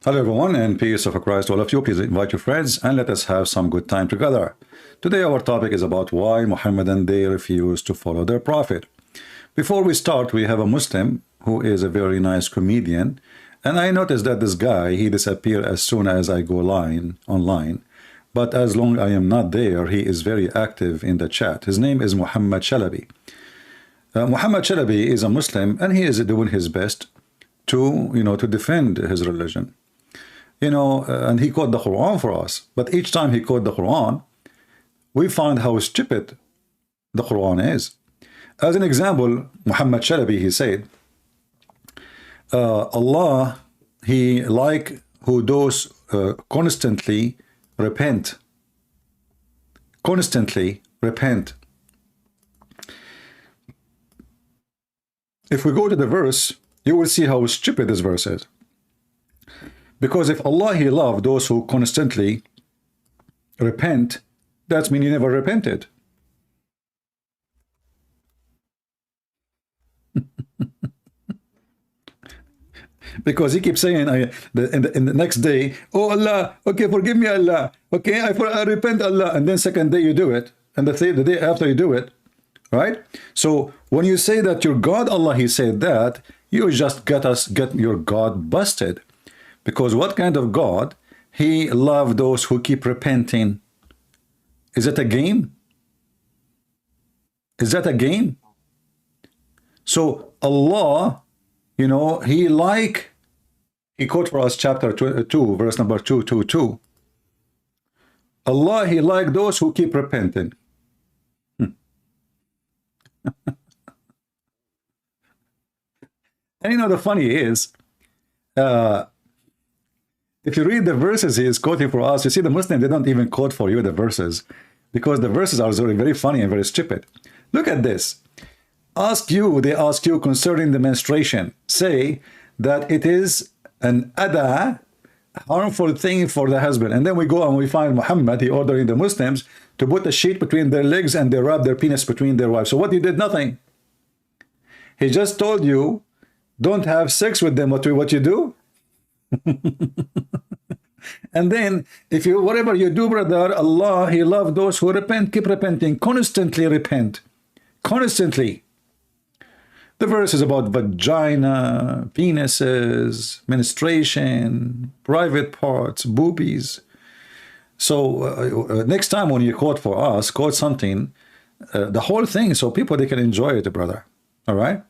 Hello everyone, and peace of Christ all of you. Please invite your friends and let us have some good time together. Today our topic is about why Muhammadan they refuse to follow their prophet. Before we start, we have a Muslim who is a very nice comedian, and I noticed that this guy, he disappeared as soon as I go online, but as long I am not there, he is very active in the chat. His name is Muhammad Shalabi. Muhammad Shalabi is a Muslim, and he is doing his best to defend his religion. And he quote the Quran for us. But each time he quote the Quran, we find how stupid the Quran is. As an example, Muhammad Shalabi, he said, Allah, he like who those constantly repent. Constantly repent. If we go to the verse, you will see how stupid this verse is. Because if Allah, he loved those who constantly repent, that means he never repented. Because he keeps saying in the next day, oh Allah, okay, forgive me Allah, okay, I repent Allah, and then second day you do it, and the day after you do it, right? So when you say that your God Allah, he said that, you just get your God busted. Because what kind of God? He loves those who keep repenting. Is it a game? Is that a game? So Allah, he quote for us chapter 2, verse number 222. Allah, he like those who keep repenting. And the funny is, if you read the verses he is quoting for us, you see the Muslims, they don't even quote for you the verses, because the verses are very, very funny and very stupid. Look at this. They ask you concerning the menstruation. Say that it is an ada, harmful thing for the husband. And then we go and we find Muhammad, he ordering the Muslims to put a sheet between their legs and they rub their penis between their wives. So what he did? Nothing. He just told you, don't have sex with them. What you do? And then if you whatever you do, brother, Allah, he loves those who repent. Keep repenting, constantly repent, constantly. The verse is about vagina, penises, menstruation, private parts, boobies. So next time when you quote for us, quote something, the whole thing, so people, they can enjoy it, brother. All right.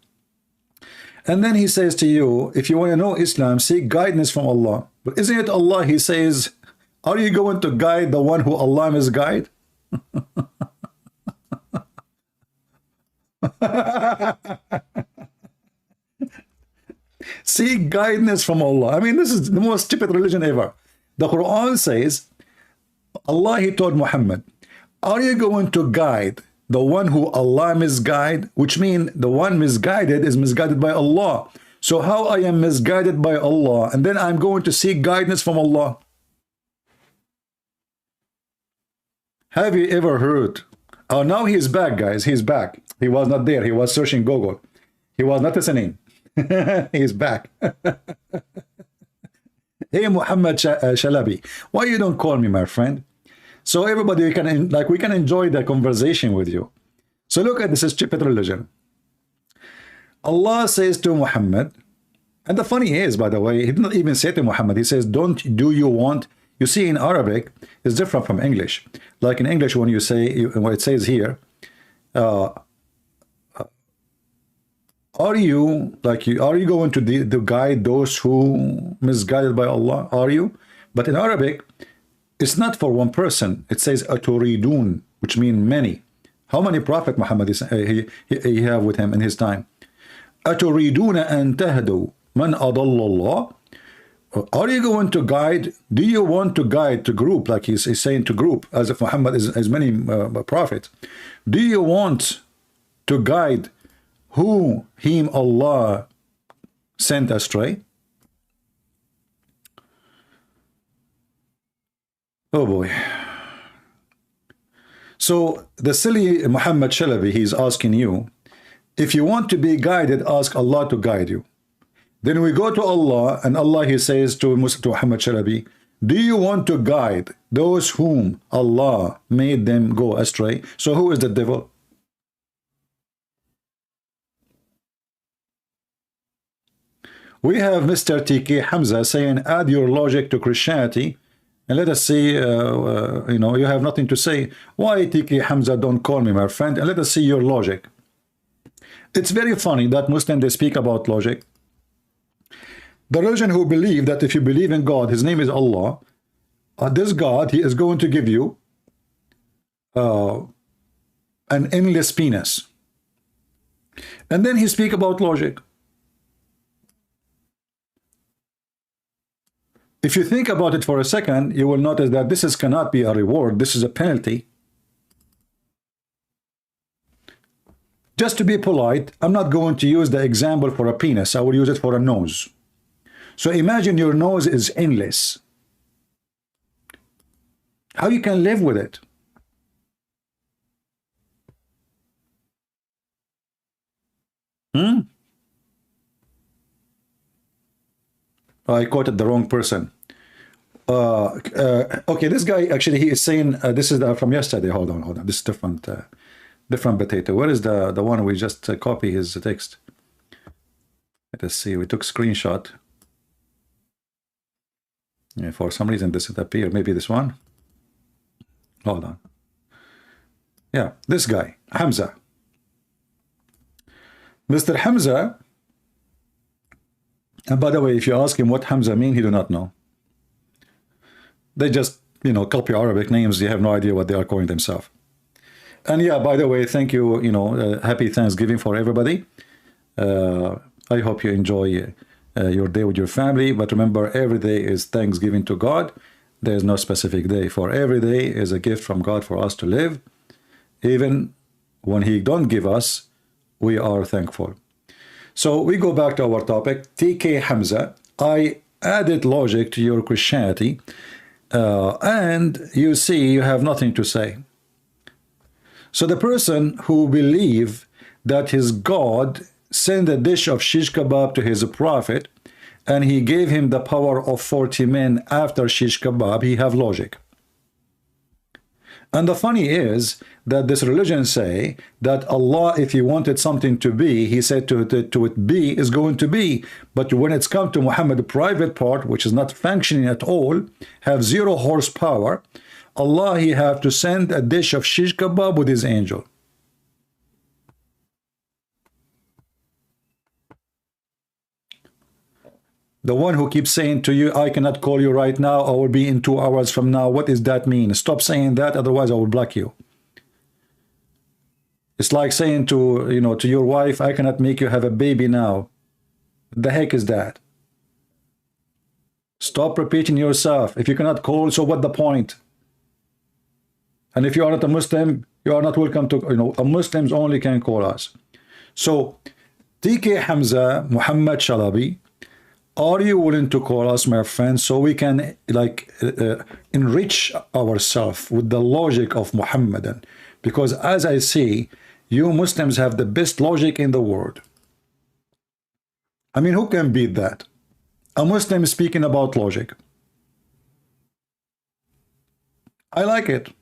And then he says to you, if you want to know Islam, seek guidance from Allah. But isn't it Allah, he says, are you going to guide the one who Allah must guide? Seek guidance from Allah. I mean, this is the most stupid religion ever. The Quran says, Allah, he told Muhammad, are you going to guide the one who Allah misguide? Which means the one misguided is misguided by Allah. So how I am misguided by Allah, and then I'm going to seek guidance from Allah? Have you ever heard? Oh, now he's back, guys. He's back. He was not there. He was searching Google. He was not listening. He's back. Hey, Muhammad Shalabi, why you don't call me, my friend? So everybody we can enjoy the conversation with you. So look at this stupid religion. Allah says to Muhammad, and the funny is, by the way, he did not even say to Muhammad, he says, do you want? You see, in Arabic, it's different from English. Like in English, when you say, what it says here, are you going to guide those who misguided by Allah? Are you? But in Arabic, it's not for one person. It says aturidun, which means many. How many prophet Muhammad he have with him in his time? Aturiduna an tahdu man adallallah. Are you going to guide? Do you want to guide to group, like he's saying to group, as if Muhammad is as many prophets? Do you want to guide who him Allah sent astray? Oh boy. So the silly Muhammad Shalabi, he's asking you, if you want to be guided, ask Allah to guide you. Then we go to Allah, and Allah, he says to Muhammad Shalabi, do you want to guide those whom Allah made them go astray? So who is the devil? We have Mr. TK Hamza saying, add your logic to Christianity, and let us see, you know, you have nothing to say. Why, TK Hamza, don't call me, my friend, and let us see your logic. It's very funny that Muslims, they speak about logic. The religion who believe that if you believe in God, his name is Allah, this God, he is going to give you an endless penis. And then he speak about logic. If you think about it for a second, you will notice that this cannot be a reward. This is a penalty. Just to be polite, I'm not going to use the example for a penis. I will use it for a nose. So imagine your nose is endless. How you can live with it? I quoted the wrong person. Okay, this guy actually, he is saying this is from yesterday. Hold on. This is different, different potato. Where is the one we just copy his text? Let us see. We took screenshot. Yeah, for some reason this disappeared. Maybe this one. Hold on. Yeah, this guy, Hamza. Mr. Hamza. And by the way, if you ask him what Hamza mean, he do not know. They just, you know, copy Arabic names. You have no idea what they are calling themselves. And yeah, by the way, thank you, you know, happy Thanksgiving for everybody. I hope you enjoy your day with your family. But remember, every day is Thanksgiving to God. There is no specific day. For every day is a gift from God for us to live. Even when he don't give us, we are thankful. So we go back to our topic. TK Hamza, I added logic to your Christianity, and you see you have nothing to say. So the person who believe that his God sent a dish of shish kebab to his prophet, and he gave him the power of 40 men after shish kebab, he have logic. And the funny is that this religion say that Allah, if he wanted something to be, he said to it be, is going to be. But when it's come to Muhammad, the private part, which is not functioning at all, have 0 horsepower, Allah, he have to send a dish of shish kebab with his angel. The one who keeps saying to you, I cannot call you right now, I will be in 2 hours from now. What does that mean? Stop saying that, otherwise I will block you. It's like saying to, you know, to your wife, I cannot make you have a baby now. What the heck is that? Stop repeating yourself. If you cannot call, so what the point? And if you are not a Muslim, you are not welcome to, you know, Muslims only can call us. So, TK Hamza, Muhammad Shalabi, are you willing to call us, my friends, so we can like enrich ourselves with the logic of Muhammadan? Because as I see, you Muslims have the best logic in the world. I mean, who can beat that? A Muslim speaking about logic. I like it.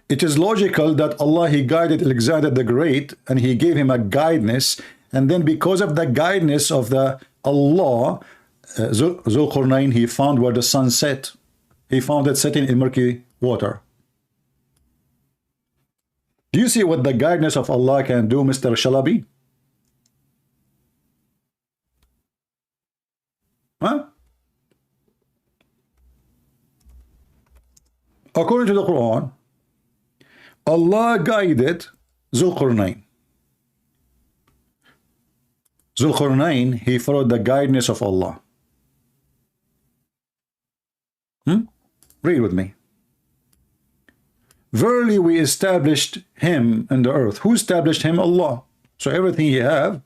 It is logical that Allah, he guided Alexander the Great, and he gave him a guidance. And then because of the guidance of the Allah, Zulqarnain, he found where the sun set. He found it setting in murky water. Do you see what the guidance of Allah can do, Mr. Shalabi? Huh? According to the Quran, Allah guided Zulqarnain. Zulqarnain, he followed the guidance of Allah. Read with me. Verily we established him in the earth. Who established him? Allah. So everything he have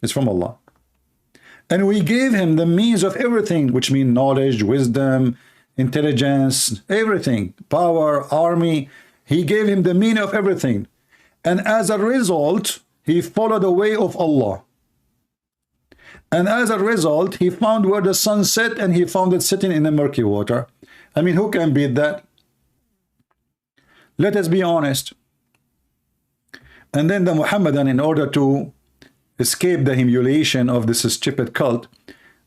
is from Allah. And we gave him the means of everything, which mean knowledge, wisdom, intelligence, everything, power, army. He gave him the meaning of everything. And as a result, he followed the way of Allah. And as a result, he found where the sun set, and he found it sitting in the murky water. I mean, who can beat that? Let us be honest. And then the Muhammadan, in order to escape the humiliation of this stupid cult,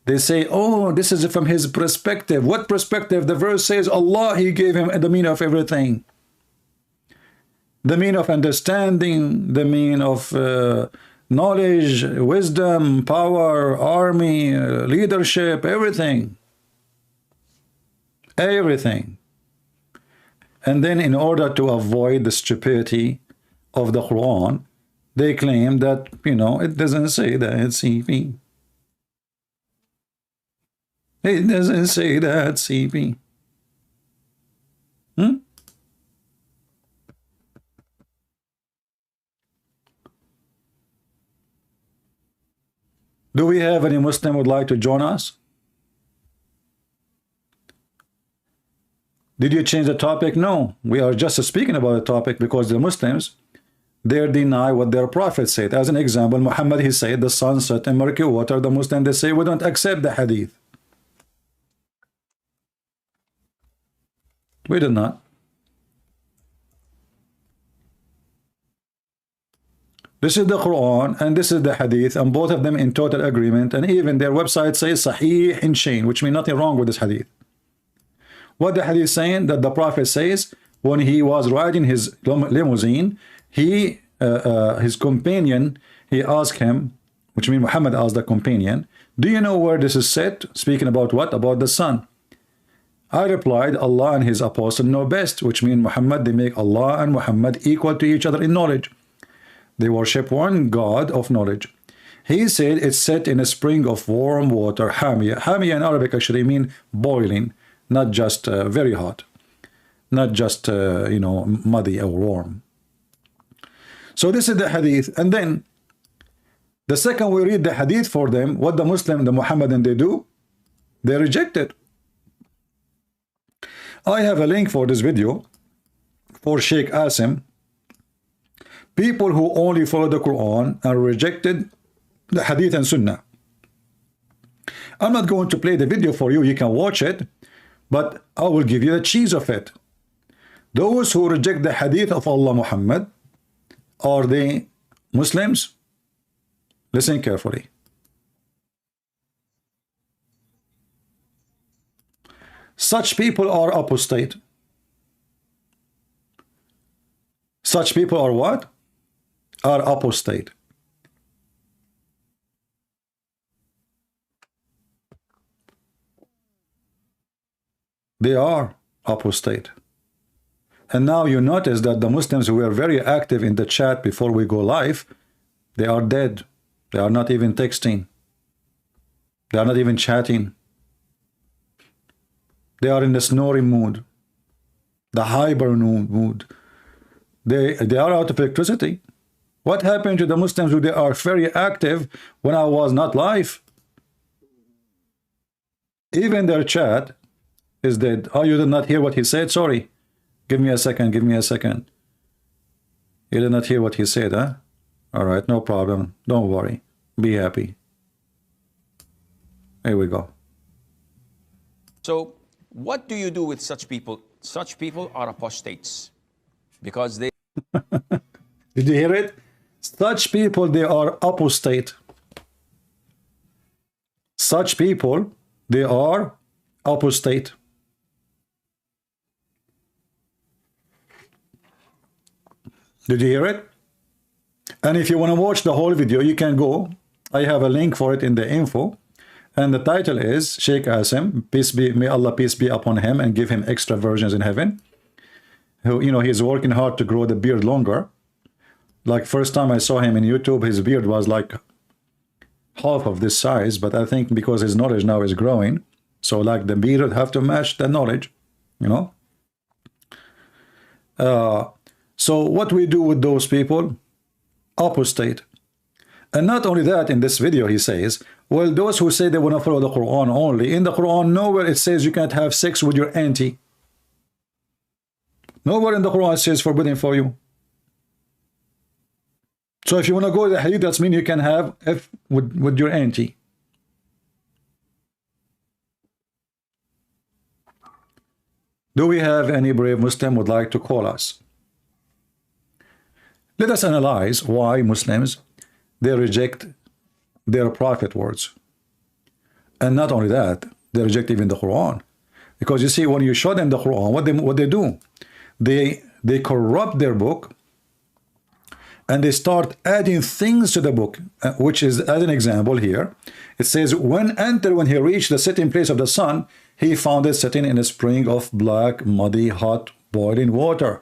they say, oh, this is from his perspective. What perspective? The verse says Allah, he gave him the meaning of everything. The meaning of understanding, the meaning of knowledge, wisdom, power, army, leadership, everything. Everything. And then in order to avoid the stupidity of the Quran, they claim that, you know, it doesn't say that CP. It doesn't say that CP. Do we have any Muslim who would like to join us? Did you change the topic? No, we are just speaking about the topic because the Muslims, they deny what their prophet said. As an example, Muhammad, he said the sun set in murky water. The Muslims, they say we don't accept the hadith. We did not. This is the Quran and this is the hadith, and both of them in total agreement, and even their website says Sahih in Shayn, which means nothing wrong with this hadith. What the hadith saying? That the prophet says when he was riding his limousine, he his companion, he asked him, which means Muhammad asked the companion, do you know where this is set? Speaking about what? About the sun. I replied, Allah and his apostle know best, which means Muhammad, they make Allah and Muhammad equal to each other in knowledge. They worship one God of knowledge. He said it's set in a spring of warm water, hamia. Hamia in Arabic actually mean boiling, not just very hot, not just you know, muddy or warm. So this is the hadith. And then the second we read the hadith for them, what the Muslim, the Muhammadan, they do, they reject it. I have a link for this video for Sheikh Asim. People who only follow the Quran and rejected the hadith and sunnah. I'm not going to play the video for you, you can watch it, but I will give you the cheese of it. Those who reject the hadith of Allah Muhammad, are they Muslims? Listen carefully. Such people are apostate. Such people are what? Are apostate. They are apostate. And now you notice that the Muslims who were very active in the chat before we go live, they are dead. They are not even texting. They are not even chatting. They are in the snoring mood, the hyper mood. They are out of electricity. What happened to the Muslims who they are very active when I was not live? Even their chat is dead. Oh, you did not hear what he said? Sorry. Give me a second. Give me a second. You did not hear what he said, huh? All right, no problem. Don't worry. Be happy. Here we go. So, what do you do with such people? Such people are apostates because they... Did you hear it? Such people, they are apostate. Such people, they are apostate. Did you hear it? And if you want to watch the whole video, you can go. I have a link for it in the info. And the title is Sheikh Asim, peace be, may Allah peace be upon him and give him extra versions in heaven. Who, you know, he's working hard to grow the beard longer. Like first time I saw him in YouTube, his beard was like half of this size, but I think because his knowledge now is growing, so like the beard would have to match the knowledge, you know. So what we do with those people? Apostate. And not only that, in this video he says, well, those who say they want to follow the Quran only, in the Quran nowhere it says you can't have sex with your auntie. Nowhere in the Quran it says forbidden for you. So if you want to go to the hadith, that means you can have with your auntie. Do we have any brave Muslim would like to call us? Let us analyze why Muslims, they reject their prophet words. And not only that, they reject even the Quran. Because you see, when you show them the Quran, what they do? They corrupt their book, and they start adding things to the book, which is, as an example here, it says, when he reached the sitting place of the sun, he found it sitting in a spring of black, muddy, hot, boiling water.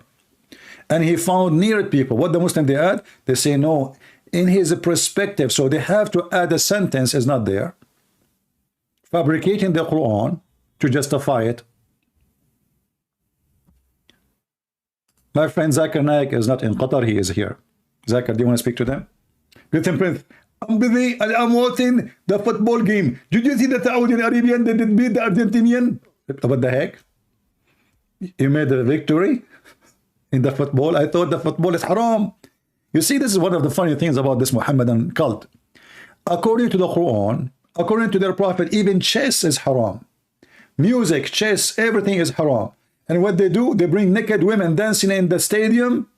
And he found near it people. What the Muslim they add? They say, no, in his perspective. So they have to add a sentence is not there, fabricating the Quran to justify it. My friend Zakir Naik is not in Qatar, he is here. Zakir, do you want to speak to them? Greeting, Prince. I'm busy. I'm watching the football game. Did you see the Saudi Arabian that did beat the Argentinian? What the heck? You made a victory in the football? I thought the football is haram. You see, this is one of the funny things about this Muhammadan cult. According to the Quran, according to their prophet, even chess is haram. Music, chess, everything is haram. And what they do, they bring naked women dancing in the stadium,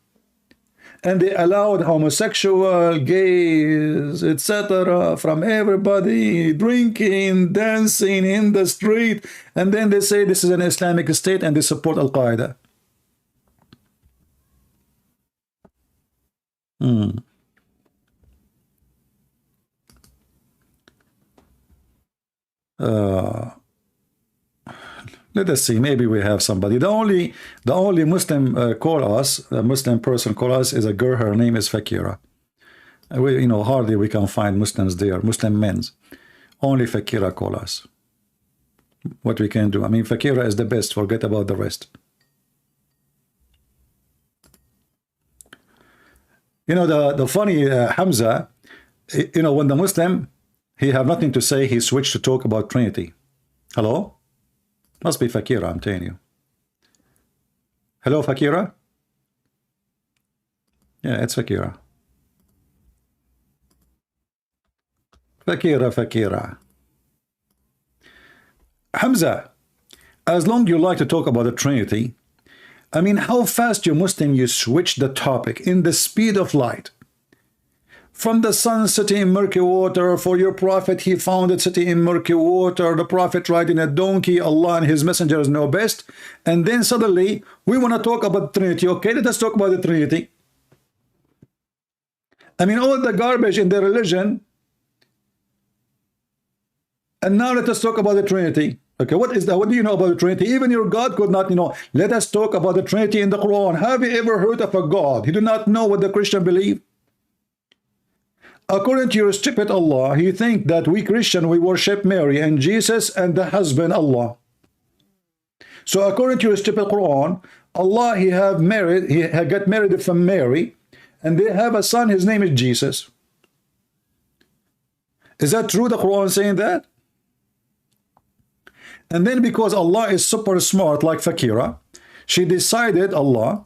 and they allowed homosexual, gays, etc. from everybody drinking, dancing in the street, and then they say this is an Islamic state and they support Al-Qaeda. Let us see, maybe we have somebody. The only Muslim call us, a Muslim person call us, is a girl. Her name is Fakira. We, hardly we can find Muslims there, Muslim men. Only Fakira call us. What we can do? I mean, Fakira is the best. Forget about the rest. The funny Hamza, when the Muslim, he have nothing to say, he switched to talk about Trinity. Hello? Must be Fakira, I'm telling you. Hello, Fakira? Yeah, it's Fakira. Fakira. Hamza, as long you like to talk about the Trinity, I mean, how fast you Muslim, you switch the topic in the speed of light. From the sun sitting in murky water, for your prophet, he found it sitting in murky water, the prophet riding a donkey, Allah and his messengers know best. And then suddenly, we want to talk about the Trinity. Okay, let us talk about the Trinity. I mean, all the garbage in their religion. And now let us talk about the Trinity. Okay, what is that? What do you know about the Trinity? Even your God could not, let us talk about the Trinity in the Quran. Have you ever heard of a God? He do not know what the Christian believe. According to your stupid Allah, you think that we Christian, we worship Mary and Jesus and the husband Allah. So according to your stupid Quran, Allah, he got married from Mary, and they have a son, his name is Jesus. Is that true, the Quran saying that? And then because Allah is super smart like Fakira, she decided, Allah,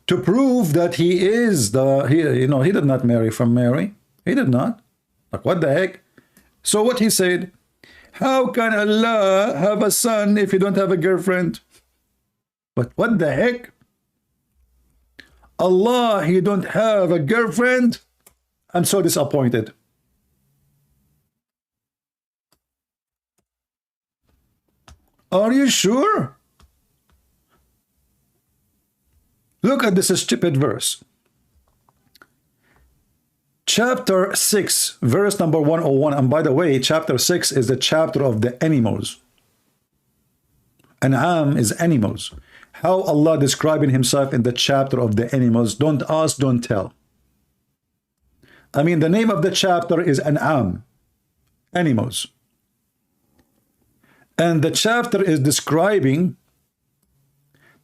to prove that he is he did not marry from Mary. He did not. Like, what the heck? So what he said, how can Allah have a son if you don't have a girlfriend? But what the heck? Allah, he don't have a girlfriend? I'm so disappointed. Are you sure? Look at this stupid verse. Chapter 6, verse number 101. And by the way, chapter 6 is the chapter of the animals. An'am is animals. How Allah describing himself in the chapter of the animals? Don't ask, don't tell. I mean, the name of the chapter is An'am, animals. And the chapter is describing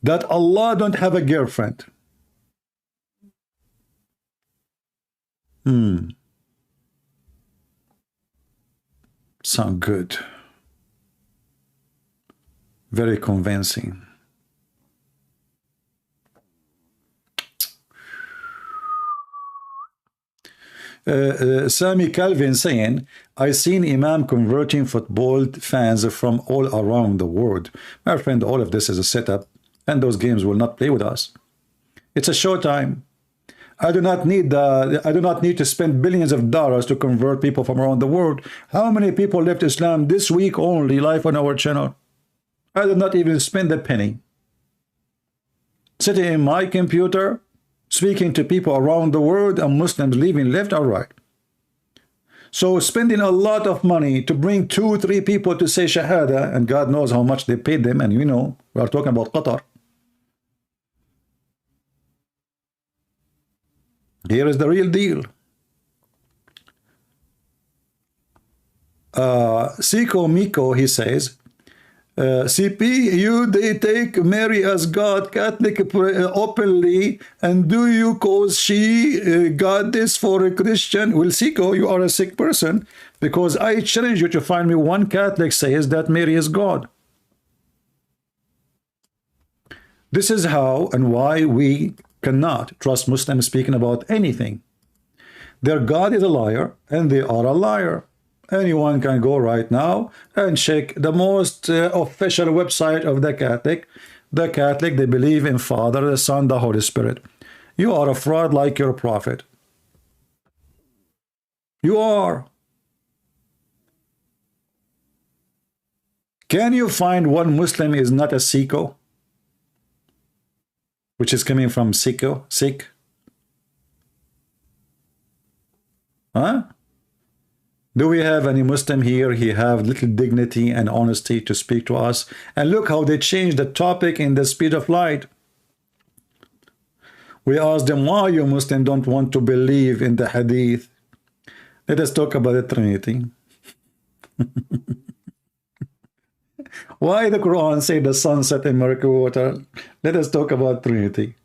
that Allah don't have a girlfriend. Sound good. Very convincing. Sammy Calvin saying, I seen Imam converting football fans from all around the world. My friend, all of this is a setup, and those games will not play with us. It's a showtime. I do not need to spend billions of dollars to convert people from around the world. How many people left Islam this week only live on our channel? I did not even spend a penny. Sitting in my computer, speaking to people around the world, and Muslims leaving left or right. So spending a lot of money to bring 2-3 people to say Shahada, and God knows how much they paid them, and you know, we are talking about Qatar. Here is the real deal. Siko Miko, he says, CP, they take Mary as God, Catholic openly, and do you cause she got this for a Christian? Well, Siko, you are a sick person, because I challenge you to find me one Catholic says that Mary is God. This is how and why we cannot trust Muslims speaking about anything. Their God is a liar, and they are a liar. Anyone can go right now and check the most official website of the Catholic. The Catholic, they believe in Father, the Son, the Holy Spirit. You are a fraud like your prophet. You are. Can you find one Muslim is not a Sikh, which is coming from Sikh? Huh? Do we have any Muslim here? He have little dignity and honesty to speak to us. And look how they changed the topic in the speed of light. We asked them, why you Muslim don't want to believe in the hadith? Let us talk about the Trinity. Why the Quran say the sun set in murky water? Let us talk about Trinity.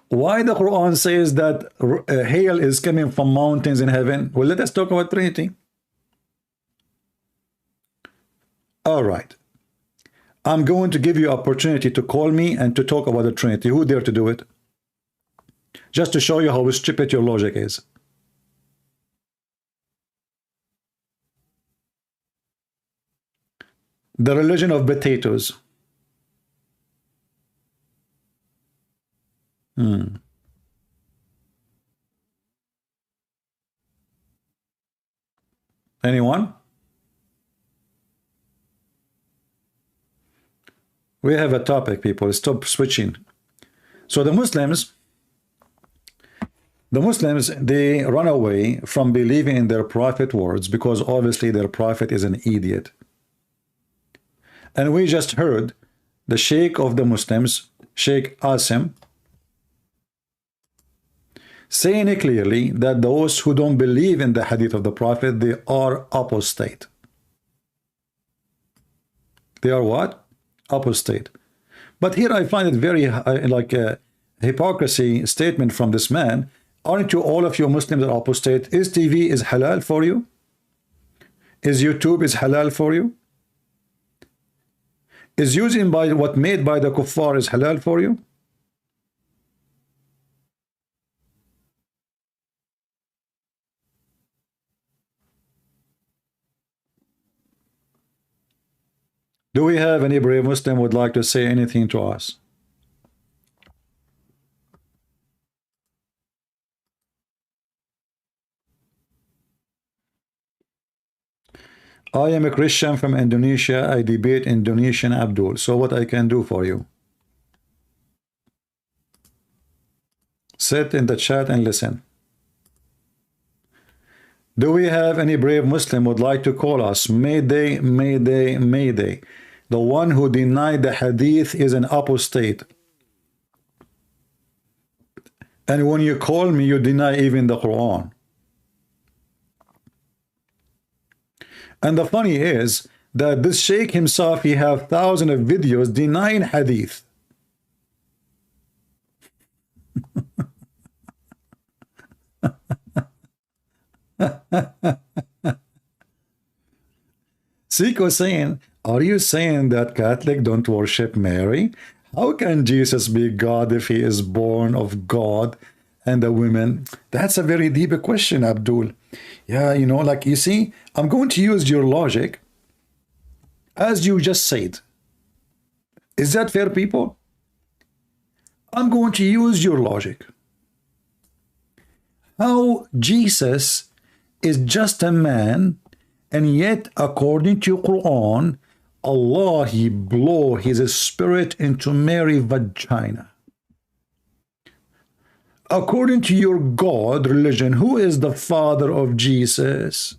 Why the Quran says that hail is coming from mountains in heaven? Well, let us talk about Trinity. All right. I'm going to give you opportunity to call me and to talk about the Trinity. Who dare to do it? Just to show you how stupid your logic is. The religion of potatoes. Anyone? We have a topic, people. Stop switching. So the Muslims, they run away from believing in their prophet words because obviously their prophet is an idiot. And we just heard the Sheikh of the Muslims, Sheikh Asim, saying it clearly that those who don't believe in the hadith of the Prophet, they are apostate. They are what? Apostate. But here I find it very like a hypocrisy statement from this man. Aren't you all of you Muslims are apostate? Is TV is halal for you? Is YouTube is halal for you? Is using by what made by the kuffar is halal for you? Do we have any brave Muslim who would like to say anything to us? I am a Christian from Indonesia. I debate Indonesian Abdul. So what I can do for you? Sit in the chat and listen. Do we have any brave Muslim who would like to call us? Mayday, Mayday, Mayday. The one who denied the hadith is an apostate. And when you call me, you deny even the Quran. And the funny is that this Sheikh himself, he have thousands of videos denying hadith. Siko saying, are you saying that Catholic don't worship Mary? How can Jesus be God if he is born of God and a woman? That's a very deep question, Abdul. Yeah, you know, like you see, I'm going to use your logic as you just said. Is that fair, people? I'm going to use your logic. How Jesus is just a man, and yet according to Quran, Allah, he blow his spirit into Mary's vagina. According to your God religion, who is the father of Jesus?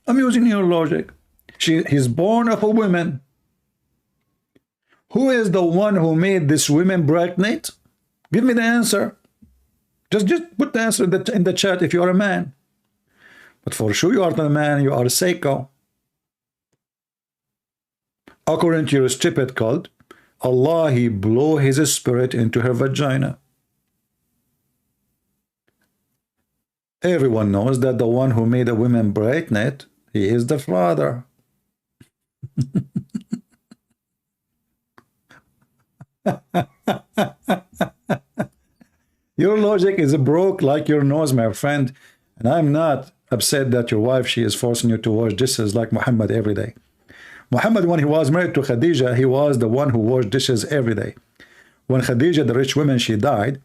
I'm using your logic. He's born of a woman. Who is the one who made this woman pregnant? Give me the answer. Just put the answer in the chat if you are a man. But for sure you are not a man, you are a psycho. According to your stupid cult, Allah, he blew his spirit into her vagina. Everyone knows that the one who made a woman pregnant, he is the father. Your logic is broke like your nose, my friend. And I'm not upset that your wife, she is forcing you to wash dishes like Muhammad every day. Muhammad, when he was married to Khadija, he was the one who washed dishes every day. When Khadija, the rich woman, she died,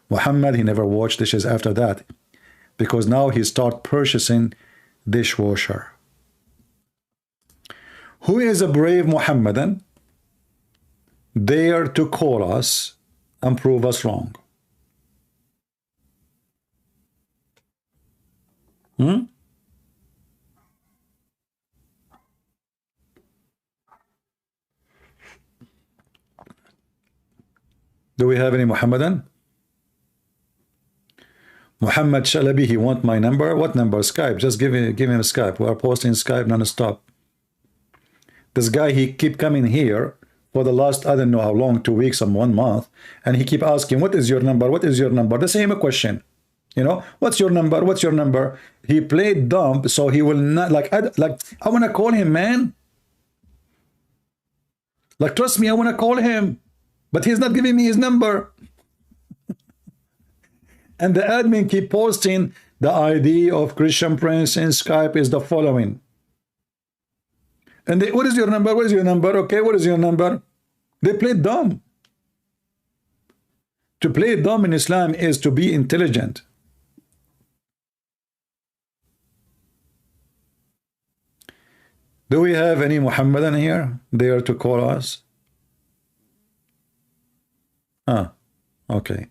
Muhammad, he never washed dishes after that, because now he start purchasing dishwasher. Who is a brave Muhammadan dare to call us and prove us wrong? Do we have any Muhammadan? Muhammad Shalabi, he want my number. What number? Skype. Just give him Skype. We are posting Skype non-stop. This guy, he keep coming here for the last, I don't know how long, 2 weeks or 1 month, and he keep asking, what is your number? What is your number? The same question. You know, what's your number? What's your number? He played dumb, so he will not, I want to call him, man. Like, trust me, I want to call him, but he's not giving me his number. And the admin keep posting the ID of Christian Prince in Skype is the following. And they, what is your number? What is your number? Okay, what is your number? They play dumb. To play dumb in Islam is to be intelligent. Do we have any Muhammadan here there to call us? Okay.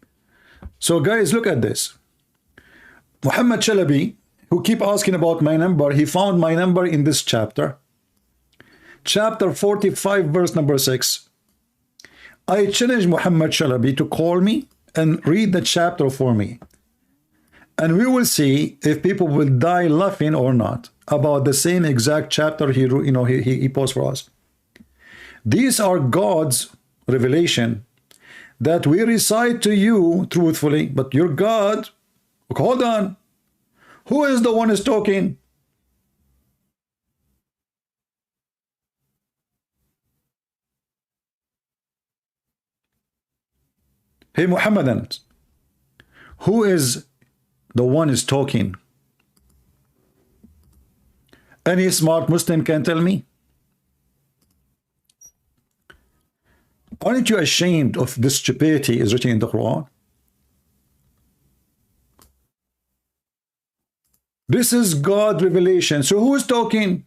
So guys, look at this. Muhammad Shalabi, who keep asking about my number, he found my number in this chapter. Chapter 45, verse number 6. I challenge Muhammad Shalabi to call me and read the chapter for me. And we will see if people will die laughing or not about the same exact chapter he posed for us. These are God's revelation that we recite to you truthfully, but your God, hold on, who is the one who's talking? Hey Muhammadan, who is the one is talking? Any smart Muslim can tell me? Aren't you ashamed of this stupidity is written in the Quran? This is God revelation. So who is talking?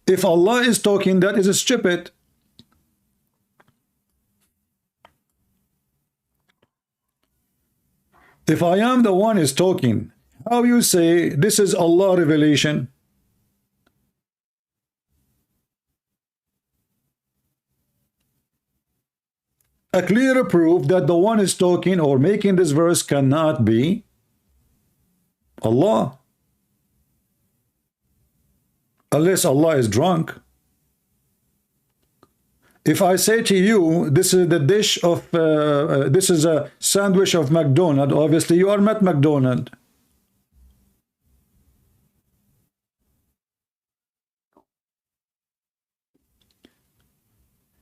If Allah is talking, that is stupid. If I am the one is talking, how you say this is Allah revelation? A clear proof that the one is talking or making this verse cannot be Allah, unless Allah is drunk. If I say to you, this is the dish of, this is a sandwich of McDonald's, obviously you are not McDonald's.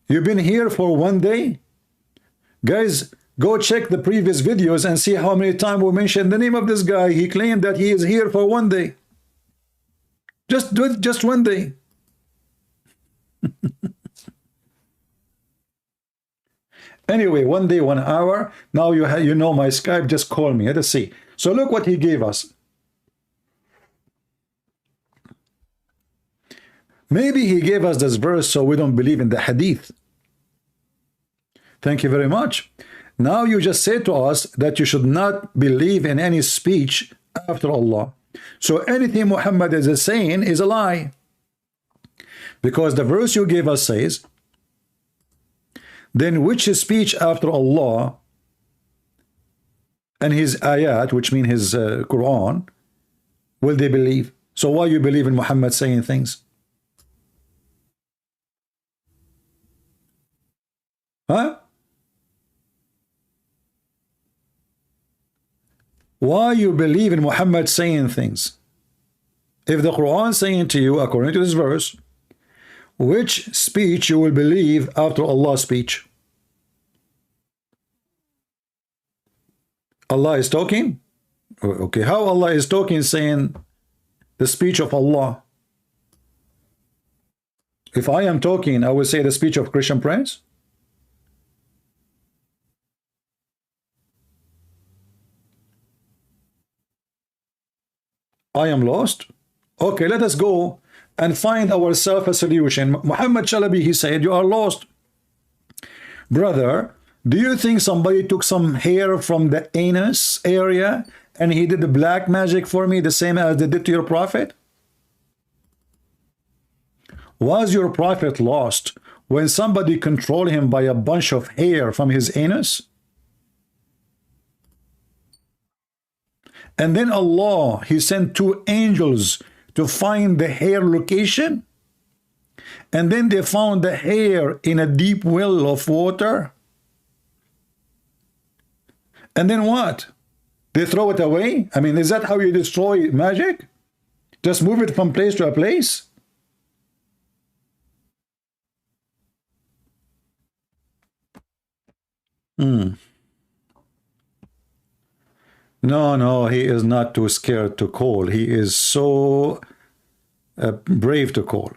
You've been here for 1 day? Guys, go check the previous videos and see how many times we mentioned the name of this guy. He claimed that he is here for 1 day. Just do it just 1 day. Anyway, 1 day, 1 hour. Now you know my Skype. Just call me. Let us see. So look what he gave us. Maybe he gave us this verse so we don't believe in the hadith. Thank you very much. Now you just say to us that you should not believe in any speech after Allah. So anything Muhammad is saying is a lie. Because the verse you gave us says, then which speech after Allah and his ayat, which mean his Quran, will they believe? So why you believe in Muhammad saying things? Huh? Why you believe in Muhammad saying things? If the Quran is saying to you, according to this verse, which speech you will believe after Allah's speech? Allah is talking? Okay, how Allah is talking saying the speech of Allah? If I am talking, I will say the speech of Christian Prince? I am lost? Okay, let us go and find ourselves a solution. Muhammad Chalabi, he said, you are lost. Brother, do you think somebody took some hair from the anus area and he did the black magic for me the same as they did to your prophet? Was your prophet lost when somebody controlled him by a bunch of hair from his anus? And then Allah, he sent 2 angels to find the hair location. And then they found the hair in a deep well of water. And then what? They throw it away? I mean, is that how you destroy magic? Just move it from place to a place? No, he is not too scared to call. He is so brave to call.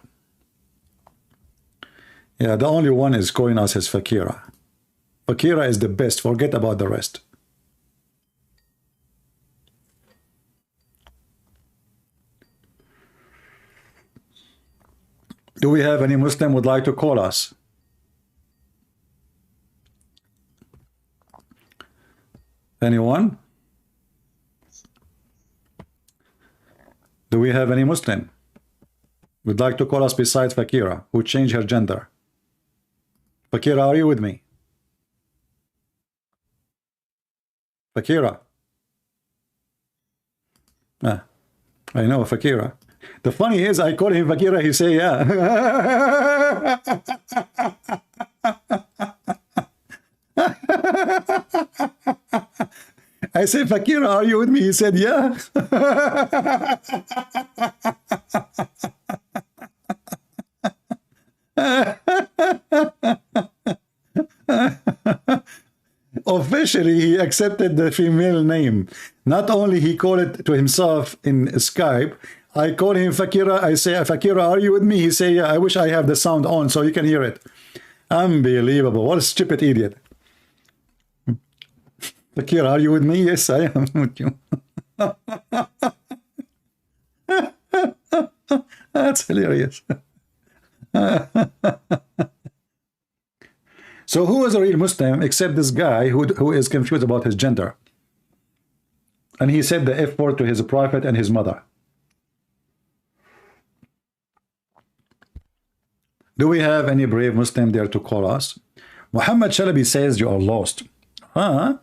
Yeah, the only one is calling us is Fakira. Fakira is the best. Forget about the rest. Do we have any Muslim would like to call us? Anyone? Do we have any Muslim would like to call us besides Fakira, who changed her gender? Fakira, are you with me? Fakira. Ah, I know Fakira. The funny is, I call him Fakira, he say, yeah. I say, Fakira, are you with me? He said, yeah. Officially, he accepted the female name. Not only he called it to himself in Skype, I call him Fakira. I say, Fakira, are you with me? He say, yeah, I wish I have the sound on so you can hear it. Unbelievable. What a stupid idiot. Fakira, are you with me? Yes, I am with you. That's hilarious. So who is a real Muslim except this guy who is confused about his gender? And he said the F word to his prophet and his mother. Do we have any brave Muslim there to call us? Muhammad Chalabi says you are lost. Huh?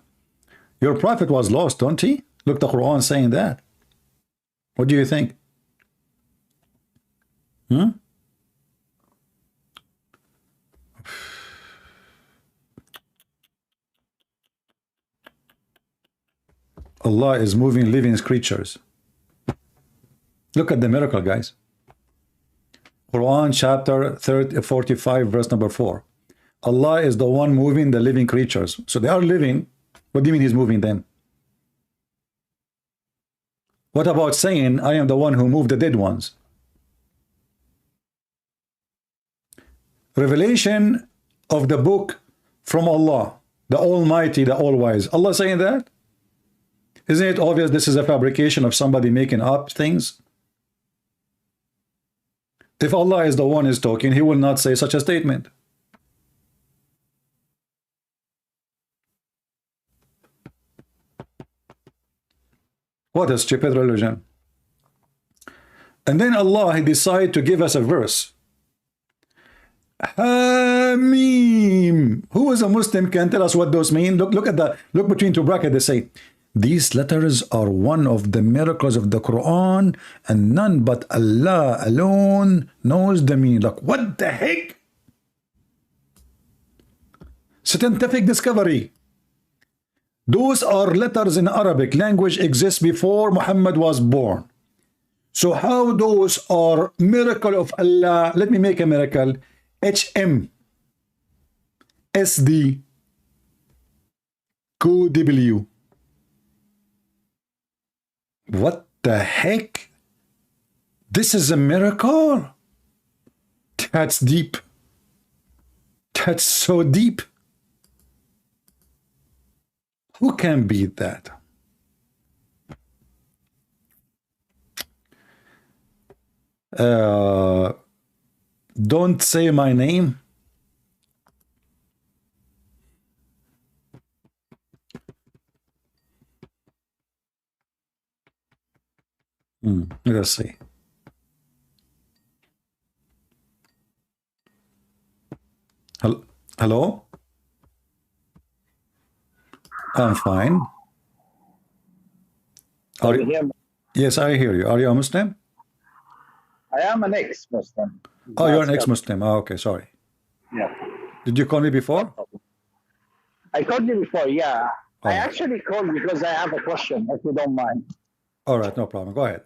Your prophet was lost, don't he? Look, the Quran saying that. What do you think? Allah is moving living creatures. Look at the miracle, guys. Quran chapter 45, verse number 4. Allah is the one moving the living creatures. So they are living. What do you mean he's moving them? What about saying, I am the one who moved the dead ones? Revelation of the book from Allah, the Almighty, the All-Wise. Allah saying that? Isn't it obvious this is a fabrication of somebody making up things? If Allah is the one who is talking, he will not say such a statement. What a stupid religion. And then Allah, he decided to give us a verse. Hamim. Who is a Muslim can tell us what those mean? Look between two brackets. They say these letters are one of the miracles of the Quran, and none but Allah alone knows the meaning. Like, what the heck? Scientific discovery. Those are letters in Arabic language exist before Muhammad was born. So how those are miracle of Allah? Let me make a miracle. HM SD QW. What the heck? This is a miracle? That's deep. That's so deep. Who can beat that? Don't say my name. Let's see. Hello? I'm fine. Are you hear me? Yes, I hear you. Are you a Muslim? I am an ex-Muslim. Oh, you're an ex-Muslim. Oh, okay, sorry. Yeah. Did you call me before? I called you before, yeah. Oh. I actually called because I have a question, if you don't mind. All right, no problem. Go ahead.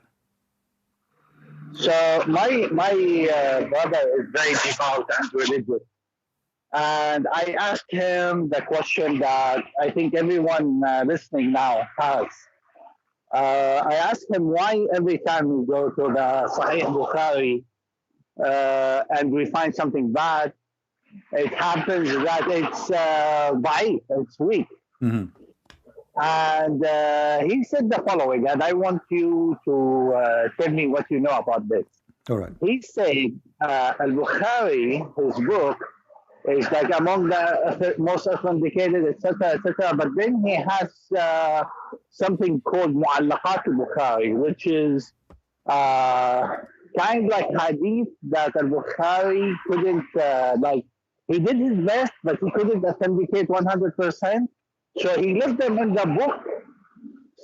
So my brother is very devout and religious. And I asked him the question that I think everyone listening now has. I asked him why every time we go to the Sahih Bukhari and we find something bad, it happens that it's da'if, it's weak. Mm-hmm. And he said the following, and I want you to tell me what you know about this. All right. He said Al-Bukhari, his book, is like among the most authenticated, etc., etc. But then he has something called Mu'allaqat al-Bukhari, which is kind of like hadith that al-Bukhari couldn't, like, he did his best, but he couldn't authenticate 100%. So he left them in the book.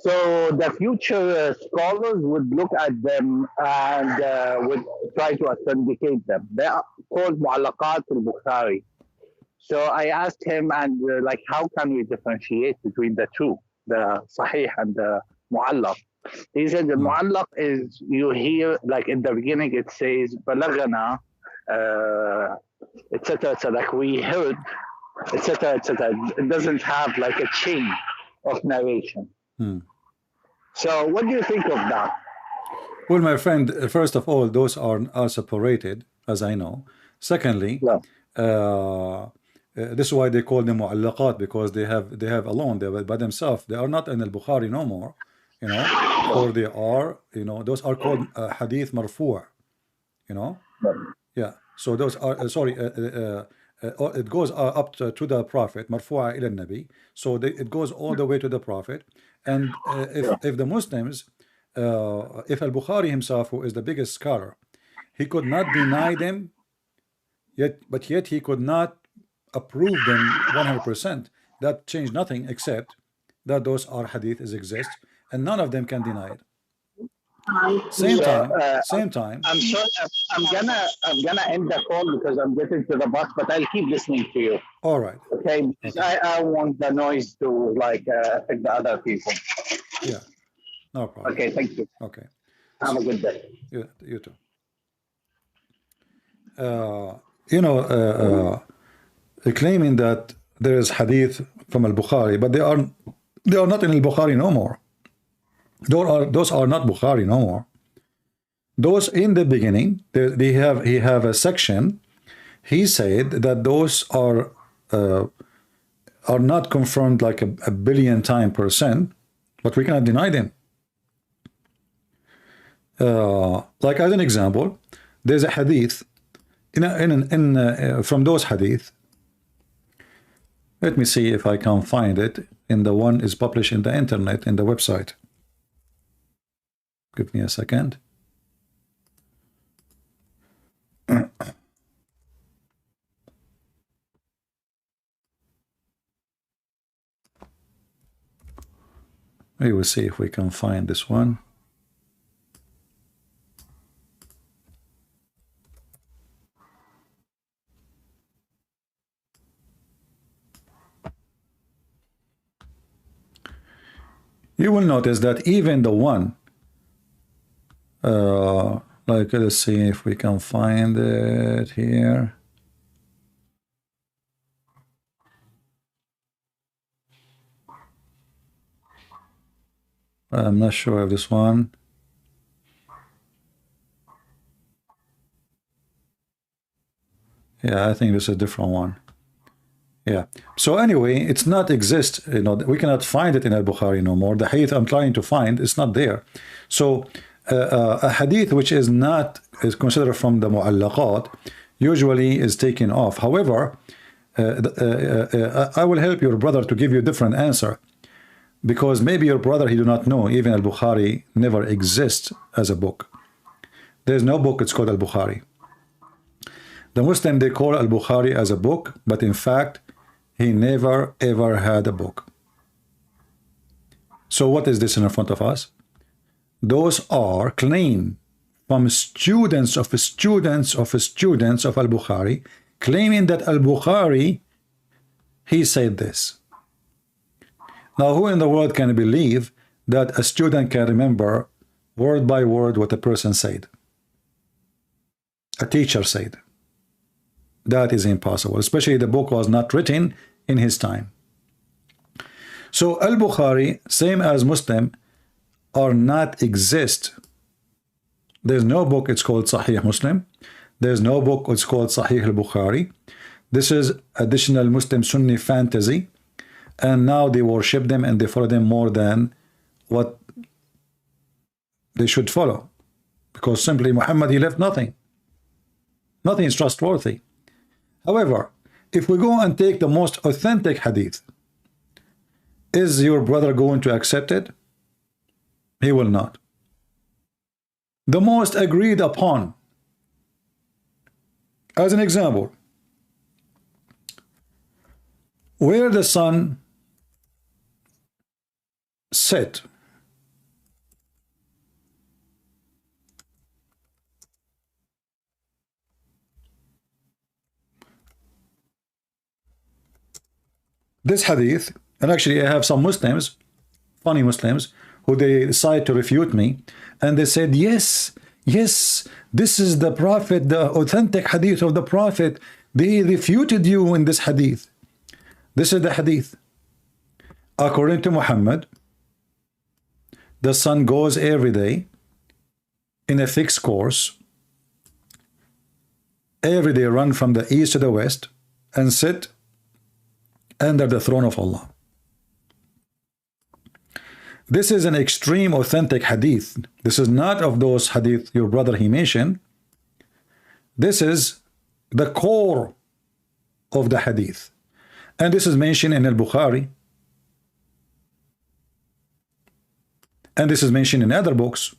So the future scholars would look at them and would try to authenticate them. They are called Mu'allaqat al-Bukhari. So I asked him, and like, how can we differentiate between the two, the Sahih and the Mu'allaq? He said the Mu'allaq is, you hear, like in the beginning it says, Balagana, etc., etc., like we heard, etc., etc. It doesn't have like a chain of narration. So what do you think of that? Well, my friend, first of all, those are separated, as I know. Secondly, this is why they call them mu'allaqat, because they have alone, they by themselves. They are not in al-Bukhari no more, you know, or they are, you know, those are called hadith marfu', you know. Yeah. So those are it goes up to the Prophet, marfu'a ila nabi. So it goes all the way to the Prophet. And if the Muslims, if al-Bukhari himself, who is the biggest scholar, he could not deny them, yet he could not approve them 100%. That changed nothing except that those are hadiths exist, and none of them can deny it. Same time. I'm sorry. I'm gonna end the call because I'm getting to the bus, but I'll keep listening to you. All right. Okay. I want the noise to like affect the other people. Yeah. No problem. Okay. Thank you. Okay. Have a good day. You too. You know, claiming that there is hadith from al-Bukhari, but they are not in al-Bukhari no more. Those are not Bukhari no more. Those in the beginning, he have a section. He said that those are not confirmed like a billion time %, but we cannot deny them. Like as an example, there's a hadith from those hadith. Let me see if I can find it. In the one is published in the internet in the website. Give me a second. We will see if we can find this one. You will notice that even the one, like let's see if we can find it here. I'm not sure of this one. Yeah, I think this is a different one. Yeah. So anyway, it's not exist. You know, we cannot find it in al-Bukhari no more. The hadith I'm trying to find is not there. So a hadith which is considered from the mu'allaqat usually is taken off. However, I will help your brother to give you a different answer, because maybe your brother, he do not know even al-Bukhari never exists as a book. There's no book, it's called al-Bukhari. The Muslim, they call al-Bukhari as a book, but in fact he never ever had a book. So what is this in front of us? Those are claims from students of al-Bukhari, claiming that al-Bukhari, he said this. Now, who in the world can believe that a student can remember word by word what a person said? A teacher said. That is impossible, especially the book was not written in his time. So al-Bukhari, same as Muslim, are not exist. There's no book, it's called Sahih Muslim. There's no book, it's called Sahih al-Bukhari. This is additional Muslim Sunni fantasy, and now they worship them and they follow them more than what they should follow, because simply Muhammad, he left nothing. Nothing is trustworthy. However, if we go and take the most authentic hadith, is your brother going to accept it? He will not. The most agreed upon, as an example, where the sun set, this hadith, and actually I have some Muslims, funny Muslims, who they decide to refute me, and they said, yes, this is the Prophet, the authentic hadith of the Prophet. They refuted you in this hadith. This is the hadith. According to Muhammad, the sun goes every day in a fixed course, every day run from the east to the west and sit under the throne of Allah. This is an extreme authentic hadith. This is not of those hadith your brother he mentioned. This is the core of the hadith, and this is mentioned in al-Bukhari, and this is mentioned in other books.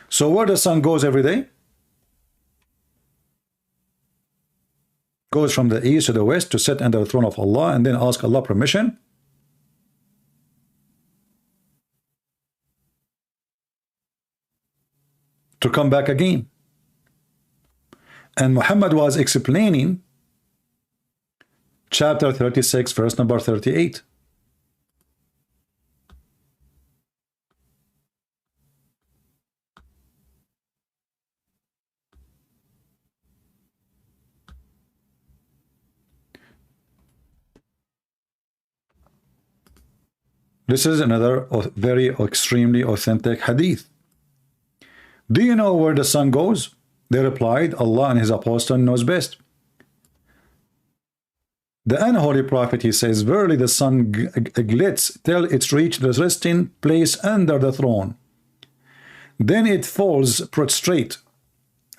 So where the sun goes every day? Goes from the east to the west to sit under the throne of Allah and then ask Allah permission. To come back again. And Muhammad was explaining chapter 36, verse number 38. This is another very extremely authentic hadith. Do you know where the sun goes? They replied, Allah and his apostle knows best. The unholy prophet, he says, verily the sun glits till it's reached the resting place under the throne. Then it falls prostrate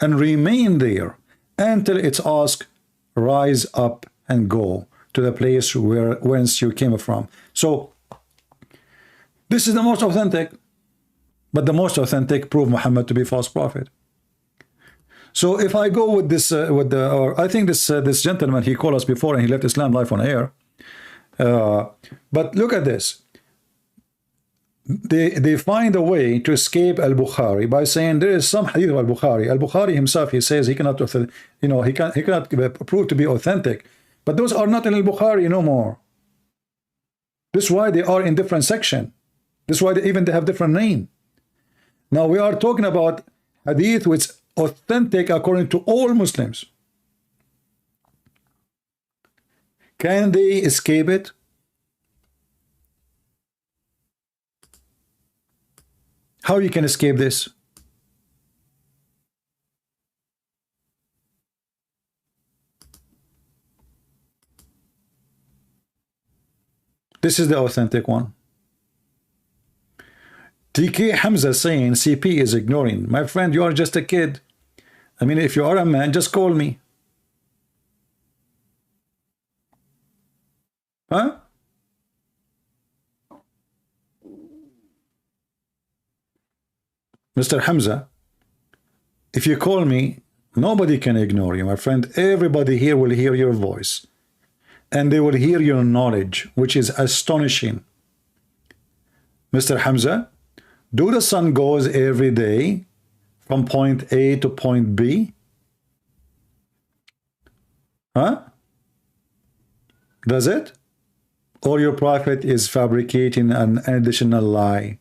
and remain there until it's asked, rise up and go to the place whence you came from. So this is the most authentic, but the most authentic prove Muhammad to be false prophet. So if I go with this, or I think this gentleman, he called us before and he left Islam live on air. But look at this. They find a way to escape Al-Bukhari by saying there is some hadith of Al-Bukhari. Al-Bukhari himself, he says he cannot, he cannot prove to be authentic. But those are not in Al-Bukhari no more. This is why they are in different section. This is why they have different name. Now we are talking about hadith which is authentic according to all Muslims. Can they escape it? How you can escape this? This is the authentic one. TK Hamza saying CP is ignoring. My friend, you are just a kid. I mean, if you are a man, just call me. Huh? Mr. Hamza, if you call me, nobody can ignore you, my friend. Everybody here will hear your voice. And they will hear your knowledge, which is astonishing. Mr. Hamza, do the sun goes every day from point A to point B? Huh? Does it? Or your prophet is fabricating an additional lie?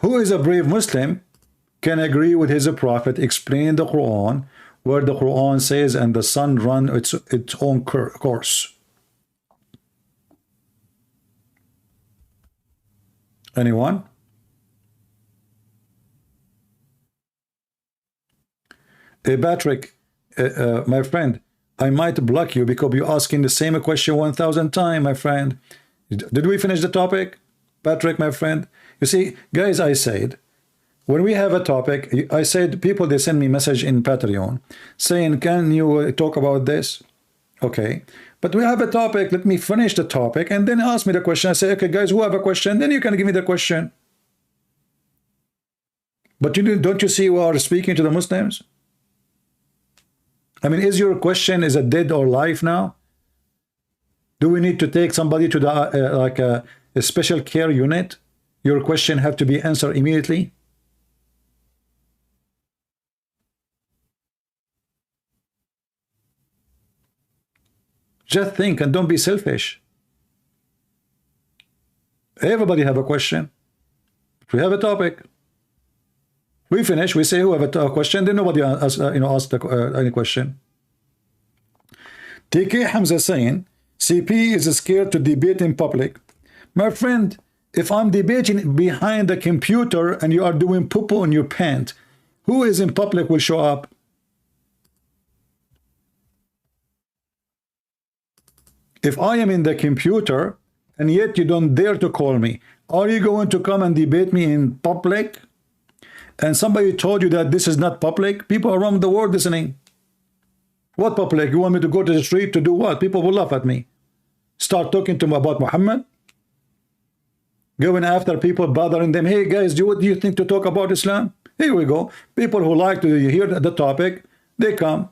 Who is a brave Muslim can agree with his prophet explaining the Quran, where the Quran says, and the sun run its own course? Anyone? Hey Patrick, my friend, I might block you because you're asking the same question 1,000 times, my friend. Did we finish the topic? Patrick, my friend. You see, guys, I said, when we have a topic, I said, people, they send me message in Patreon saying, can you talk about this? Okay. But we have a topic. Let me finish the topic and then ask me the question. I say, okay, guys, who have a question? Then you can give me the question. But don't you see we are speaking to the Muslims? I mean, is your question, is it dead or alive now? Do we need to take somebody to the like a special care unit? Your question have to be answered immediately? Just think and don't be selfish. Everybody have a question. If we have a topic, we finish, we say who have a question, then nobody asks any question. TK Hamza saying, CP is scared to debate in public. My friend, if I'm debating behind the computer and you are doing poo-poo in your pant, who is in public will show up? If I am in the computer and yet you don't dare to call me, are you going to come and debate me in public? And somebody told you that this is not public? People around the world listening. What public? You want me to go to the street to do what? People will laugh at me. Start talking to them about Muhammad? Going after people, bothering them. Hey guys, what do you think to talk about Islam? Here we go. People who like to hear the topic, they come.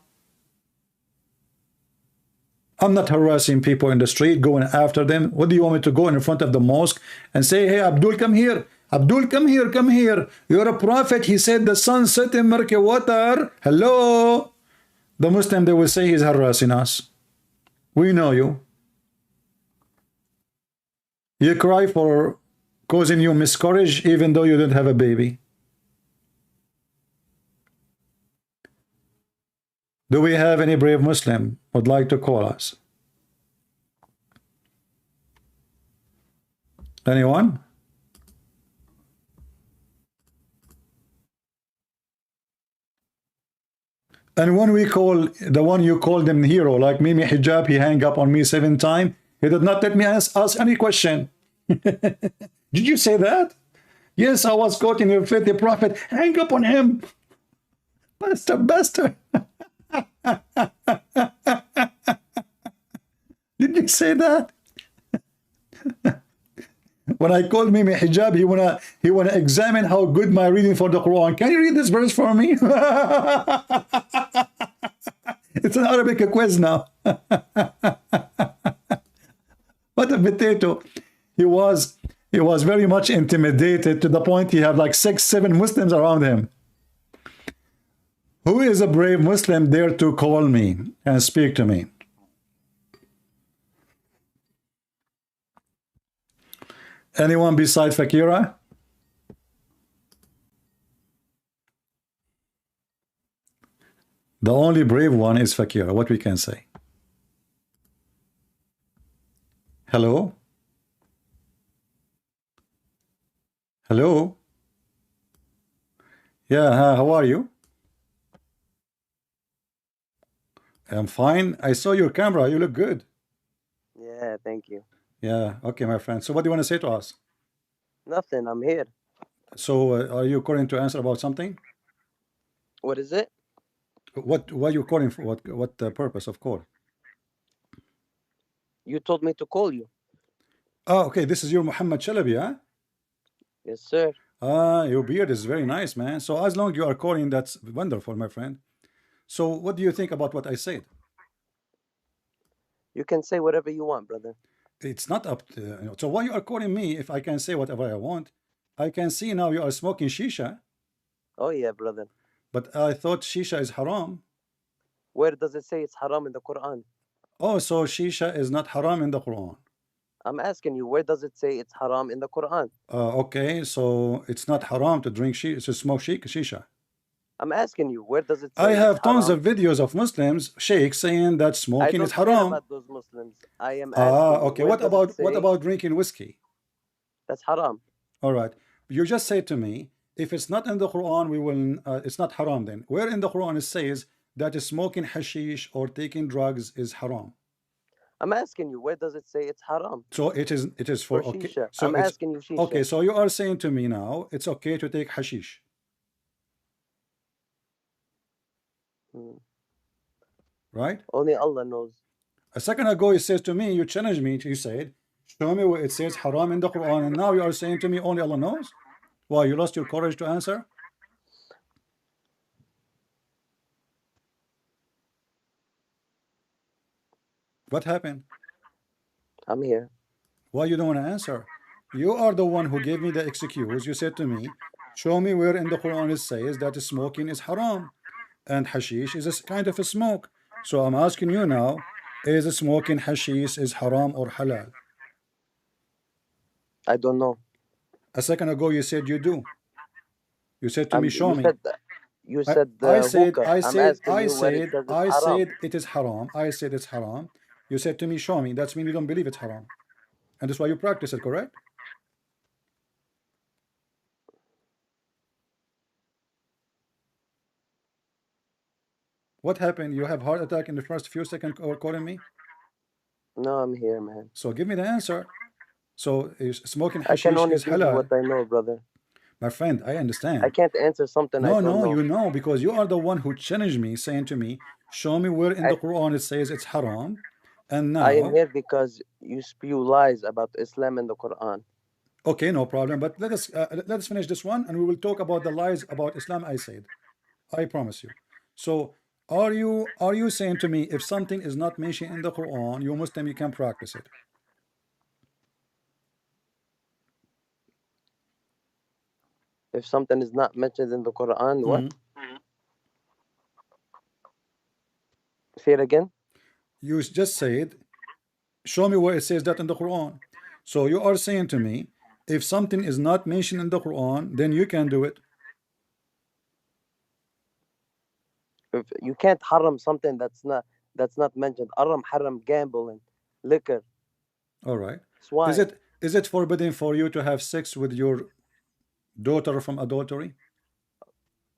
I'm not harassing people in the street, going after them. What do you want me to go in front of the mosque and say, hey, Abdul, come here. Abdul, come here, come here. You're a prophet. He said the sun set in murky water. Hello. The Muslim, they will say he's harassing us. We know you. You cry for causing you miscarriage even though you don't have a baby. Do we have any brave Muslim would like to call us? Anyone? And when we call the one you called him hero, like Mimi Hijab, he hang up on me 7 times. He did not let me ask any question. Did you say that? Yes, I was quoting your faith, the prophet. Hang up on him. Bastard. Did you say that? When I called Mimi Hijab, he wanna examine how good my reading for the Quran. Can you read this verse for me? It's an Arabic quiz now. What a potato. He was very much intimidated to the point he had like 6-7 Muslims around him. Who is a brave Muslim dare to call me and speak to me? Anyone besides Fakira? The only brave one is Fakira. What we can say? Hello? Hello? Yeah, how are you? I'm fine. I saw your camera. You look good. Yeah, thank you. Yeah, okay, my friend. So what do you want to say to us? Nothing, I'm here. So are you calling to answer about something? What is it? Why you calling for? What purpose of call? You told me to call you. Oh, okay. This is your Muhammad Chalabi, huh? Yes, sir. Your beard is very nice, man. So as long you are calling, that's wonderful, my friend. So what do you think about what I said? You can say whatever you want, brother. It's not up to, so why you are calling me if I can say whatever I want? I can see now you are smoking shisha, Oh, yeah, brother. but I thought shisha is haram. Where does it say it's haram in the Quran? Oh, so shisha is not haram in the Quran. I'm asking you, where does it say it's haram in the Quran? Okay, so it's not haram to drink shisha, to smoke shisha. I'm asking you, where does it say I have it's tons haram? of videos of Muslims, sheikhs, saying that I smoking don't is care haram. about those Muslims. I am asking you, Okay. where What does about it say drinking whiskey? that's haram? All right. You just say to me, if it's not in the Quran, we will. It's not haram. Then where in the Quran it says that smoking hashish or taking drugs is haram? I'm asking you, where does it say it's haram? So it is. It is for Or okay. shisha. So I'm it's asking you shisha. okay. So you are saying to me now it's okay to take hashish. Right? Only Allah knows. A second ago, you said to me, you challenged me. You said, show me where it says haram in the Quran, and now you are saying to me only Allah knows. Why, you lost your courage to answer? What happened? I'm here. Why you don't want to answer? You are the one who gave me the excuse. You said to me, show me where in the Quran it says that smoking is haram and hashish is a kind of a smoke. So I'm asking you now, is smoking hashish is haram or halal? I don't know. A second ago you said you do. You said to me, show me. You said I said, hookah. I I'm said, asking I you where it said, says it's I haram. said it is haram. I said it's haram. You said to me, show me. That's mean you don't believe it's haram. And that's why you practice it, correct? What happened? You have heart attack in the first few seconds or calling me? No, I'm here, man. So give me the answer. So is smoking I can hashish only is give you halal? what I know, brother. My friend, I understand. I can't answer something I No, don't no, know. you know, because you are the one who challenged me, saying to me, show me where in the Quran it says it's haram. And I am now, here because you spew lies about Islam and the Quran. okay, no problem. But let us finish this one, and we will talk about the lies about Islam. I said, I promise you. So, are you saying to me if something is not mentioned in the Quran, you Muslim, you can practice it? If something is not mentioned in the Quran, what? Say it again. You just said, show me where it says that in the Quran. So you are saying to me, if something is not mentioned in the Quran, then you can do it. If you can't haram something that's not mentioned. Haram gambling, liquor. All right. Swine. Is it forbidden for you to have sex with your daughter from adultery?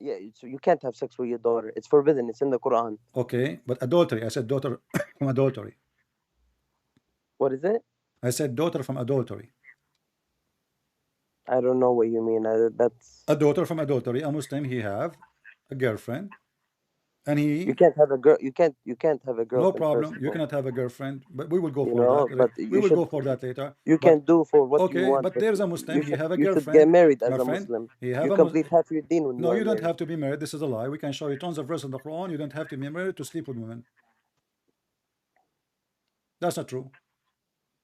Yeah, so you can't have sex with your daughter. It's forbidden. It's in the Quran. Okay, but adultery. I said daughter from adultery. What is it? I said daughter from adultery. I don't know what you mean. That's A daughter from adultery. A Muslim, he have a girlfriend, and you he can't have a girl. You can't have a no girlfriend first problem. of You all. cannot have a girlfriend, but we will go You for that. know, but We you will should. go for that later. You But can do for what you okay, want, but but there's a Muslim. you He should have a you should get girlfriend. married My as a friend, Muslim. he have You a Muslim. complete half your deen when you No, are you don't married. have to be married. This is a lie. We can show you tons of verses in the Quran. You don't have to be married to sleep with women. That's not true.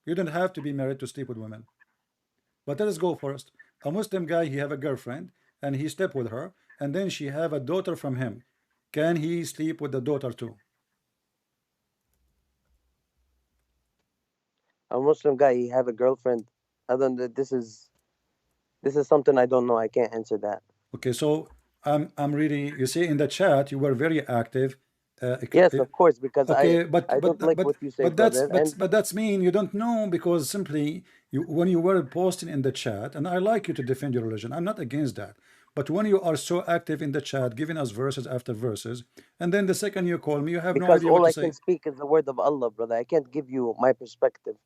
You don't have to be married to sleep with women. But let us go first. A Muslim guy, he have a girlfriend, and he slept with her, and then she have a daughter from him. Can he sleep with the daughter too? A Muslim guy, he have a girlfriend. I don't. This is something I don't know. I can't answer that. Okay, so I'm really, you see in the chat you were very active. Yes, of course, because Okay, I don't like what you say, brother. And but that's mean you don't know because simply you when you were posting in the chat, and I like you to defend your religion. I'm not against that. But when you are so active in the chat, giving us verses after verses, and then the second you call me, you have no because idea what all to I can say. speak is the word of Allah, brother. I can't give you my perspective.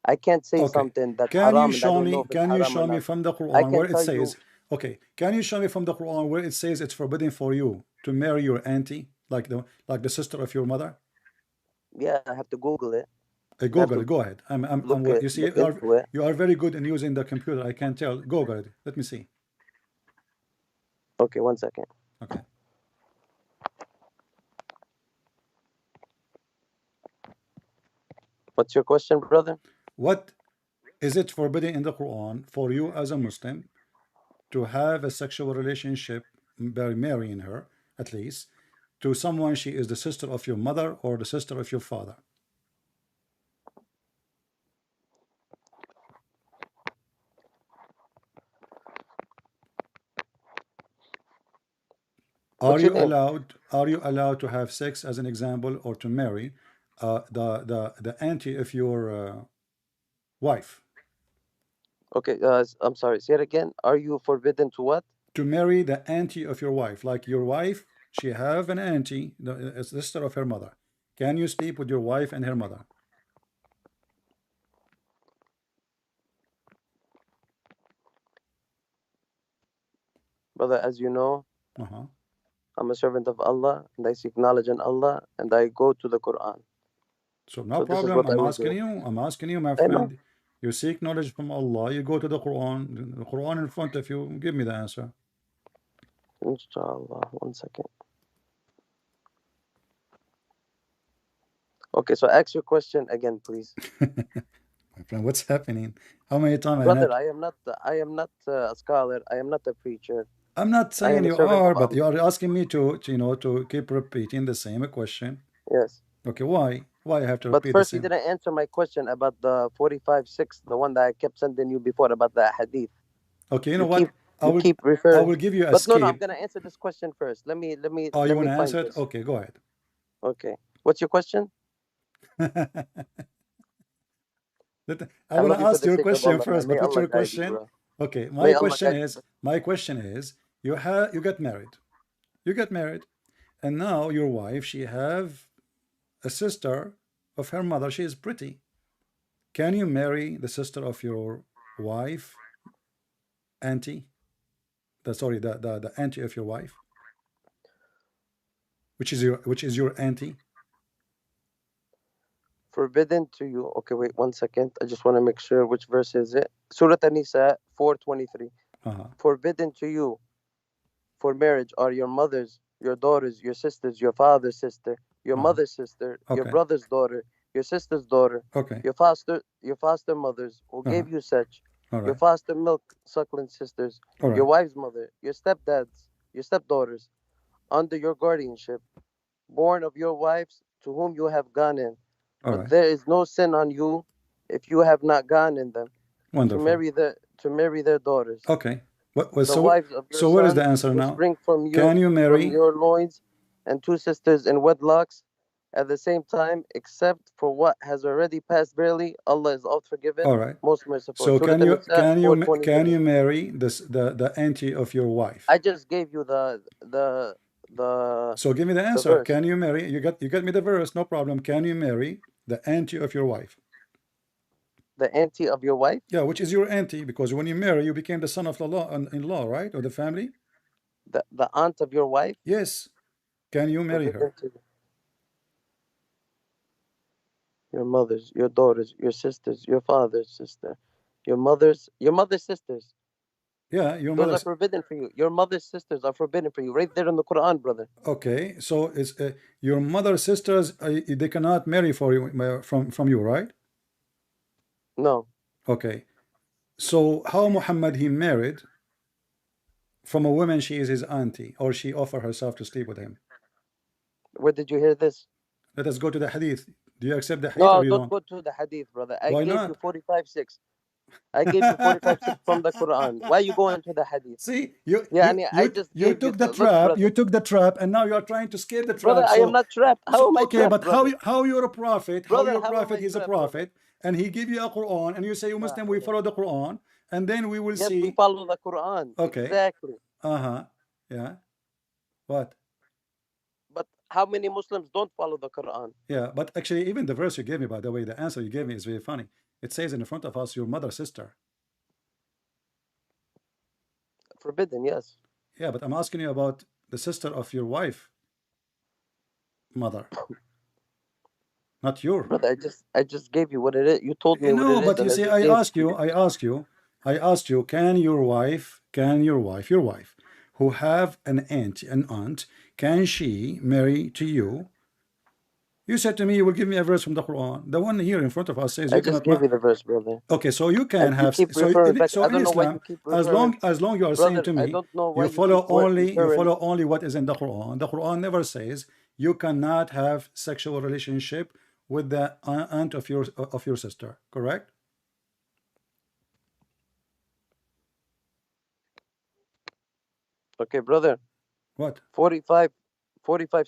I can't say Okay. something that's Can you haram and I show don't know me, if it's can you haram or show me not. from the I Quran where can it tell you, says, okay, can you show me from the Quran where it says it's forbidden for you to marry your auntie, like the sister of your mother? yeah, I have to Google it. I have Google it. to Go ahead. You see, look into it. you are very good in using the computer. I can tell. Google it. Let me see. Okay, 1 second. Okay. What's your question, brother? What is it forbidden in the Quran for you as a Muslim to have a sexual relationship by marrying her, at least, to someone she is the sister of your mother or the sister of your father? What's your name? Are you allowed to have sex as an example or to marry the auntie of your wife? Okay, I'm sorry. Say it again. Are you forbidden to what? To marry the auntie of your wife, like your wife, she have an auntie, a sister of her mother. Can you sleep with your wife and her mother? Brother, as you know, Uh-huh. I'm a servant of Allah and I seek knowledge in Allah and I go to the Quran. So no So this is problem. what I will do. I'm asking you, my I know. friend. You seek knowledge from Allah. You go to the Quran in front of you. Give me the answer. Inshallah. 1 second. Okay, so ask your question again, please. My friend, what's happening? How many times I Brother, had? I am not a scholar. I am not a preacher. I'm not I saying am a you servant are, of but Allah. you are asking me to keep repeating the same question. Yes. Okay, why? Why I have to But repeat the first, you same? didn't answer my question about the 45:6, the one that I kept sending you before about the hadith. Okay, you know You what? keep you keep I referring. will give you a But no, I'm skip. gonna answer this question first. Oh, you Let want me to find answer it? this. Okay, go ahead. Okay. What's your question? I I want love to you for ask the your sake of question Allah, man. first, May but what's Allah your guide you, question? bro. Okay, May Allah guide you. my question is, you get married. You get married, and now your wife, she have a sister of her mother. She is pretty. Can you marry the sister of your wife, auntie? The auntie of your wife, which is your auntie. Forbidden to you. Okay, wait 1 second. I just want to make sure which verse is it. Surah An-Nisa 4:23. Uh-huh. Forbidden to you for marriage are your mothers, your daughters, your sisters, your father's sister, your Uh-huh. mother's sister, your Okay. brother's daughter, your sister's daughter, Okay. your foster mothers who Uh-huh. gave you such, All your right. foster milk suckling sisters, All your right. wife's mother, your stepdads, your stepdaughters, under your guardianship, born of your wives to whom you have gone in. All But right. there is no sin on you if you have not gone in them Wonderful. to marry their daughters. Okay. The wives of your So what is the sons answer who now? spring Can you from marry? your loins, and two sisters in wedlocks, At the same time, except for what has already passed, verily Allah is all forgiven, All right. most merciful. So Surah An-Nisa can 4:27. you marry the auntie of your wife? I just gave you the So give me the answer. verse. Can you marry? You got me the verse, no problem. Can you marry the auntie of your wife? The auntie of your wife, Yeah, which is your auntie, because when you marry, you became the son of the in law, right? Or the family? the aunt of your wife, Yes. Can you marry forbidden her? to your mothers, your daughters, your sisters, your father's sister, your mother's sisters. Yeah, your Those are mother's. forbidden for you. Your mother's sisters are forbidden for you, right there in the Quran, brother. Okay, so it's your mother's sisters. They cannot marry for you from you, right? No. Okay. So how Muhammad he married from a woman? She is his auntie, or she offered herself to sleep with him. Where did you hear this? Let us go to the hadith. Do you accept the hadith or No, you don't don't? go to the hadith, brother. I Why gave you not? 45:6. I gave you 45:6 from the Quran. Why you going to the hadith? See, Yeah, I just you gave you took the look, trap. You brother. took the trap, and now you are trying to scare the Brother, trap. I am not trapped. How am I Okay, trapped, but how brother? how you're a prophet? How Brother, your how am prophet? I He's a trapped, brother? prophet, and he give you a Quran, and you say, you La Muslim, we hawla. follow the Quran, and then we will Yes, we see. follow the Quran. Okay. Exactly. Yeah. What? But how many Muslims don't follow the Quran? Yeah, but actually, even the verse you gave me, by the way, the answer you gave me is very funny. It says in front of us, your mother, sister. Forbidden, yes. Yeah, but I'm asking you about the sister of your wife, mother, not your. Brother, I just gave you what it is. You told me what No, it is, but you and I see, just gave it to you. I asked you, can your wife, who have an aunt, can she marry to you? You said to me, you will give me a verse from the Quran. The one here in front of us says I you just cannot. gave you the verse, brother. Okay, so you can And you have. keep referring back. So I in don't know why Islam, you keep referring. as long you are saying Brother, to I me, don't know why you you keep referring. follow only what is in the Quran. The Quran never says you cannot have sexual relationship with the aunt of your sister. Correct? Okay, brother. What? 45, 45:6.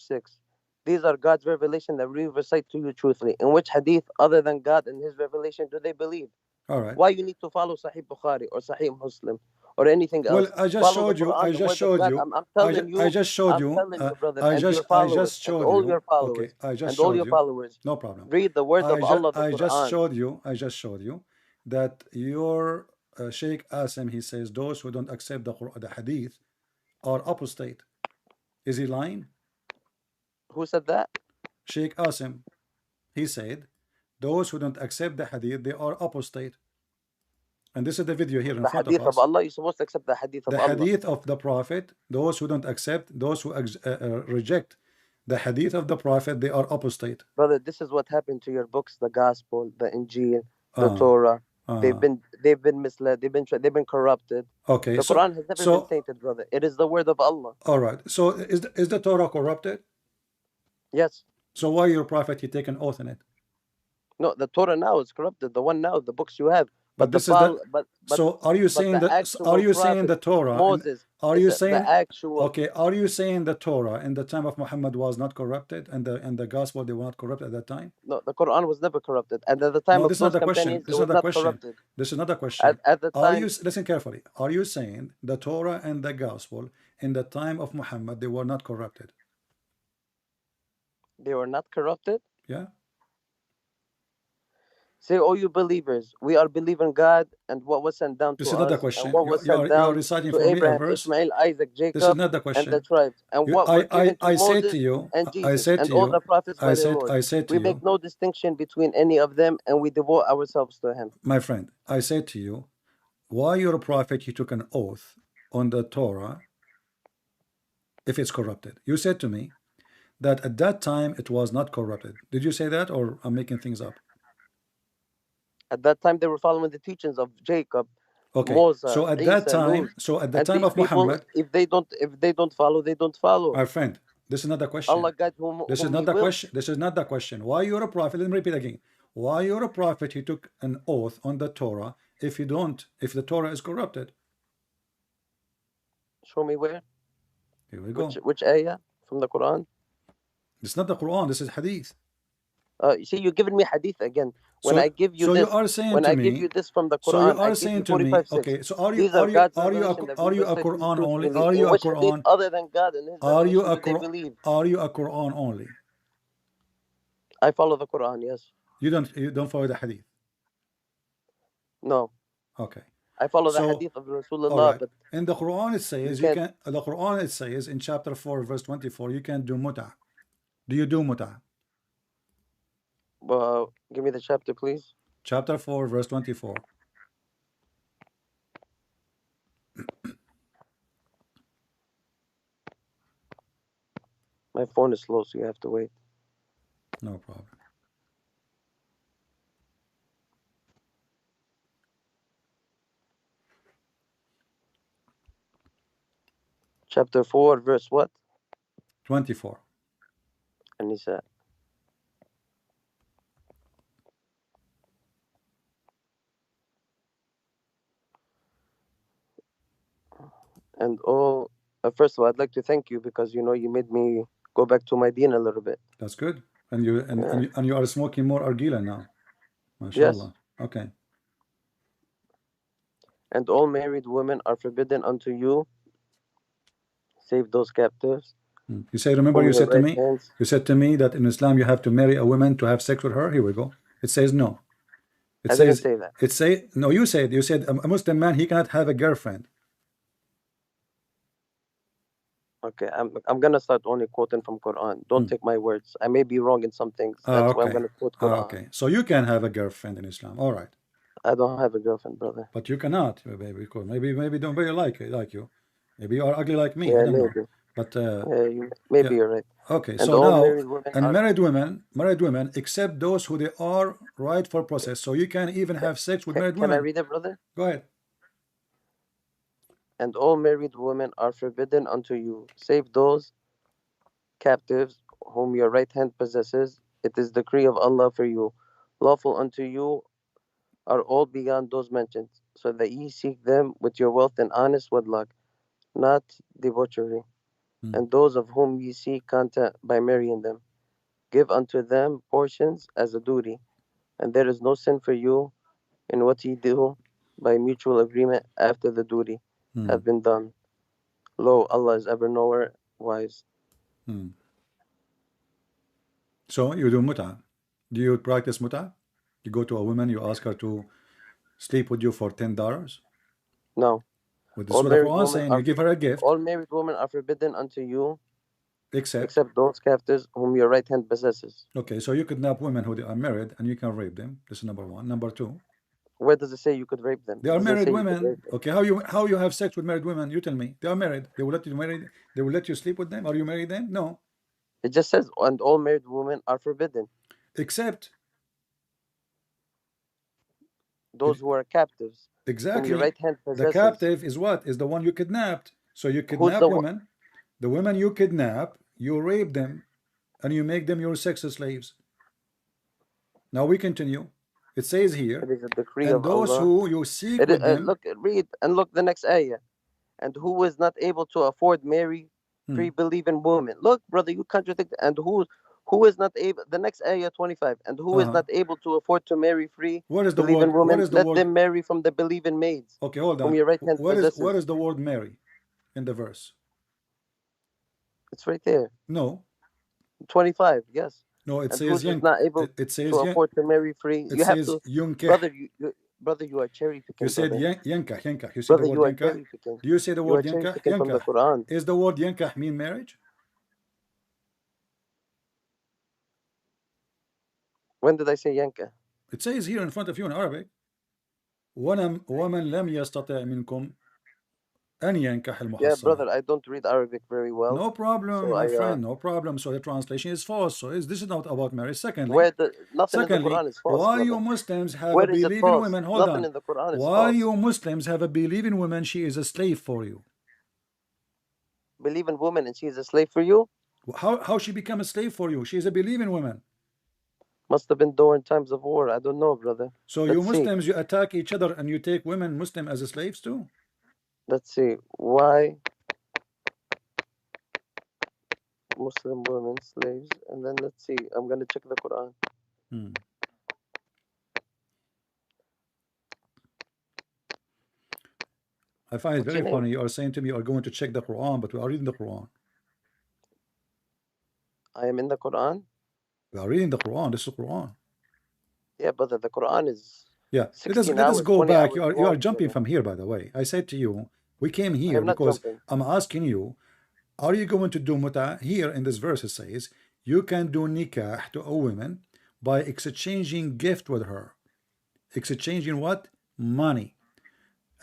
These are God's revelation that we recite to you truthfully. In which hadith, other than God and His revelation, do they believe? All right. Why you need to follow Sahih Bukhari or Sahih Muslim or anything Well, else? I just Follow the showed you. Quran, I the just word of showed God. you. I'm telling I you, just showed I'm you. telling you, brother, and your I followers, just and showed all your you. Okay, followers, I just and all showed your you. followers, No problem. read the words of Allah, the Quran. I just showed you that your Sheikh Asim, he says those who don't accept the Quran, the Hadith are apostate. Is he lying? Who said that? Sheikh Asim, he said those who don't accept the Hadith, they are apostate. And this is the video here in The front of hadith of us. Allah, you're supposed to accept the hadith of The Allah. Hadith of the Prophet, those who don't accept, those who reject the Hadith of the Prophet, they are apostate. Brother, this is what happened to your books, the Gospel, the Injil, the Uh, Torah. uh, They've been misled. They've been corrupted. okay, The Quran has never been tainted, brother. It is the word of Allah. all right. So is the Torah corrupted? Yes. So why your prophet he take an oath in it? No, the Torah now is corrupted. The one now, the books you have. But But the this is the. but So are you but saying the that? Are actual you saying prophet the Torah? And Moses, are you the saying? actual. Okay. Are you saying the Torah in the time of Muhammad was not corrupted, and the gospel they were not corrupted at that time? No, the Quran was never corrupted, and at the time No, of this is not those the question. companions, it This is not was the not question. corrupted. This is not the question. At the Are you time, listen carefully? Are you saying the Torah and the gospel in the time of Muhammad they were not corrupted? they were not corrupted. Yeah. Say, oh, you believers, we are believing God and what was sent down This to is not the us, and question. what was sent You are down reciting to for me a Abraham, verse. Ishmael, Isaac, This is Jacob, not the and the question. tribes, and what were given to I said to Moses you, and Jesus, and all the prophets by their Lord. I said to We make you, no distinction between any of them, and we devote ourselves to Him. my friend, I said to you, why your prophet he took an oath on the Torah if it's corrupted? You said to me that at that time it was not corrupted. Did you say that, or I'm making things up? At that time, they were following the teachings of Jacob, Okay, Moses, Isa, Nuh, so at the and time these of people, Muhammad, if they don't follow, they don't follow. my friend, this is not the question. Allah guides This is whom not He the wills. question. This is not the question. Why you're a prophet? Let me repeat again. Why you're a prophet? He took an oath on the Torah. If you don't, if the Torah is corrupted, Show me where. here we go. Which ayah from the Quran? It's not the Quran. This is hadith. You see, you're giving me hadith again. When So, I give you so you this, are saying when to I give me, you this from the so you Quran, I are give you saying to me, 45:6. okay, so are you These are God's are you revelation that are you a recite to you Quran only? truthfully. Are In you a which hadith Quran? other than God and His Are you revelation a do they Quran? believe? Are you a Quran only? I follow the Quran, yes. You don't follow the hadith. No, Okay. I follow the So, hadith of all Rasulullah, right. but In the Quran it you says you can't. can. The Quran it says in chapter 4 verse 24 you can do muta. Do you do muta? Give me the chapter, please. Chapter 4 verse 24. My phone is slow, so you have to wait. No problem. Chapter 4, verse what? 24. And he said, and all. First of all, I'd like to thank you because you made me go back to my deen a little bit. That's good. And you and you are smoking more argila now. Yes. MashaAllah. Okay. And all married women are forbidden unto you, save those captives. You say, remember whom you your said to right me, hands. you said to me that in Islam you have to marry a woman to have sex with her. Here we go. It says no. It I didn't says say that. it say no. You said a Muslim man he cannot have a girlfriend. Okay, I'm gonna start only quoting from Quran. Don't take my words. I may be wrong in some things. That's why I'm Okay. gonna quote Quran. Okay. So you can have a girlfriend in Islam. All right. I don't have a girlfriend, brother. But you cannot, baby. Because maybe don't very like you. Maybe you are ugly like me. I Yeah, don't know. maybe. But Maybe yeah. you're right. Okay. And So all now married women and are. married women, except those who they are right for process. So you can even have sex with married Can I women. read it, brother? Go ahead. And all married women are forbidden unto you, save those captives whom your right hand possesses. It is the decree of Allah for you. Lawful unto you are all beyond those mentioned, so that ye seek them with your wealth and honest wedlock, not debauchery. And those of whom ye seek content by marrying them, give unto them portions as a duty, and there is no sin for you in what ye do by mutual agreement after the duty have been done. Lo, Allah is ever knower, wise. So you do muta. Do you practice muta? You go to a woman, you ask her to sleep with you for $10. No. Well, this is what the Quran is saying. You give her a gift, all married women are forbidden unto you, except those captives whom your right hand possesses. okay. So you kidnap women who they are married, and you can rape them. This is number one. Number two, Where does it say you could rape them? they are married women. Okay, how you have sex with married women? You tell me. They are married. They will let you marry. They will let you sleep with them. Are you marry them? No. It just says, and all married women are forbidden. Except those who are captives. Exactly. Whom your right hand possesses. The captive is what? Is the one you kidnapped. So you kidnap women. The women you kidnap, you rape them, and you make them your sex slaves. Now we continue. It says here, it is a decree and of those Allah. who you seek with them. Look the next ayah. And who is not able to afford marry free believing women. Look, brother, you contradict. And who is not able, the next ayah 25, and who is not able to afford to marry free believing women, let them marry from the believing maids. Okay, hold on. Whom your right hand possesses. What is the word marry in the verse? It's right there. No. 25, yes. No, it and says who's not able to afford to marry free. You have to, brother, you are cherry picking. You said yankah. You said brother, the word you are yankah. cherry picking. Do you say the word yankah? From the Quran. Is the word yankah mean marriage? When did I say yankah? It says here in front of you in Arabic. ومن لم يستطع منكم أن ينكح المحصنات. Yeah, brother, I don't read Arabic very well. No problem, so my friend. No problem. So the translation is false. So this is not about marriage. Secondly, nothing in the Quran is false. Why brother. you Muslims have a belief in women? Hold nothing on. In the Quran is why false. you Muslims have a belief in women? She is a slave for you. Believe in woman and she is a slave for you? How she become a slave for you? She is a believing woman. Must have been during times of war. I don't know, brother. So you Muslims, you attack each other and you take women Muslim as slaves too? Let's see. Why Muslim women slaves, and then let's see. I'm gonna check the Quran. Hmm. I find it What's your very name? funny. You are saying to me you are going to check the Quran, but we are reading the Quran. I am in the Quran. We are reading the Quran. This is the Quran. Yeah, brother. The Quran is Yeah. Let us 16 let us hours, go 20 back. hours You are long, jumping brother. from here, by the way. I said to you, we came I here am not because jumping. I'm asking you, are you going to do muta? Here in this verse it says you can do nikah to a woman by exchanging gift with her. Exchanging what? Money.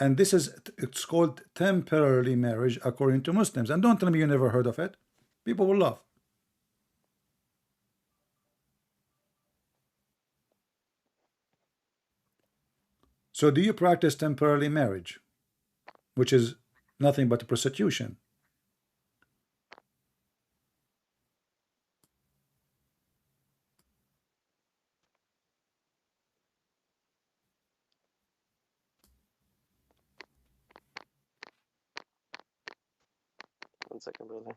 And this is, it's called temporary marriage according to Muslims. And don't tell me you never heard of it. People will laugh. So do you practice temporary marriage, which is nothing but prostitution? 1 second, brother.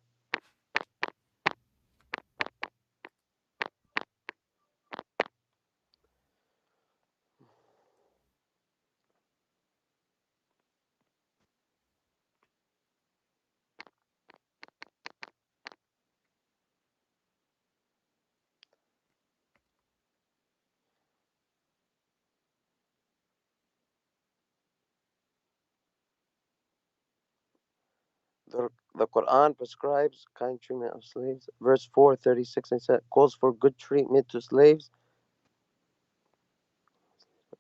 The Quran prescribes kind treatment of slaves. Verse 4:36 and said calls for good treatment to slaves.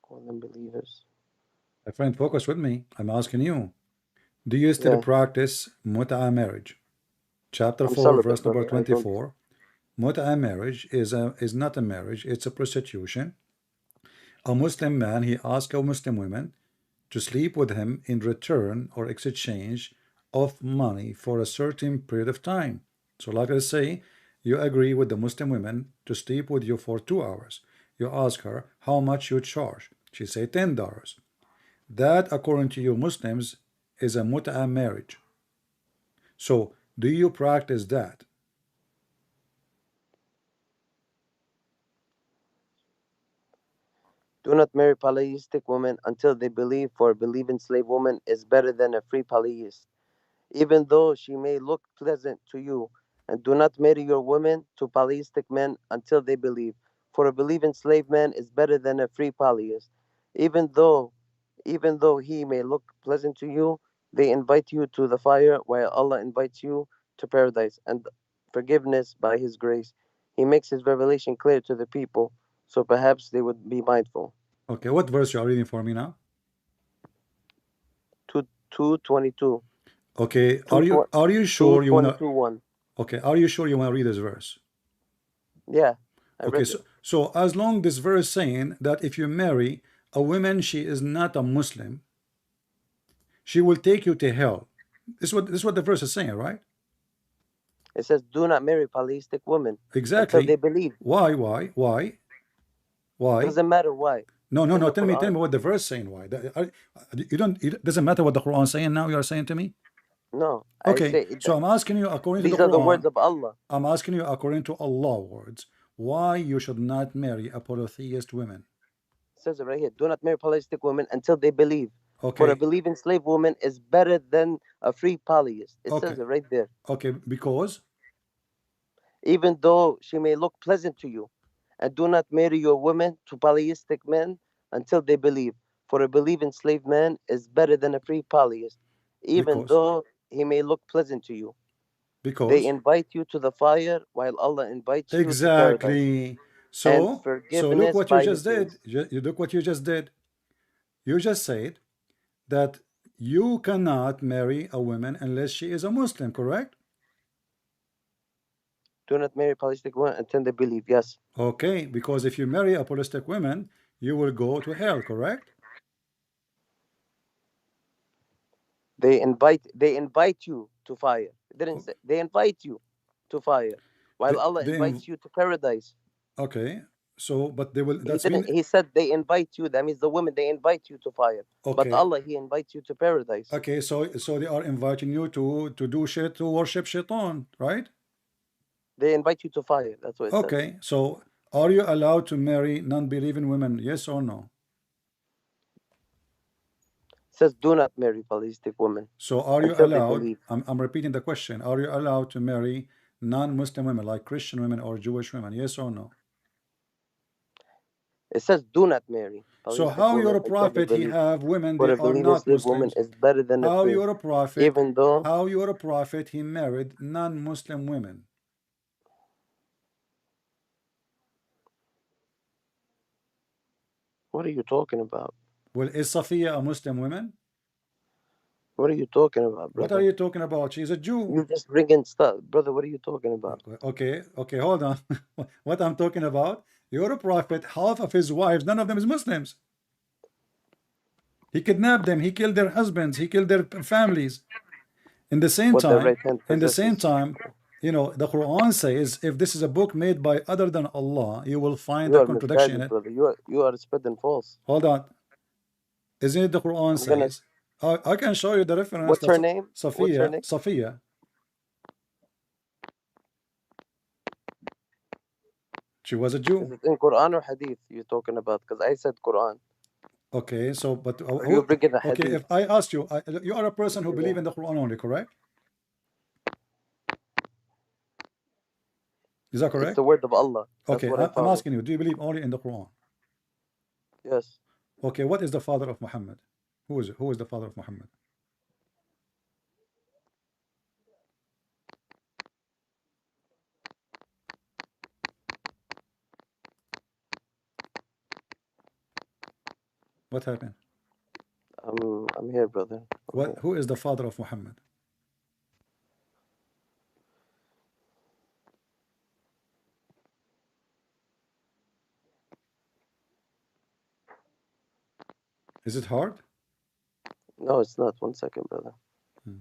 Call them believers. My friend, focus with me. I'm asking you, do you still Yeah, practice muta marriage? Chapter I'm 4, celibate, verse number brother. I don't. 24. Muta marriage is not a marriage, it's a prostitution. A Muslim man, he asks a Muslim woman to sleep with him in return or exchange of money for a certain period of time. So like I say, you agree with the Muslim women to sleep with you for 2 hours. You ask her how much you charge. She say $10. That, according to you Muslims, is a mut'a marriage. So do you practice that? Do not marry polytheistic women until they believe, for a believing slave woman is better than a free polytheist, even though she may look pleasant to you. And do not marry your women to polytheistic men until they believe, for a believing slave man is better than a free polytheist, even though he may look pleasant to you. They invite you to the fire, while Allah invites you to paradise and forgiveness by His grace. He makes His revelation clear to the people, so perhaps they would be mindful. Okay, what verse you are reading for me now? 222. Okay, 2 are you sure you wanna 222 1. okay, are you sure you wanna read this verse? Yeah, I Okay, read so it. as long this verse saying that if you marry a woman, she is not a Muslim, she will take you to hell. This is what the verse is saying, right? It says, do not marry polytheistic women until they Exactly. believe. Why? Doesn't matter why. No, It's no, in no. the Tell Quran. me what the verse saying. Why? You don't. It doesn't matter what the Quran saying now. You are saying to me. No, I Okay, say so I'm asking you according to the these are the Quran. words of Allah. I'm asking you according to Allah words. Why you should not marry a polytheist woman? It says it right here. Do not marry polytheistic women until they believe. For a Okay, believing slave woman is better than a free polytheist. It okay, says it right there. okay. Because Even though she may look pleasant to you. And do not marry your women to polytheistic men until they believe. For a believing slave man is better than a free polytheist, even because though he may look pleasant to you. They because invite you to the fire, while Allah invites you to paradise exactly. and So look forgiveness what you by His just did. grace. You look what you just did. You just said that you cannot marry a woman unless she is a Muslim, correct? Do not marry polytheistic women until they believe. Yes. Okay, because if you marry a polytheistic woman, you will go to hell, correct? They invite you to fire. It didn't O- say they invite you to fire, while The, Allah the, invites you to paradise. okay, so but they will. He That's didn't. mean. He said they invite you. That means the women they invite you to fire. But Okay, Allah, He invites you to paradise. okay. So they are inviting you to do shit to worship shaitan, right? They invite you to fire. That's what it says. Okay, so are you allowed to marry non-believing women? Yes or no? It says, do not marry polytheistic women So are you until they allowed, believe. I'm repeating the question, are you allowed to marry non-Muslim women like Christian women or Jewish women? Yes or no? It says, do not marry So polytheistic how women your until they prophet, he believe. have women, For they a are believer not slave woman Muslims. is better than a How free, your prophet, even though. how your prophet, he married non-Muslim women? What are you talking about? Well, is Safiya a Muslim woman? What are you talking about, What are brother? you talking about? She's a Jew. You just bringing stuff, brother. What are you talking about? Okay, okay, hold on. What I'm talking about, your prophet, half of his wives, none of them is Muslims. He kidnapped them, he killed their husbands, he killed their families. In the same What the time, right hand in the same possesses. time, you know, the Quran says if this is a book made by other than Allah, you will find You a are contradiction in misguided, it. brother. You are spreading false. Hold on. Isn't it the Quran I'm gonna. says? I can show you the reference. What's her That's name? What's her Safiya. name? Safiya. She was a Is Jew. it in Quran or Hadith you're talking about? Because I said Quran. Okay, so but You who? bringing a Okay, Hadith? if I asked you, you are a person who believe Yeah. in the Quran only, correct? Is that It's correct? the word of Allah. That's Okay, what I I'm follow. asking you, do you believe only in the Quran? Yes. Okay, what is the father of Muhammad? Who is it? Who is the father of Muhammad? What happened? I'm here, brother. I'm What? here. Who is the father of Muhammad? Is it hard? No, it's not. 1 second, brother. Hmm.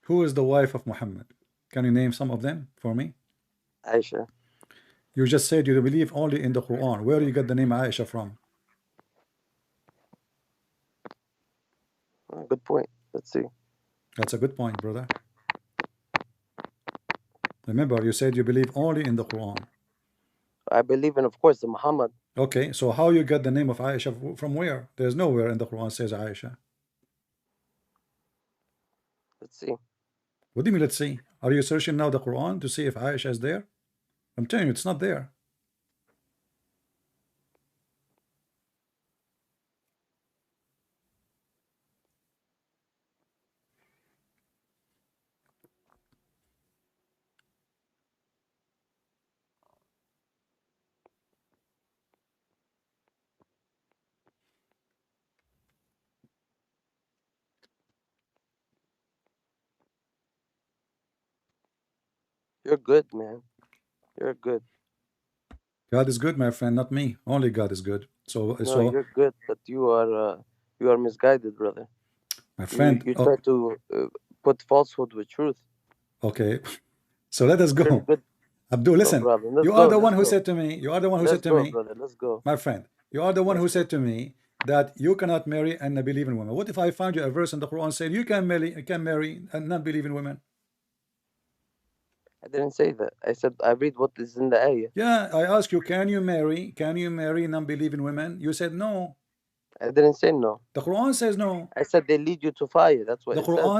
Who is the wife of Muhammad? Can you name some of them for me? Aisha. You just said you believe only in the Quran. Where you get the name Aisha from? Good point. Let's see. That's a good point, brother. Remember, you said you believe only in the Quran. I believe in, of course, the Muhammad. Okay, so how you get the name of Aisha from where? There's nowhere in the Quran says Aisha. Let's see. What do you mean, let's see? Are you searching now the Quran to see if Aisha is there? I'm telling you, it's not there. You're good, man. You're good. God is good, my friend, not me. Only God is good. So, No, you're good, but you are misguided, brother. my You friend, you try oh, to put falsehood with truth. okay. So let us You're go. good. Abdul, No listen. problem. Let's You are go. the Let's one who go. said to me, you are the one who Let's said to go, me, brother. Let's go. my friend, you are the one Let's who go. said to me that you cannot marry and not believe in women. What if I found you a verse in the Quran said you can marry and not believe in women? I didn't say that. I said I read what is in the ayah. Yeah, I asked you, can you marry non-believing women? You said no. I didn't say no. The Quran says no. I said they lead you to fire. That's what The it says.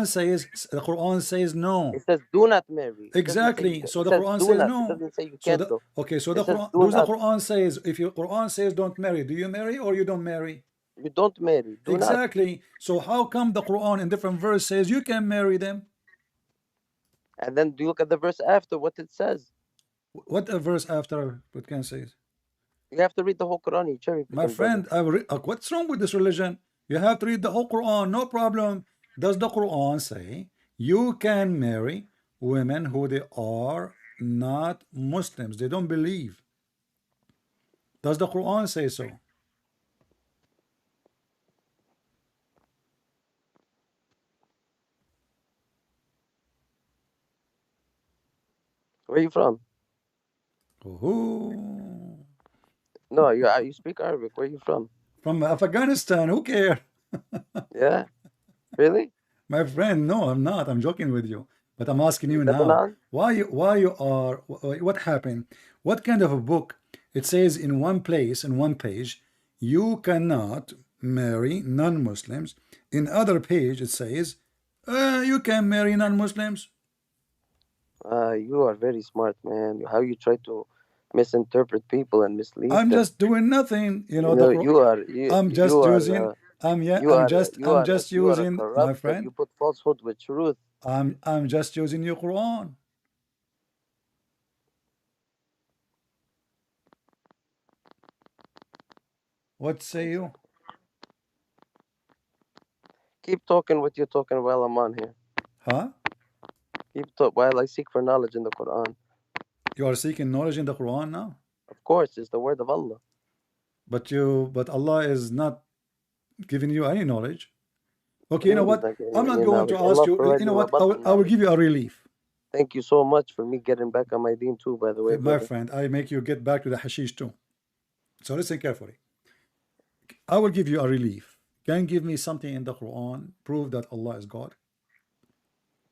Quran says no. It says do not marry. It doesn't say you Exactly. can. So It the says Quran do says not. It no. doesn't say you So can't the though. okay, so It the says Quran do does the not. Quran says if your Quran says don't marry, do you marry or you don't marry? You don't marry. Do not. Exactly. So how come the Quran in different verse says you can marry them? And then you look at the verse after what it says. What a verse after what can say? You have to read the whole Quran. You cherry My picking, brother. friend, what's wrong with this religion? You have to read the whole Quran, no problem. Does the Quran say you can marry women who they are not Muslims? They don't believe. Does the Quran say so? Where are you from? Oh, No, you speak Arabic. Where are you from? from Afghanistan. Who care? Yeah, really? My friend, no, I'm not. I'm joking with you. But I'm asking you now, Lebanon? why you are, what happened? What kind of a book? It says in one place, in one page, you cannot marry non-Muslims. In other page, it says, you can marry non-Muslims. You are very smart, man. How you try to misinterpret people and mislead I'm them? just doing nothing. You know, You the know, Quran. you I'm you just are using. Yeah, you are I'm just you are a using, my corrupt, but friend. you put falsehood with truth. I'm just using your Quran. What say you? Keep talking what you're talking while I'm on here. Huh? Keep talk while I seek for knowledge in the Quran. You are seeking knowledge in the Quran now, Of course, it's the word of Allah. but Allah is not giving you any knowledge. What Okay, do you you know mean he's what? not giving I'm me not any going to knowledge? ask Allah you. You provided know him what? abundant I will give knowledge. you a relief. Thank you so much for me getting back on my deen too, by the way, My brother. friend, I make you get back to the hashish too. So listen carefully. I will give you a relief. Can you give me something in the Quran prove that Allah is God?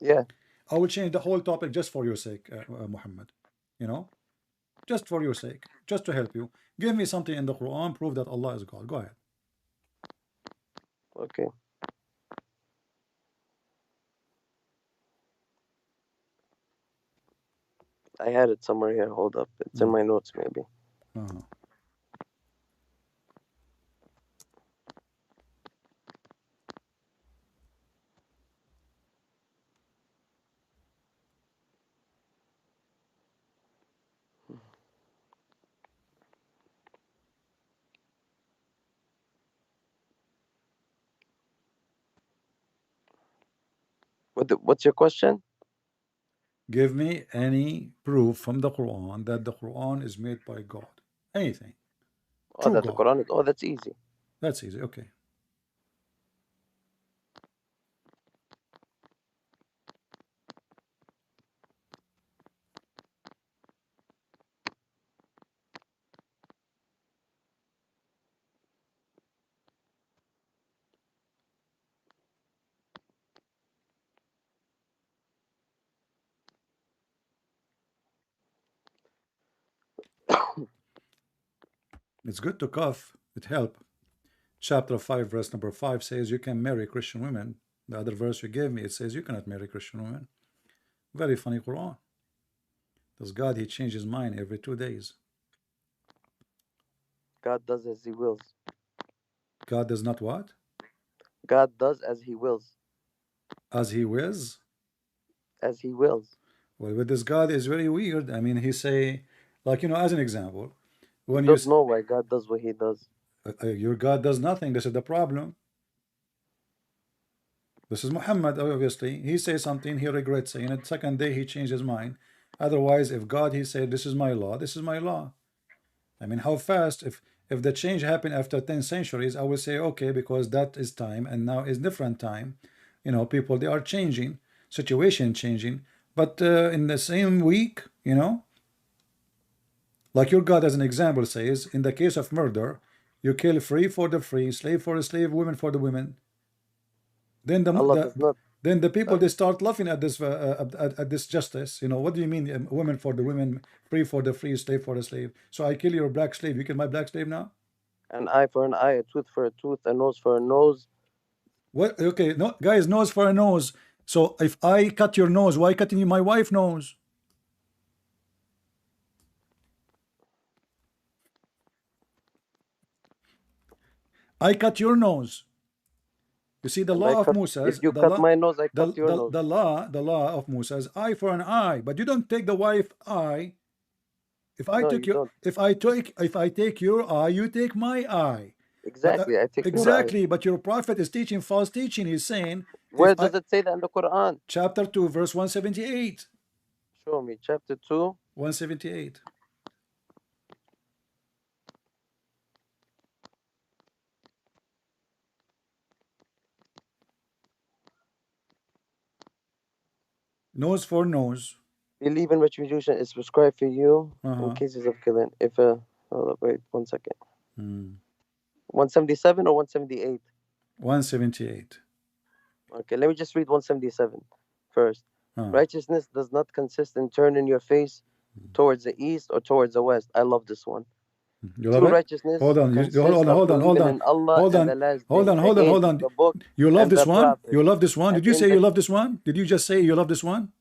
Yeah, I will change the whole topic just for your sake, Muhammad. You know, just for your sake, just to help you. Give me something in the Quran prove that Allah is God. Go ahead. okay. I had it somewhere here. Hold up. It's in Mm. my notes, maybe. Uh-huh. What's your question? Give me any proof from the Quran that the Quran is made by God. Anything. Oh, True that the God. Quran is. Oh, that's easy. That's easy. Okay. It's good to cough. It help. Chapter 5, verse number 5 says you can marry Christian women. The other verse you gave me, it says you cannot marry Christian women. Very funny Quran. Does God, he changes his mind every 2 days. God does as He wills. God does not what? God does as He wills. As he wills. As He wills. Well, with this God is very weird. I mean, he say, like, you know, as an example, You when you, don't know why God does what He does. your God does nothing. This is the problem. This is Muhammad, obviously. He says something, he regrets saying it. Second day, he changed his mind. Otherwise, if God, he said, this is my law, this is my law. I mean, how fast, if the change happened after 10 centuries, I would say, okay, because that is time, and now is different time. You know, people, they are changing, situation changing. But in the same week, you know, like your God, as an example, says, in the case of murder, you kill free for the free, slave for the slave, women for the women. Then Allah does not. then the people, Uh, they start laughing at this at this justice. You know, what do you mean, women for the women, free for the free, slave for the slave? So I kill your black slave, you kill my black slave now? an eye for an eye, a tooth for a tooth, a nose for a nose. What? Okay, no, guys, nose for a nose. So if I cut your nose, why cutting my wife nose? I cut your nose. You see, the And I law of cut. Moses, If you cut my nose, I cut your nose. the law of Moses, eye for an eye. But you don't take the wife eye. If I No, took you your, don't. if I take your eye, you take my eye. But Exactly. I take your eye. exactly, but your prophet is teaching false teaching. He's saying, if Where I, does it say that in the Quran? chapter 2, verse 178. Show me. Chapter 2. 178. Nose for nose. Believe in retribution is prescribed for you in Uh-huh. cases of killing. If a hold up, wait 1 second. Mm. 177 or 178? 178. Okay, let me just read 177 first. Uh. Righteousness does not consist in turning your face towards the east or towards the west. I love this one. You love True it? righteousness Hold on. consists of Hold on. Hold believing on. in Allah Hold and on. the last Hold day, on. the Hold on. Hold angel, on. the book, You love and this the one? prophet. You love this one? And Did you in say the you love this one? Did you just say you love this one?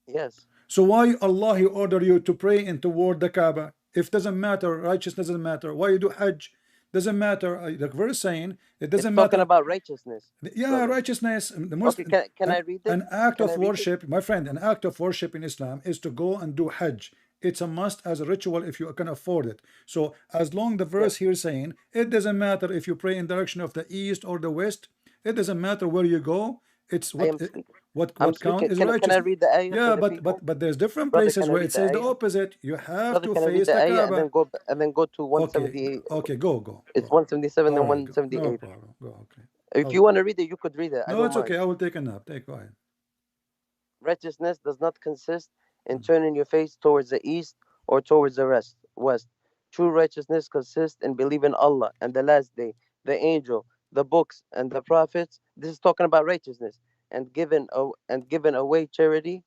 yes, So why Allah he order you to pray and toward the Kaaba? If doesn't matter, righteousness doesn't matter. Why you do Hajj? Doesn't matter. The verse saying it it's doesn't talking matter. about righteousness, Yeah, brother. righteousness. The most Okay, can I read it? an act Can I of read it? worship, my friend. An act of worship in Islam is to go and do Hajj. It's a must as a ritual if you can afford it. So as long the Yes, verse here saying it doesn't matter if you pray in direction of the east or the west. It doesn't matter where you go. It's I am speaking. I'm what count speaking. is Can I righteous. read the ayah for Yeah, the people, but there's different brother? places Can I where it read the says the ayah, opposite. You have brother? to Can I read face the the ayah and Kaaba. then go to Okay, 178? okay, go, It's go. 177 All and right, go. No 178. problem. Go, okay. If Oh, you want to read it, you could read it. I no, don't it's mind. okay. I will take a nap. Go ahead. Righteousness does not consist in Mm. turning your face towards the east or towards the west. True righteousness consists in believing Allah and the last day, the angel, the books, and the prophets. This is talking about righteousness and giving away charity,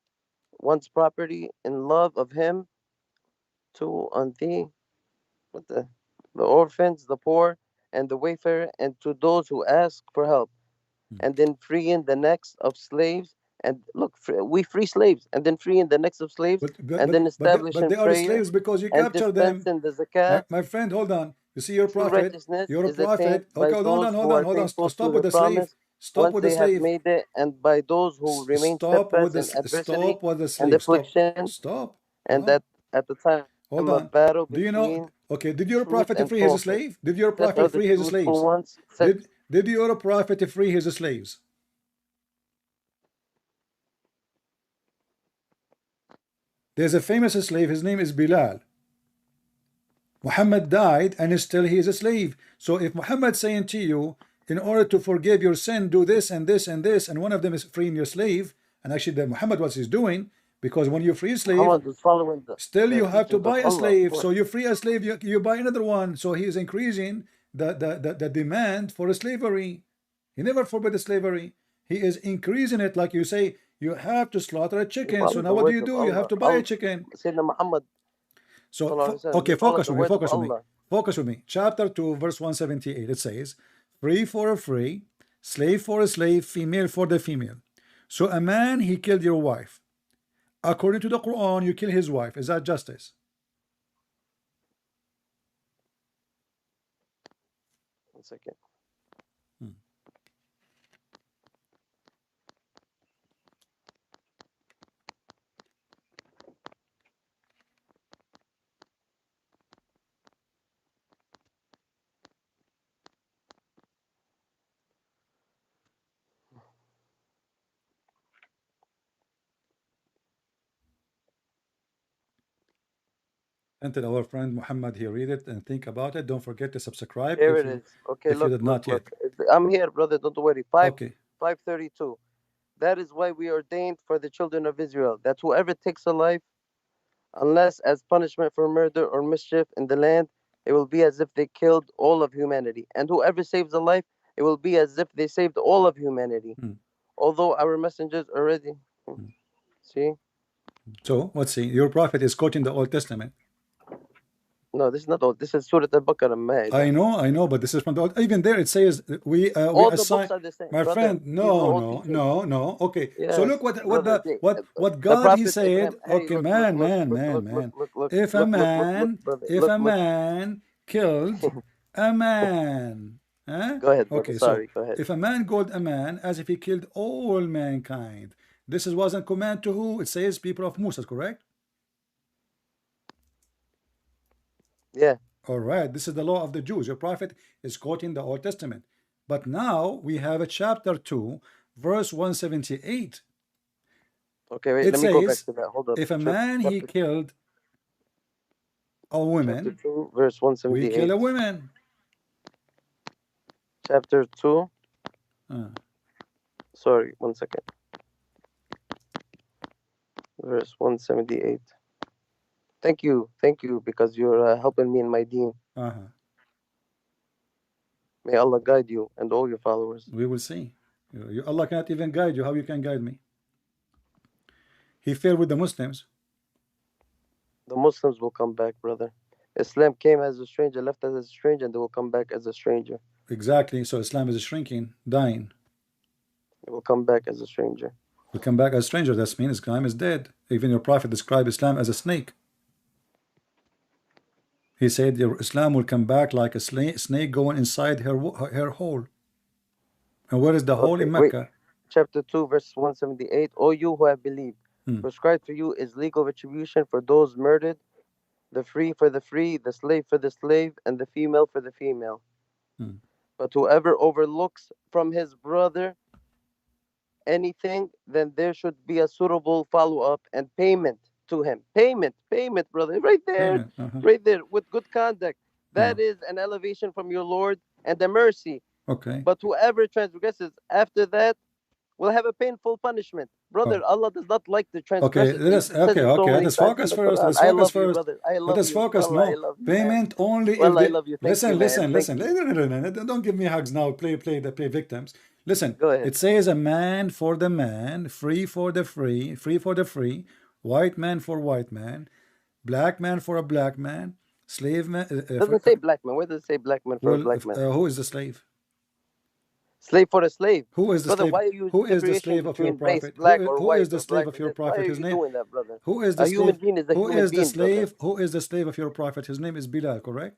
one's property in love of Him to on thee, what the orphans, the poor, and the wayfarer, and to those who ask for help, Mm. and then freeing the necks of slaves. And look, we free slaves, and then freeing the necks of slaves, and then But establishing they are prayer slaves because you and capture them. dispensing the zakat. My friend, hold on. You see your True prophet. righteousness You're a is attained prophet. Okay, by those who are hold on. faithful to Stop with the the slave. promise Stop once with the they have slave. made it, and by those who remain steadfast in adversity Stop with the and slave. affliction, Stop. and Stop. that at the time Hold of on. battle Do you know? between Okay, did your truth prophet and free his falsehood. slave? Did your Such prophet are the free his truthful slaves? ones. Such Did your prophet free his slaves? There's a famous slave. His name is Bilal. Muhammad died and still he is a slave. So if Muhammad saying to you, in order to forgive your sin, do this and this and this, and one of them is freeing your slave, and actually that Muhammad what he's doing, because when you free a slave, Muhammad was following still the you have to teachings of buy a Allah, of slave. So course. you free a slave, you buy another one. So he is increasing the demand for slavery. He never forbid the slavery. He is increasing it, like you say, you have to slaughter a We chicken. So follow now the what words of do? You have Allah. to buy a chicken. Sayyidina Muhammad, So, sallallahu alaihi wasallam, he okay, followed the words of focus with me. Allah. Focus with me. Chapter 2, verse 178. It says, free for a free, slave for a slave, female for the female. So a man, he killed your wife. According to the Quran, you kill his wife. Is that justice? 1 second. Hmm. Until our friend Muhammad he read it and think about it. Don't forget to subscribe Here it is. Okay, if you look, did not yet. I'm here, brother. Don't worry. Okay. 532. That is why we ordained for the children of Israel that whoever takes a life, unless as punishment for murder or mischief in the land, it will be as if they killed all of humanity. And whoever saves a life, it will be as if they saved all of humanity. Hmm. Although our messengers already. Hmm. See? So let's see. Your prophet is quoting the Old Testament. No, this is not all. This is Surah Al-Baqarah, I know, but this is from the old. Even there it says we All the assign. books are the same, My brother. friend, These are all teachings. no. Okay, so Yes, look what brother. what The God he Prophet Ibrahim. said. Hey, Okay, man. If a man, brother. if a man killed a man, huh? Go ahead, brother. Okay, so Sorry, go ahead. if a man killed a man as if he killed all mankind, this is wasn't command to who? It says people of Musa, correct? Yeah. All right, this is the law of the Jews. Your prophet is quoting the Old Testament. But now we have a chapter 2, verse 178. Okay, wait. It Let me go back says, to that. Hold up. if a man he killed a Chapter woman, 2, verse we kill 178. a woman. Chapter 2. Uh, Sorry, 1 second. verse 178. Thank you, because you're helping me in my deen. May Allah guide you and all your followers. We will see. Allah cannot even guide you. How you can guide me? He failed with the Muslims. The Muslims will come back, brother. Islam came as a stranger, left as a stranger, and they will come back as a stranger. Exactly. So Islam is shrinking, dying. It will come back as a stranger. Will come back as a stranger. That means Islam is dead. Even your prophet described Islam as a snake. He said your Islam will come back like a snake going inside her hole. And where is the hole? In Mecca? Chapter 2, verse 178. O you who have believed, prescribed for you is legal retribution for those murdered, the free for the free, the slave for the slave, and the female for the female. But whoever overlooks from his brother anything, then there should be a suitable follow-up and payment to him. Payment, brother. Right there, right there, with good conduct. That is an elevation from your Lord and a mercy. Okay. But whoever transgresses after that will have a painful punishment. Brother, Allah does not like the transgressors. Okay, let's focus first. Let's focus first. Let us focus. No, payment only if I love you. Listen. Don't give me hugs now. Play victims. Listen, go ahead. It says a man for the man, free for the free, white man for white man, black man for a black man, slave man. Doesn't say black man. Where does it say black man for a black man? Who is the slave? Slave for a slave. Who is the slave? Who is the slave of your prophet? Who is the slave of your prophet? His name. Doing that, brother? Who is the slave? Human being is a human being, slave? Brother. Who is the slave of your prophet? His name is Bilal, correct?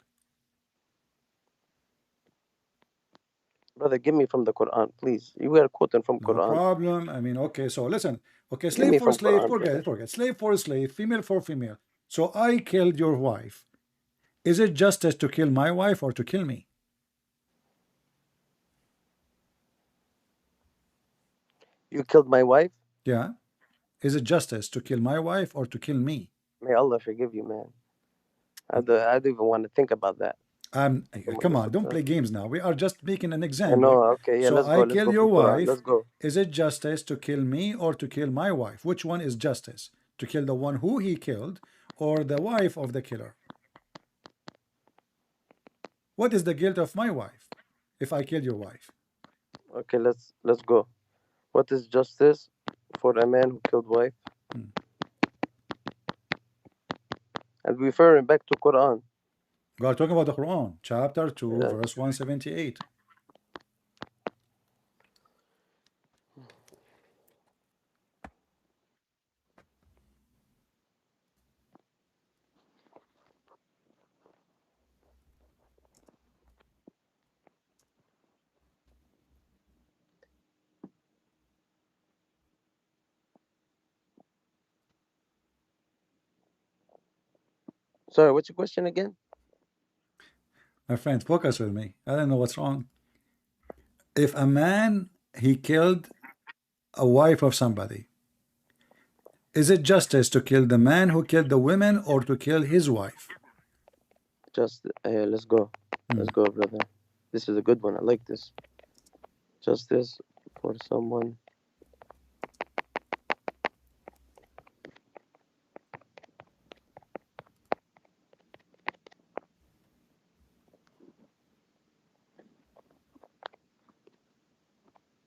Brother, give me from the Quran, please. You are quoting from Quran. No problem. I mean, okay. So listen. Okay, slave for slave. Forget. Slave for slave. Female for female. So I killed your wife. Is it justice to kill my wife or to kill me? You killed my wife? Yeah. Is it justice to kill my wife or to kill me? May Allah forgive you, man. I don't even want to think about that. Come on, don't play games now. We are just making an example. No, okay, yeah, so let's go. I kill your wife. Let's go. Is it justice to kill me or to kill my wife? Which one is justice? To kill the one who he killed or the wife of the killer? What is the guilt of my wife if I kill your wife? Okay, let's go. What is justice for a man who killed wife? And referring back to Quran. We are talking about the Quran, chapter 2, verse 178. Sorry, what's your question again? My friend, focus with me. I don't know what's wrong. If a man, he killed a wife of somebody, is it justice to kill the man who killed the women or to kill his wife? Just let's go. Let's go, brother. This is a good one. I like this. Justice for someone.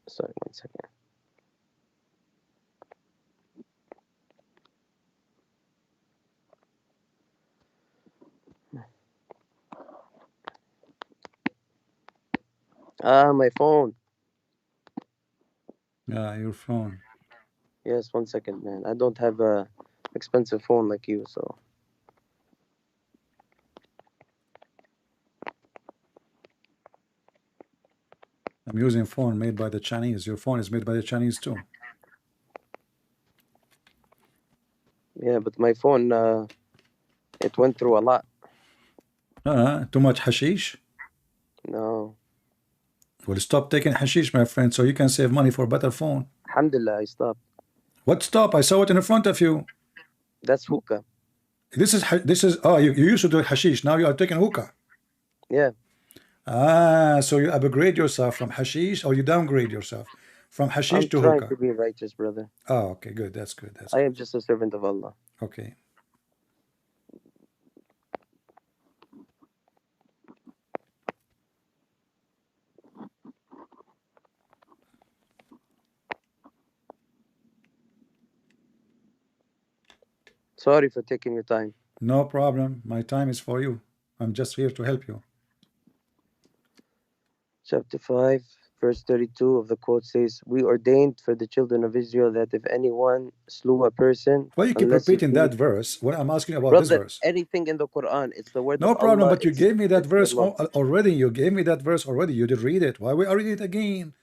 Sorry, 1 second. My phone. Yeah, your phone. Yes, 1 second, man. I don't have a expensive phone like you, so. I'm using phone made by the Chinese. Your phone is made by the Chinese too. Yeah, but my phone, it went through a lot. Too much hashish? No. Well, stop taking hashish, my friend, so you can save money for a better phone. Alhamdulillah, I stopped. What stop? I saw it in front of you. That's hookah. This is oh, you used to do hashish. Now you are taking hookah. Yeah. So you upgrade yourself from hashish or you downgrade yourself From hashish I'm to trying to hookah. be righteous, brother. Oh, okay, good. That's good. That's I good. am just a servant of Allah. Okay. Sorry for taking your time. No problem. My time is for you. I'm just here to help you. Chapter 5, verse 32 of the quote says, "We ordained for the children of Israel that if anyone slew a person, Why you keep unless he repeating pleaded..." that verse when I'm asking about this Brother, verse? anything in the Quran, it's the word of No problem, Allah, but you gave me that it's the verse law. already. You gave me that verse already. You did read it. Why we are reading it again?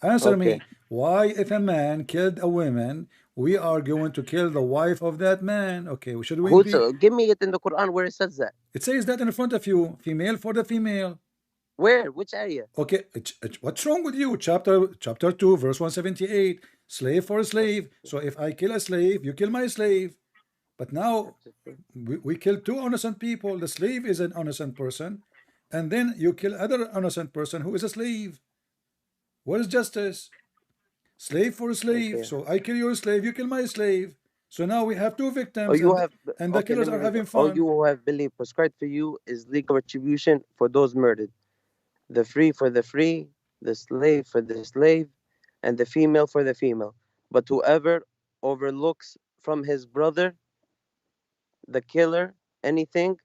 Answer Okay. me. Why, if a man killed a woman, we are going to kill the wife of that man? Okay, should we be? Give me it in the Quran where it says that. It says that in front of you. Female for the female. Where? Which ayah? Okay, what's wrong with you? Chapter 2, verse 178. Slave for a slave. So if I kill a slave, you kill my slave. But now we kill two innocent people. The slave is an innocent person, and then you kill other innocent person who is a slave. What is justice? Slave for slave. Okay. So I kill your slave, you kill my slave. So now we have two Oh, victims, you have. and the Okay, let killers me are read it. having Oh, fun. you who have believed, prescribed for you is legal retribution for those murdered. The free for the free, the slave for the slave, and the female for the female. But whoever overlooks from his brother, the killer, anything,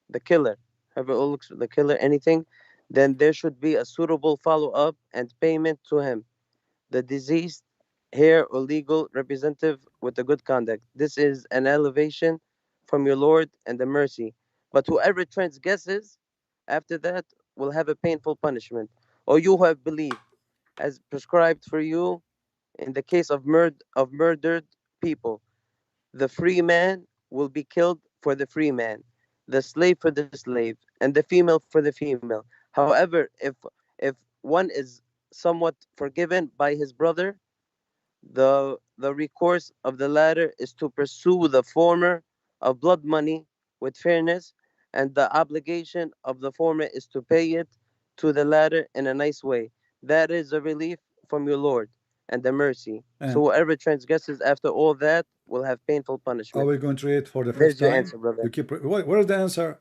the killer, whoever overlooks the killer anything, then there should be a suitable follow up and payment to him, the deceased, heir or legal representative with a good conduct. This is an elevation from your Lord and the mercy. But whoever transgresses after that will have a painful punishment. O you who have believed, as prescribed for you in the case of murdered people, the free man will be killed for the free man, the slave for the slave, and the female for the female. However, if one is somewhat forgiven by his brother, the recourse of the latter is to pursue the former of blood money with fairness, and the obligation of the former is to pay it to the latter in a nice way. That is a relief from your Lord and the mercy. So And whoever transgresses after all that will have painful are punishment. we going to read for the first There's your time? answer, brother. You keep. Where's the answer?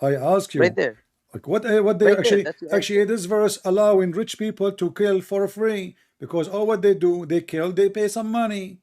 I ask Right you. there. Like what they Right there. That's your actually answer. this verse allowing rich people to kill for free, because all what they do, they kill, they pay some money.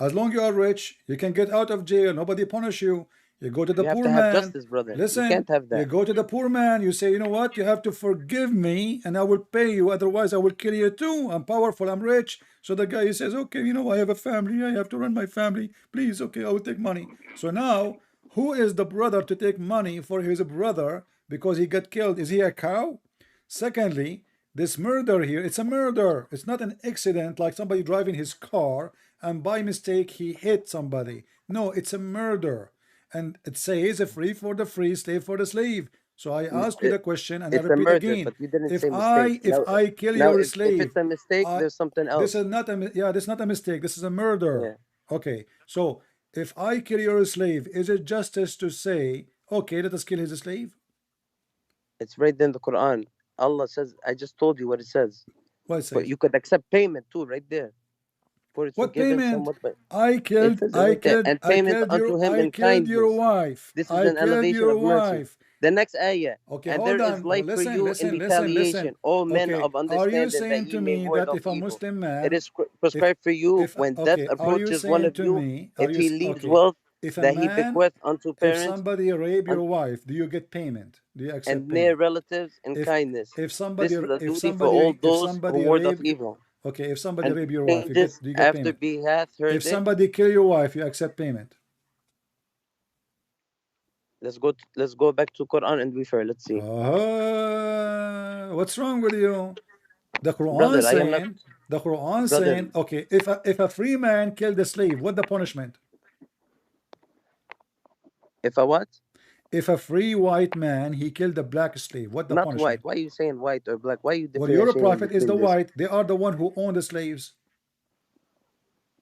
As long you are rich, you can get out of jail, nobody punish you. You go to the You have poor to have man. justice, brother. You Listen, can't have you that. go to the poor man, you say, you know what, you have to forgive me and I will pay you, otherwise I will kill you too. I'm powerful, I'm rich. So the guy, he says, okay, you know, I have a family, I have to run my family, please, okay, I will take money. So now, who is the brother to take money for his brother because he got killed? Is he a cow? Secondly, this murder here, it's a murder. It's not an accident like somebody driving his car and by mistake he hit somebody. No, it's a murder. And it says a free for the free, slave for the slave. So I ask you the question and I It's a repeat murder, again. but you didn't If say mistake. I kill Now your if slave, it's a mistake, I there's something this else. is not a yeah, this is not a mistake. This is a murder. Yeah. Okay. So if I kill your slave, is it justice to say, okay, let us kill his slave? It's right there in the Quran. Allah says, I just told you what it says. What it But says? you could accept payment too, right there. For it's What forgiven payment? somewhat, but it says it right there. And payment unto him I in killed your kindness. wife. This is I an killed elevation your of mercy. wife. The next ayah. Okay, And there hold is on. Oh, life for listen, you in listen, listen, listen. retaliation, O men Okay, of are you understanding, that saying ye to may me ward that off if a evil. Muslim It man, is prescribed for you if when death okay, are you approaches one saying of to you, me, are if you he leaves okay? wealth If a that he man, bequeath unto if parents somebody rape your wife, do you get payment? Do you and accept near payment? relatives in If kindness. if This somebody is a if duty for all somebody if those who somebody ward off rape evil. okay, if somebody And rape your wife, changes you get after payment. he hath heard If it. somebody kill your wife, you accept payment. Let's go back to Quran and be fair. Let's see. What's wrong with you? The Quran Brother, I am not saying, the Quran brother. saying, okay, if a free man killed a slave, what the punishment? If I what? If a free white man he killed a black slave, what the Not white. punishment? Why are you saying white or black? Why are you Well, your differentiating prophet is the between this? white. They are the one who own the slaves.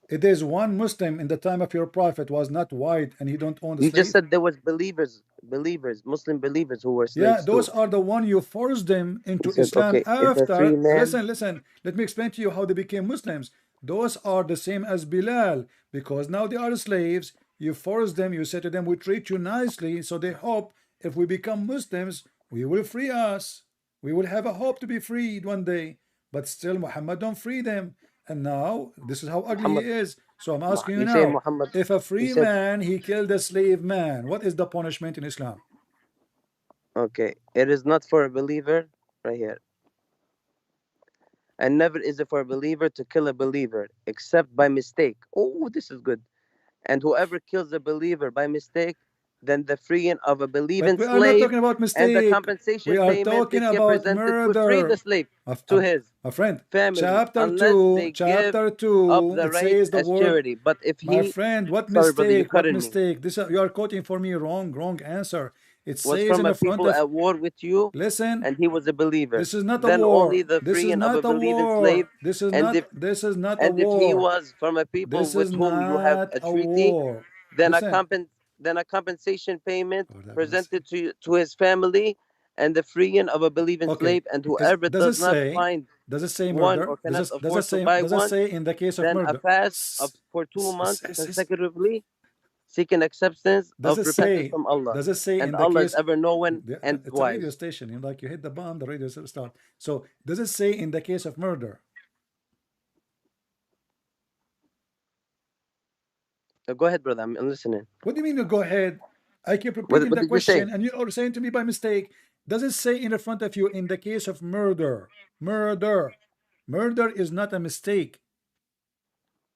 It is one Muslim in the time of your prophet was not white and he don't own the You just slave. said there was believers, Muslim believers who were Yeah, slaves those too. are the one you forced them You into said, Islam okay, if a free after. man, Listen. Let me explain to you how they became Muslims. Those are the same as Bilal because now they are slaves. You force them. You say to them, "We treat you nicely," so they hope if we become Muslims, we will free us. We will have a hope to be freed one day. But still, Muhammad don't free them. And now this is how ugly he Muhammad, is. So I'm asking you you say now: Muhammad, if a you free said, man he killed a slave man, what is the punishment in Islam? okay, it is not for a believer, right here. And never is it for a believer to kill a believer except by mistake. Oh, this is good. And whoever kills a believer by mistake, then the freeing of a But believing we are not slave talking about and the mistake. We compensation are payment talking that get about presented will free the murder. slave A, to a, his a friend, family chapter unless 2, they give chapter up 2, the it right says the as word, charity. But if my he, friend, what sorry, brother, you mistake? cut What in me, mistake? This you are quoting for me wrong answer. It was says from in a the front people of, at war with you listen, and he was a believer, this is not a then only war. the This is freeing of a not a believing slave. war. This is And if not a and if he war. was from a people This with is whom you have not a a treaty, war. then Listen. a compensation payment Lord have mercy. presented to his family and the freeing of a believing Okay. slave. And whoever does not find Does it say one murder? or cannot afford to buy Does it one, say in the case of then a murder? fast of for 2 months consecutively, seeking acceptance Does of it repentance say from Allah. in And the Allah is case ever knowing and it's a radio wise. station, you know, like you hit the bomb, the radio start. So does it say in the case of murder? Go ahead, brother. I'm listening. What do you mean you go ahead? I keep repeating What the did you say? question and you're saying to me by mistake. Does it say in the front of you in the case of murder? Murder is not a mistake.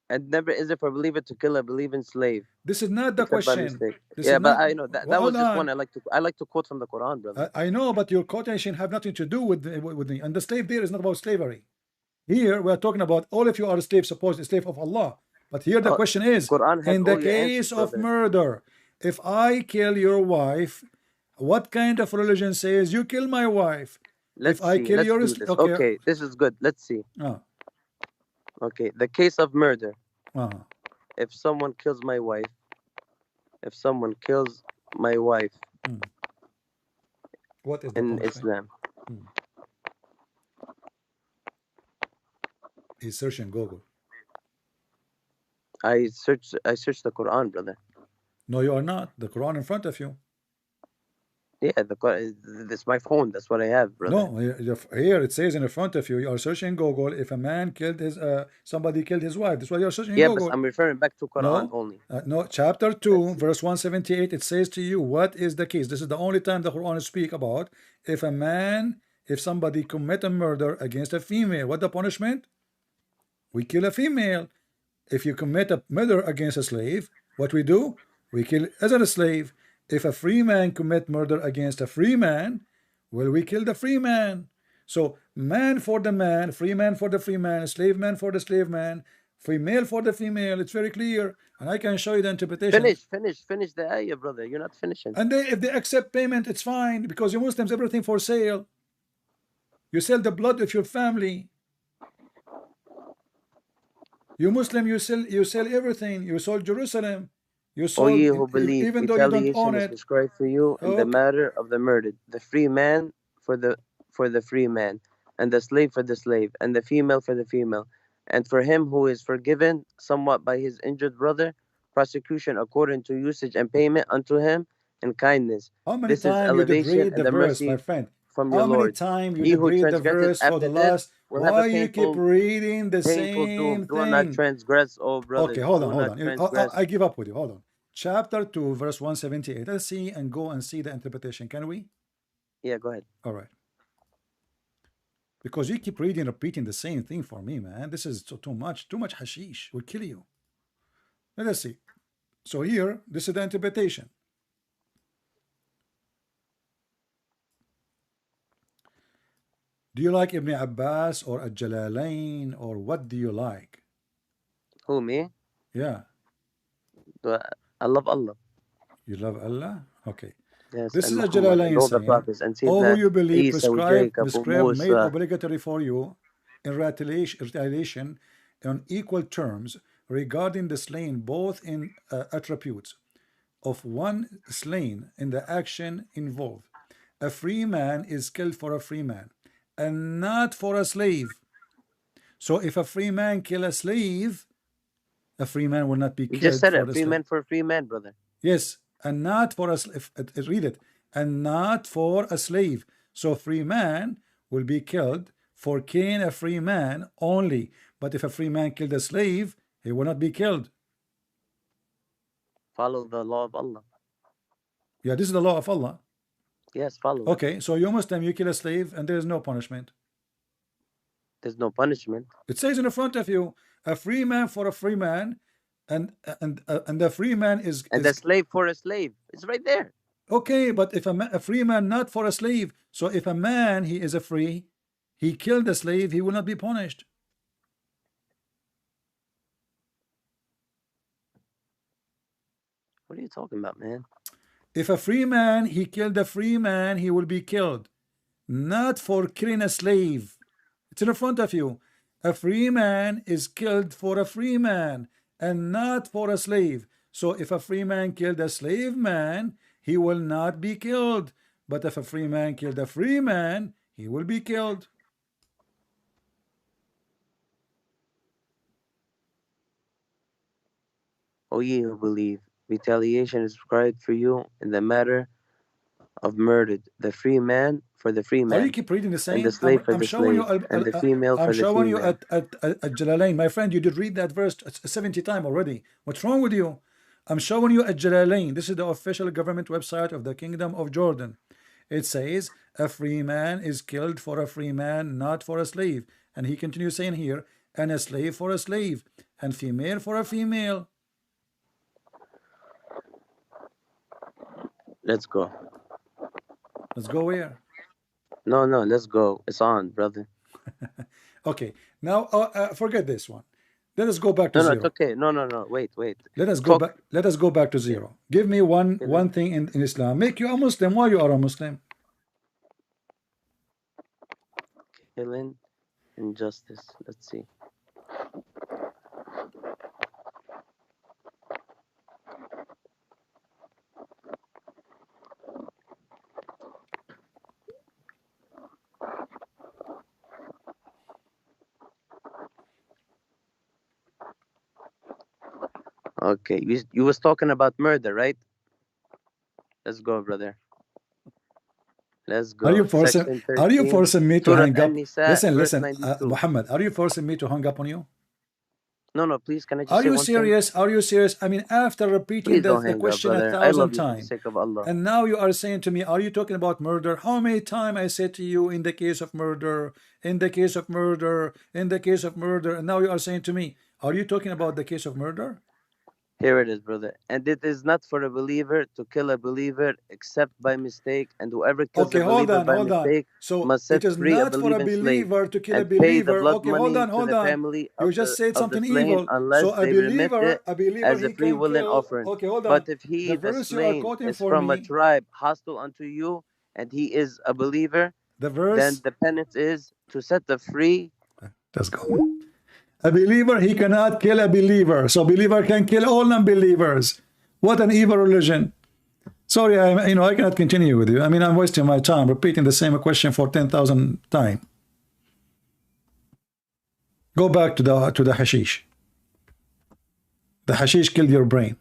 And never is it for a believer to kill a believing slave, This is not the except by question. mistake. This is Yeah, but not, I know that well, that hold was just one on. I like to quote from the Quran, brother. I know, but your quotation have nothing to do with the and the slave there is not about slavery. Here we are talking about all of you are slaves, supposed slave of Allah. But here the question is, Quran has in the all your answers, case of brother. murder, if I kill your wife, what kind of religion says you kill my wife? If Let's I see. kill Let's your do this. okay, Okay, this is good. Let's see. uh, Okay, the case of murder. uh, If someone kills my wife, if someone kills my wife what is the in punishment? Islam, He's searching Google. I searched the Quran, brother. No, you are not. The Quran in front of you. Yeah, the Quran. This is my phone. That's what I have, brother. No, here it says in front of you. You are searching Google. If a man killed his somebody killed his wife, that's why you are searching Yeah, but Google. I'm referring back to Quran No, only. no. Chapter 2, See. verse 178, it says to you, what is the case? This is the only time the Quran speak about if somebody commit a murder against a female, what the punishment? We kill a female. If you commit a murder against a slave, what we do? We kill as a slave. If a free man commit murder against a free man, well, we kill the free man. So man for the man, free man for the free man, slave man for the slave man, female for the female. It's very clear, and I can show you the interpretation. Finish the ayah, brother. You're not finishing. And if they accept payment, it's fine because you Muslims everything for sale. You sell the blood of your family. You Muslim, you sell everything. You sold Jerusalem. You O sold ye who believe, even though you don't own retaliation is it. prescribed for you in the Okay. matter of the murdered, the free man for the free man, and the slave for the slave, and the female for the female, and for him who is forgiven somewhat by his injured brother, prosecution according to usage and payment unto him in kindness. How many This is times you did elevation read the and the verse, my mercy friend? from your How many Lord. times you He did who read the transgresses verse for the after this last? will have a Why you keep reading the painful doom. same Do not thing? transgress, O brothers. Okay, hold Do on. not transgress. I give up with you. Hold on. Chapter 2, verse 178. Let's see and go and see the interpretation. Can we? Yeah, go ahead. All right. Because you keep repeating the same thing for me, man. This is too much hashish. Will kill you. Let us see. So here, this is the interpretation. Do you like Ibn Abbas or Al-Jalalain or what do you like? Who, me? Yeah. I love Allah. You love Allah? Okay. Yes, This and is a Muhammad and Jalalain all the saying, prophets and all who Sayyidina you believe Isa with Jacob, prescribe made Musa. obligatory for you in retaliation on equal terms regarding the slain, both in attributes of one slain in the action involved. A free man is killed for a free man and not for a slave. So if a free man kill a slave, a free man will not be You just killed said for it. the Free slave. man for a free man, brother. Yes, and not for a slave. Read it. And not for a slave. So free man will be killed for killing a free man only. But if a free man killed a slave, he will not be killed. Follow the law of Allah. Yeah, this is the law of Allah. Yes, follow it. Okay, so you Muslim, you kill a slave and there is no punishment. There's no punishment. It says in the front of you, a free man for a free man, and the free man is And the slave for a slave. It's right there. okay. But if a free man not for a slave, so if a man he is a free, he killed a slave, he will not be punished. What are you talking about, man? If a free man he killed a free man, he will be killed, not for killing a slave. It's in front of you. A free man is killed for a free man and not for a slave. So if a free man killed a slave man, he will not be killed. But if a free man killed a free man, he will be killed. O ye who believe, retaliation is prescribed for you in the matter of murdered, the free man for the free Oh, you man, keep reading the and same. the slave for I'm the showing you. slave, and the female I'm for the showing you female. at Jalalain, my friend. You did read that verse 70 times already. What's wrong with you? I'm showing you at Jalalain. This is the official government website of the Kingdom of Jordan. It says a free man is killed for a free man, not for a slave. And he continues saying here, and a slave for a slave, and female for a female. Let's go. Let's go where? No, let's go. It's on, brother. Okay, now forget this one. Let us go back to No, zero. it's okay. No. Wait. Let us go back. Let us go back to zero. Give me one thing in Islam. Make you a Muslim. Why you are a Muslim? Killing injustice. Let's see. Okay, you was talking about murder, right? Let's go, brother. Let's Are you go. forcing? Section Are you 13, forcing me to Surah hang up? An-Nisa, Listen, verse listen, 92. Muhammad. Are you forcing me to hang up on you? No, please, can I just Are say you one thing? serious? Are you serious? I mean, after repeating Please don't the hang up, question a brother. I thousand love you for the times, sake of Allah. and now you are saying to me, are you talking about murder? How many times I said to you, in the case of murder, in the case of murder, in the case of murder, and now you are saying to me, are you talking about the case of murder? Here it is, brother. And it is not for a believer to kill a believer except by mistake, and whoever kills Okay, a believer by hold on. mistake So must it set is free a not for a believing slave believer to kill a and pay the believer. blood Okay, hold money on, to hold the on. family You just said of the something slain evil. unless So they remit it a believer, as a he free can willing kill. offering. Okay, hold on. But if he, The the verse you are slain, quoting is for from a me, tribe hostile unto you, and he is a believer, the then verse. the penance is to set the free. Let's go. A believer, he cannot kill a believer. So believer can kill all non-believers. What an evil religion. Sorry, I cannot continue with you. I mean, I'm wasting my time repeating the same question for 10,000 times. Go back to the hashish. The hashish killed your brain.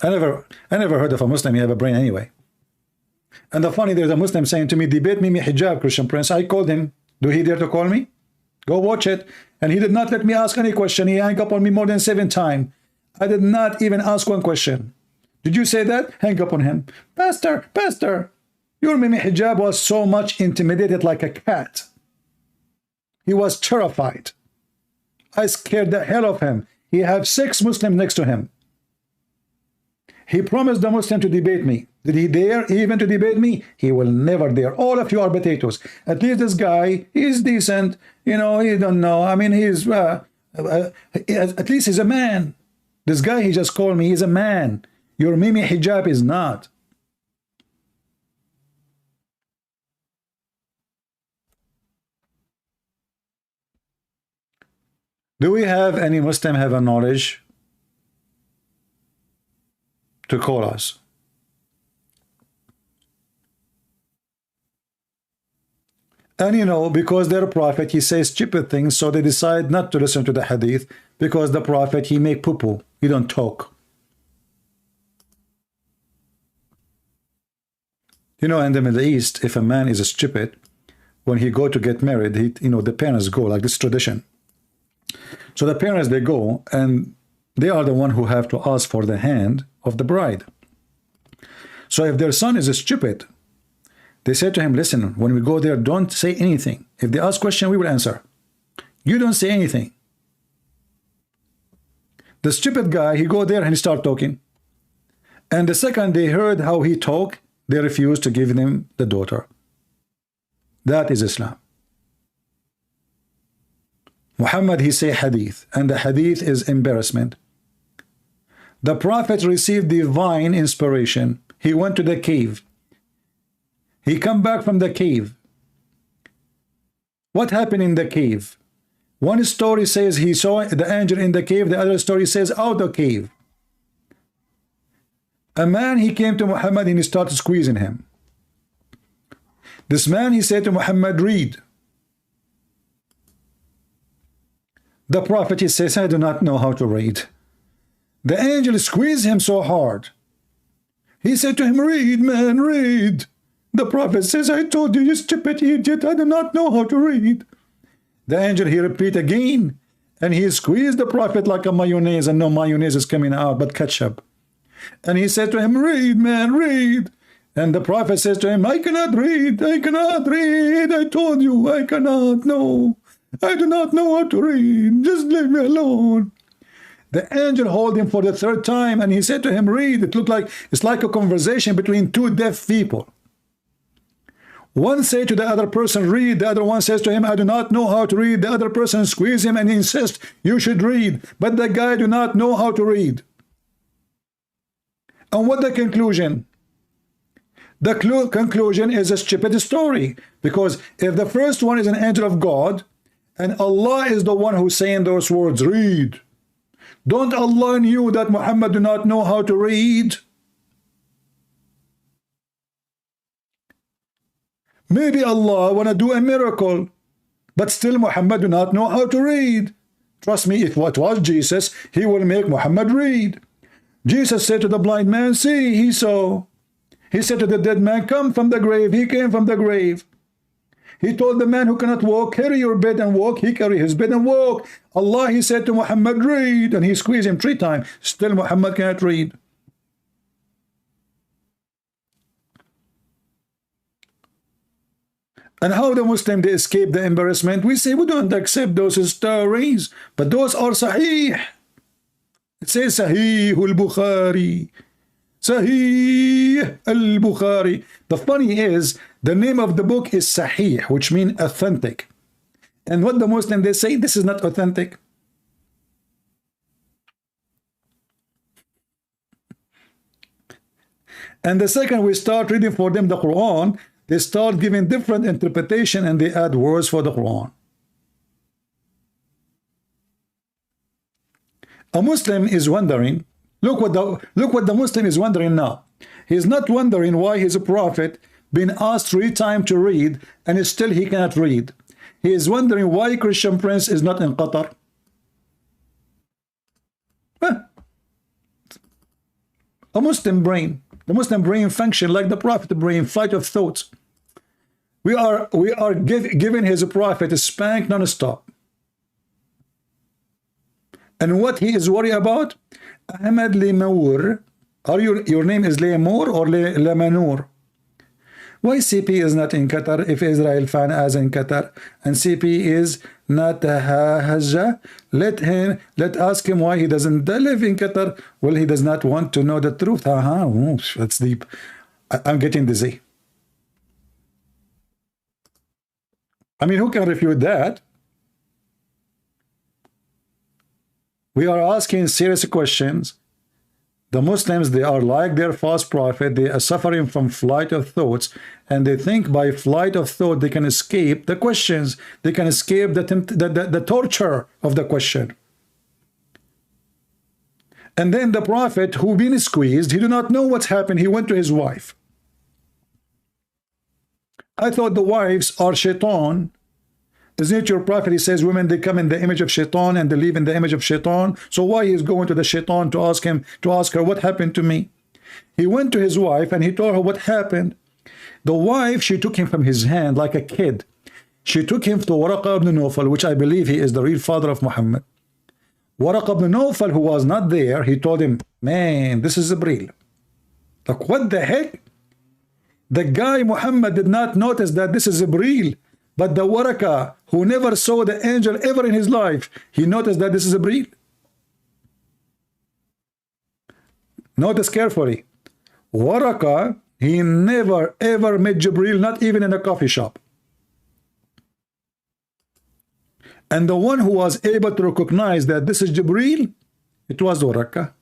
I never heard of a Muslim he have a brain anyway. And the funny, there's a Muslim saying to me, debate me hijab, Christian Prince. I called him. Do he dare to call me? Go watch it. And he did not let me ask any question. He hung up on me more than 7 times. I did not even ask one question. Did you say that? Hang up on him. Pastor, your Mimi hijab was so much intimidated like a cat. He was terrified. I scared the hell of him. He had 6 Muslims next to him. He promised the Muslim to debate me. Did he dare even to debate me? He will never dare. All of you are potatoes. At least this guy, he's decent. You know, he don't know. I mean, he's at least he's a man. This guy, he just called me, he's a man. Your Mimi hijab is not. Do we have any Muslim have a knowledge to call us? And you know, because their prophet, he says stupid things, so they decide not to listen to the hadith, because the prophet, he make poo-poo, he don't talk. You know, in the Middle East, if a man is stupid, when he go to get married, he, you know, the parents go, like this tradition. So the parents, they go, and they are the one who have to ask for the hand of the bride. So if their son is stupid, they say to him, listen, when we go there, don't say anything. If they ask question, we will answer. You don't say anything. The stupid guy, he go there and he start talking. And the second they heard how he talk, they refuse to give them the daughter. That is Islam. Muhammad, he say hadith, and the hadith is embarrassment. The prophet received divine inspiration. He went to the cave. He come back from the cave. What happened in the cave? One story says he saw the angel in the cave. The other story says out the cave. A man, he came to Muhammad and he started squeezing him. This man, he said to Muhammad, read. The prophet, he says, I do not know how to read. The angel squeezed him so hard. He said to him, read, man, read. The prophet says, I told you, you stupid idiot, I do not know how to read. The angel, he repeat again, and he squeezed the prophet like a mayonnaise, and no mayonnaise is coming out, but ketchup. And he said to him, read, man, read. And the prophet says to him, I cannot read, I cannot read, I told you, I cannot, no. I do not know how to read, just leave me alone. The angel hold him for the third time, and he said to him, read. It looked like, it's like a conversation between two deaf people. One say to the other person, read. The other one says to him, I do not know how to read. The other person squeeze him and insists, you should read. But the guy do not know how to read. And what the conclusion? The conclusion is a stupid story. Because if the first one is an angel of God, and Allah is the one who's saying those words, read. Don't Allah knew that Muhammad do not know how to read? Maybe Allah want to do a miracle, but still Muhammad do not know how to read. Trust me, if what was Jesus, he will make Muhammad read. Jesus said to the blind man, see, he saw. He said to the dead man, come from the grave. He came from the grave. He told the man who cannot walk, carry your bed and walk. He carried his bed and walked. Allah, he said to Muhammad, read. And he squeezed him 3 times. Still Muhammad cannot read. And how the Muslim, they escape the embarrassment? We say we don't accept those stories, but those are sahih. It says Sahih al-Bukhari. Sahih al-Bukhari. The funny is, the name of the book is Sahih, which means authentic. And what the Muslim, they say, this is not authentic. And the second we start reading for them the Quran, they start giving different interpretation and they add words for the Quran. A Muslim is wondering, look what the Muslim is wondering now. He's not wondering why his prophet been asked 3 times to read and still he cannot read. He is wondering why Christian Prince is not in Qatar. A Muslim brain. The Muslim brain function like the prophet brain, flight of thoughts. We are giving his prophet a spank non-stop. And what he is worried about? Ahmed Limaur. Are your name is Lemur or Lemanur? Why CP is not in Qatar if Israel fan as in Qatar and CP is not Hajjah? Let ask him why he doesn't live in Qatar. Well, he does not want to know the truth. That's deep. I'm getting dizzy. I mean, who can refute that? We are asking serious questions. The Muslims, they are like their false prophet. They are suffering from flight of thoughts, and they think by flight of thought they can escape the questions. They can escape the torture of the question. And then the prophet, who been squeezed, he do not know what's happened. He went to his wife. I thought the wives are shaitan. Isn't it your prophet? He says women, they come in the image of shaitan and they live in the image of shaitan. So why is going to the shaitan to ask her what happened to me? He went to his wife and he told her what happened. The wife, she took him from his hand like a kid. She took him to Waraqa ibn Nawfal, which I believe he is the real father of Muhammad. Waraqa ibn Nawfal, who was not there, he told him, man, this is Jibreel. Like, what the heck? The guy Muhammad did not notice that this is Jibreel. But the Waraqa, who never saw the angel ever in his life, he noticed that this is Jibreel. Notice carefully. Waraqa, he never ever met Jibreel, not even in a coffee shop. And the one who was able to recognize that this is Jibreel, it was Waraqa.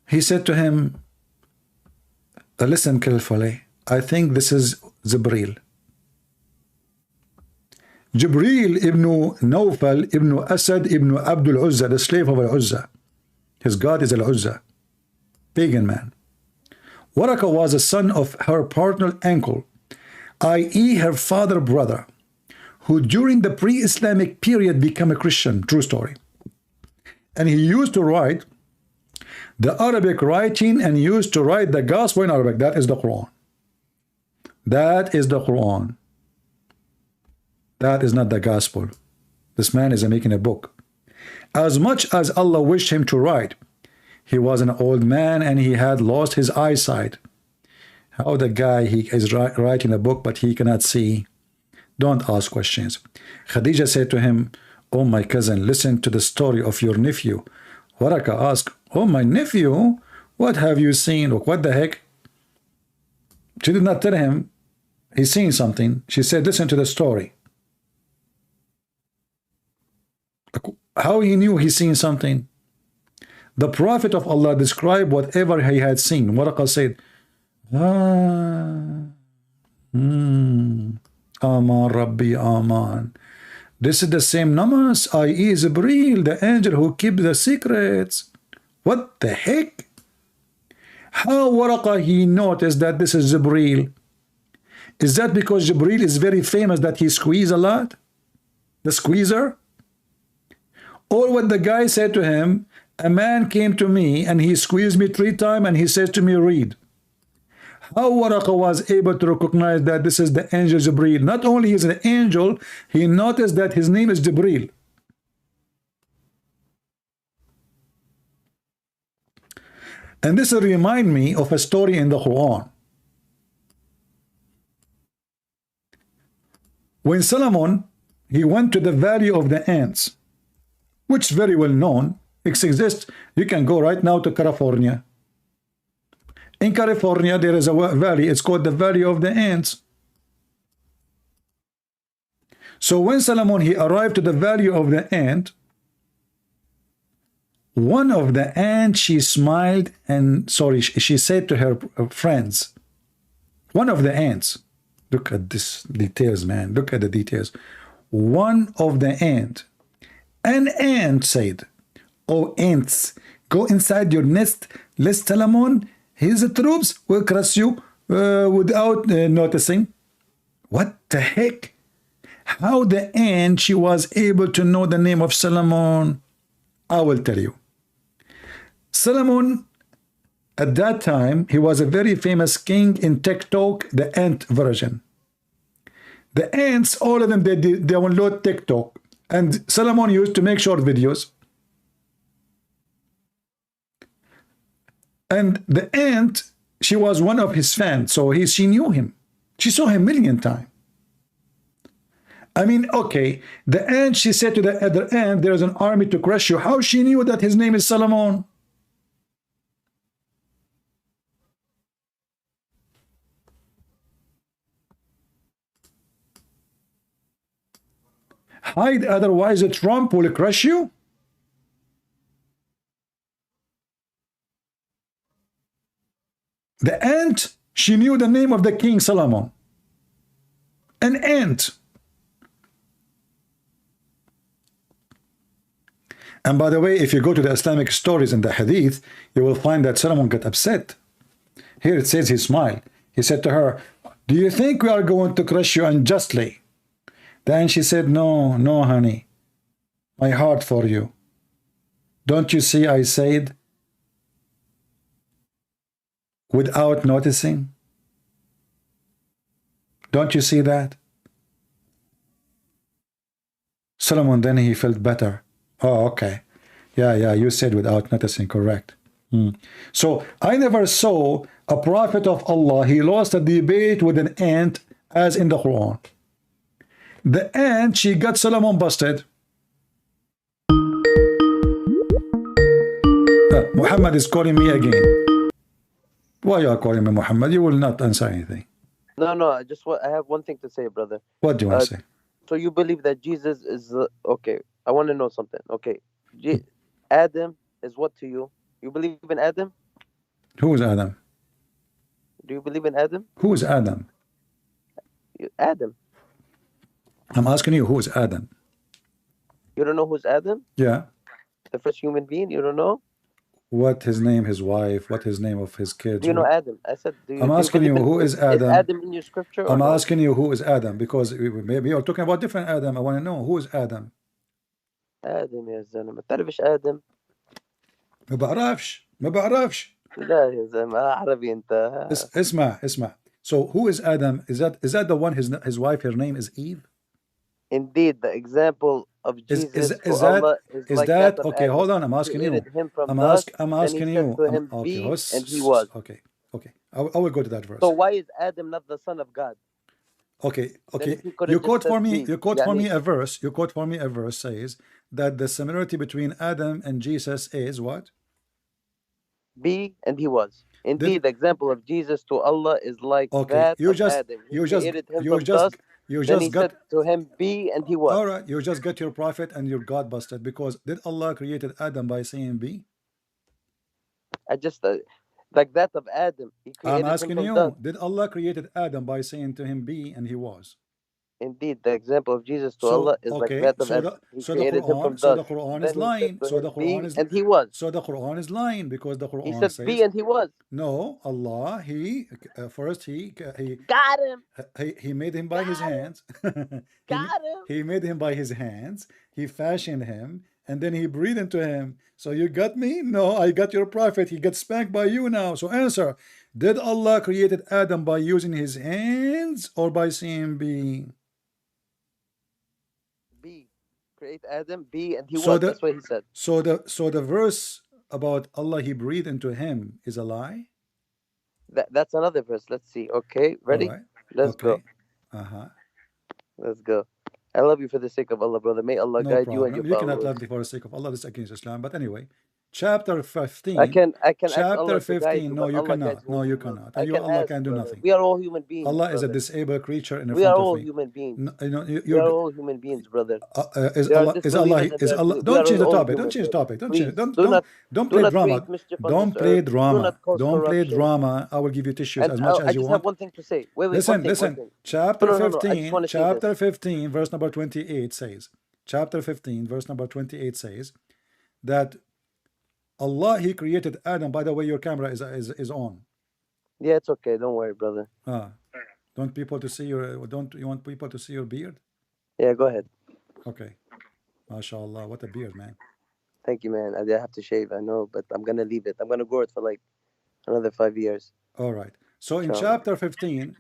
He said to him, listen carefully, I think this is Jibreel. Jibreel ibn Nawfal ibn Asad ibn Abdul Uzza, the slave of Al-Uzza. His god is Al-Uzza, pagan man. Waraqa was a son of her paternal uncle, i.e. her father brother, who during the pre-Islamic period became a Christian. True story. And he used to write the Arabic writing and used to write the gospel in Arabic. That is the Quran. That is the Quran. That is not the gospel. This man is making a book. As much as Allah wished him to write, he was an old man and he had lost his eyesight. How the guy, he is writing a book but he cannot see? Don't ask questions. Khadija said to him, oh my cousin, listen to the story of your nephew. Waraqa asked, oh my nephew, what have you seen? What the heck? She did not tell him he's seen something. She said, listen to the story. How he knew he's seen something? The Prophet of Allah described whatever he had seen. Waraqa said, Aman Rabbi Aman. This is the same namas, i.e. Jibreel, the angel who keeps the secrets. What the heck? How Waraqa he noticed that this is Jibreel? Is that because Jibreel is very famous that he squeezes a lot? The squeezer? Or what the guy said to him, a man came to me and he squeezed me 3 times and he says to me, read. How Waraqa was able to recognize that this is the angel Jibreel? Not only is an angel, he noticed that his name is Jibreel. And this reminds me of a story in the Quran. When Solomon, he went to the Valley of the Ants, which is very well known. It exists. You can go right now to California. In California, there is a valley. It's called the Valley of the Ants. So when Solomon, he arrived to the Valley of the Ant, one of the ants, she smiled and, sorry, she said to her friends, one of the ants, look at this details, man. Look at the details. One of the ant, an ant said, oh ants, go inside your nest, lest Solomon, his troops will crush you without noticing. What the heck? How the ant, she was able to know the name of Solomon? I will tell you. Solomon, at that time, he was a very famous king in TikTok, the ant version. The ants, all of them, they download TikTok. And Solomon used to make short videos. And the ant, she was one of his fans, so she knew him. She saw him a million times. I mean, okay, the ant, she said to the other ant, there's an army to crush you. How she knew that his name is Solomon? hide, otherwise Trump will crush you? The ant, she knew the name of the king Solomon. An ant. And by the way, if you go to the Islamic stories in the hadith, you will find that Solomon got upset. Here it says he smiled. He said to her, do you think we are going to crush you unjustly? Then she said, no, no, honey. My heart for you. Don't you see I said without noticing? Don't you see that? Solomon, then he felt better. Oh, okay. Yeah, you said without noticing, correct. So I never saw a prophet of Allah, he lost a debate with an ant as in the Quran. The ant, she got Solomon busted. Muhammad is calling me again. Why you are calling me, Muhammad? You will not answer anything. No, I have one thing to say, brother. What do you want to say? So you believe that Jesus is okay? I want to know something. Okay, Adam is what to you? You believe in Adam? Who is Adam? Do you believe in Adam? Who is Adam? Adam. I'm asking you, who is Adam? You don't know who's Adam? Yeah. The first human being? You don't know? What his name, his wife, what his name of his kids? Do you know Adam? I said, I'm asking you, who is Adam? Is Adam in your scripture? I'm asking you, who is Adam? Because maybe you're talking about different Adam. I want to know, who is Adam? آدم يا زلمة ما تعرفش آدم؟ ما بعرفش. لا يا زلمة عربي أنت. اسمع. So who is Adam? Is that the one, his wife, her name is Eve? Indeed, the example of Jesus is Allah is like that of okay, Adam. hold on, I'm asking you. I'm asking you. Okay, and he was. Okay. I will go to that verse. So why is Adam not the son of God? Okay. You quote for me a verse. You quote for me a verse says that the similarity between Adam and Jesus is what? Be and he was. Indeed, the example of Jesus to Allah is like that of Adam. You just got to him be and he was. All right, you just got your prophet and your God busted because did Allah created Adam by saying be? I just like that of Adam. He created I'm asking him you, from did Allah created Adam by saying to him be and he was? Indeed, the example of Jesus to Allah is like that of Adam. He created him from dust. The Quran is lying. So the Quran is and he was. So the Quran is lying because the Quran he said says, be and he was. No, Allah he first he got him. He made him by his hands. Got him. He made him by his hands. He fashioned him and then he breathed into him. So you got me? No, I got your prophet. He gets spanked by you now. So answer: did Allah created Adam by using his hands or by saying be? Be. Create Adam, be, and he was. That's what he said. So the verse about Allah he breathed into him is a lie? That's another verse. Let's see. Okay, ready? Right. Let's go. Let's go. I love you for the sake of Allah, brother. May Allah guide you and your followers. You cannot love me for the sake of Allah. This is against Islam. But anyway, chapter 15. I can chapter 15. No, you cannot. No, you cannot. And you, Allah can do nothing. We are all human beings. Allah is a disabled creature in front of me. We are all human beings. We are all human beings, brother. Is Allah? Don't change the topic. Don't change the topic. Don't play drama. Don't play drama. Don't play drama. I will give you tissues as much as you want. I just have one thing to say. Listen. Chapter 15. Chapter 15, verse number 28 says. Chapter 15, verse number 28 says that Allah he created Adam. By the way, your camera is on. Yeah, it's okay. Don't worry, brother. Don't people to see your? Don't you want people to see your beard? Yeah, go ahead. Okay. MashaAllah, what a beard, man. Thank you, man. I have to shave, I know, but I'm gonna leave it. I'm gonna grow it for like another 5 years. All right. So in chapter 15,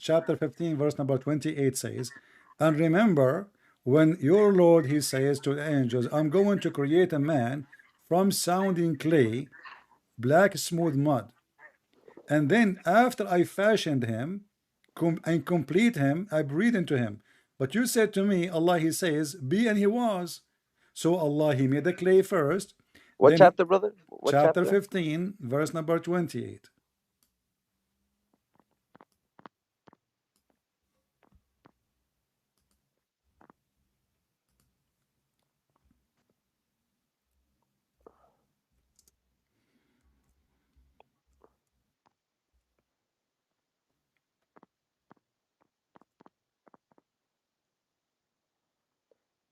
verse number 28 says, and remember when your Lord he says to the angels, I'm going to create a man from sounding clay, black smooth mud, and then after I fashioned him and complete him, I breathe into him. But you said to me, Allah he says be and he was. So Allah he made the clay first. What chapter, brother? What chapter 15, verse number 28.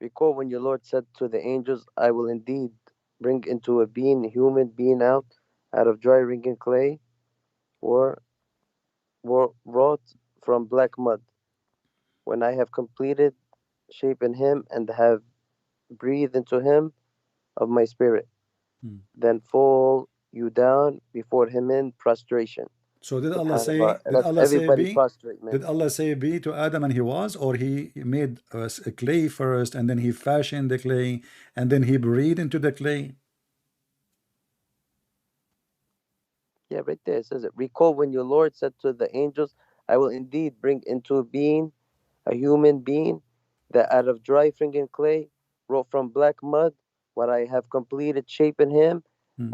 Recall when your Lord said to the angels, I will indeed bring into a being, a human being out of dry wrinkled clay, or wrought from black mud. When I have completed shaping him and have breathed into him of my spirit, then fall you down before him in prostration. So did Allah SubhanAllah. say, did That's Allah say everybody be? prostrate, man. Did Allah say be to Adam and he was, or he made a clay first and then he fashioned the clay and then he breathed into the clay? Yeah, right there it says it. Recall when your Lord said to the angels, I will indeed bring into being a human being that out of dry fingered clay, wrought from black mud, when I have completed shaping him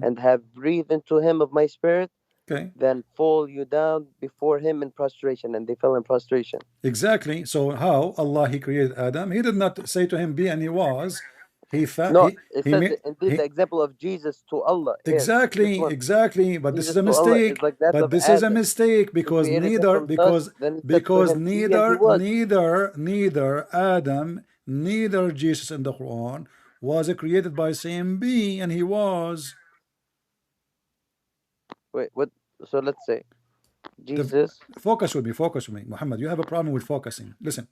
and have breathed into him of my spirit, Okay. then fall you down before him in prostration. And they fell in prostration. Exactly. So how Allah he created Adam? He did not say to him be and he was. No, it He says made that indeed the example of Jesus to Allah here. This exactly, one, exactly. But this is Jesus a to Allah is mistake. like that But of this is a Adam. mistake He because created him neither from dust, then he said to him, be, and he was. neither Adam, neither Jesus in the Quran was created by saying be and he was. Wait, what? So let's say The, Jesus. focus with me, Muhammad. You have a problem with focusing. Listen,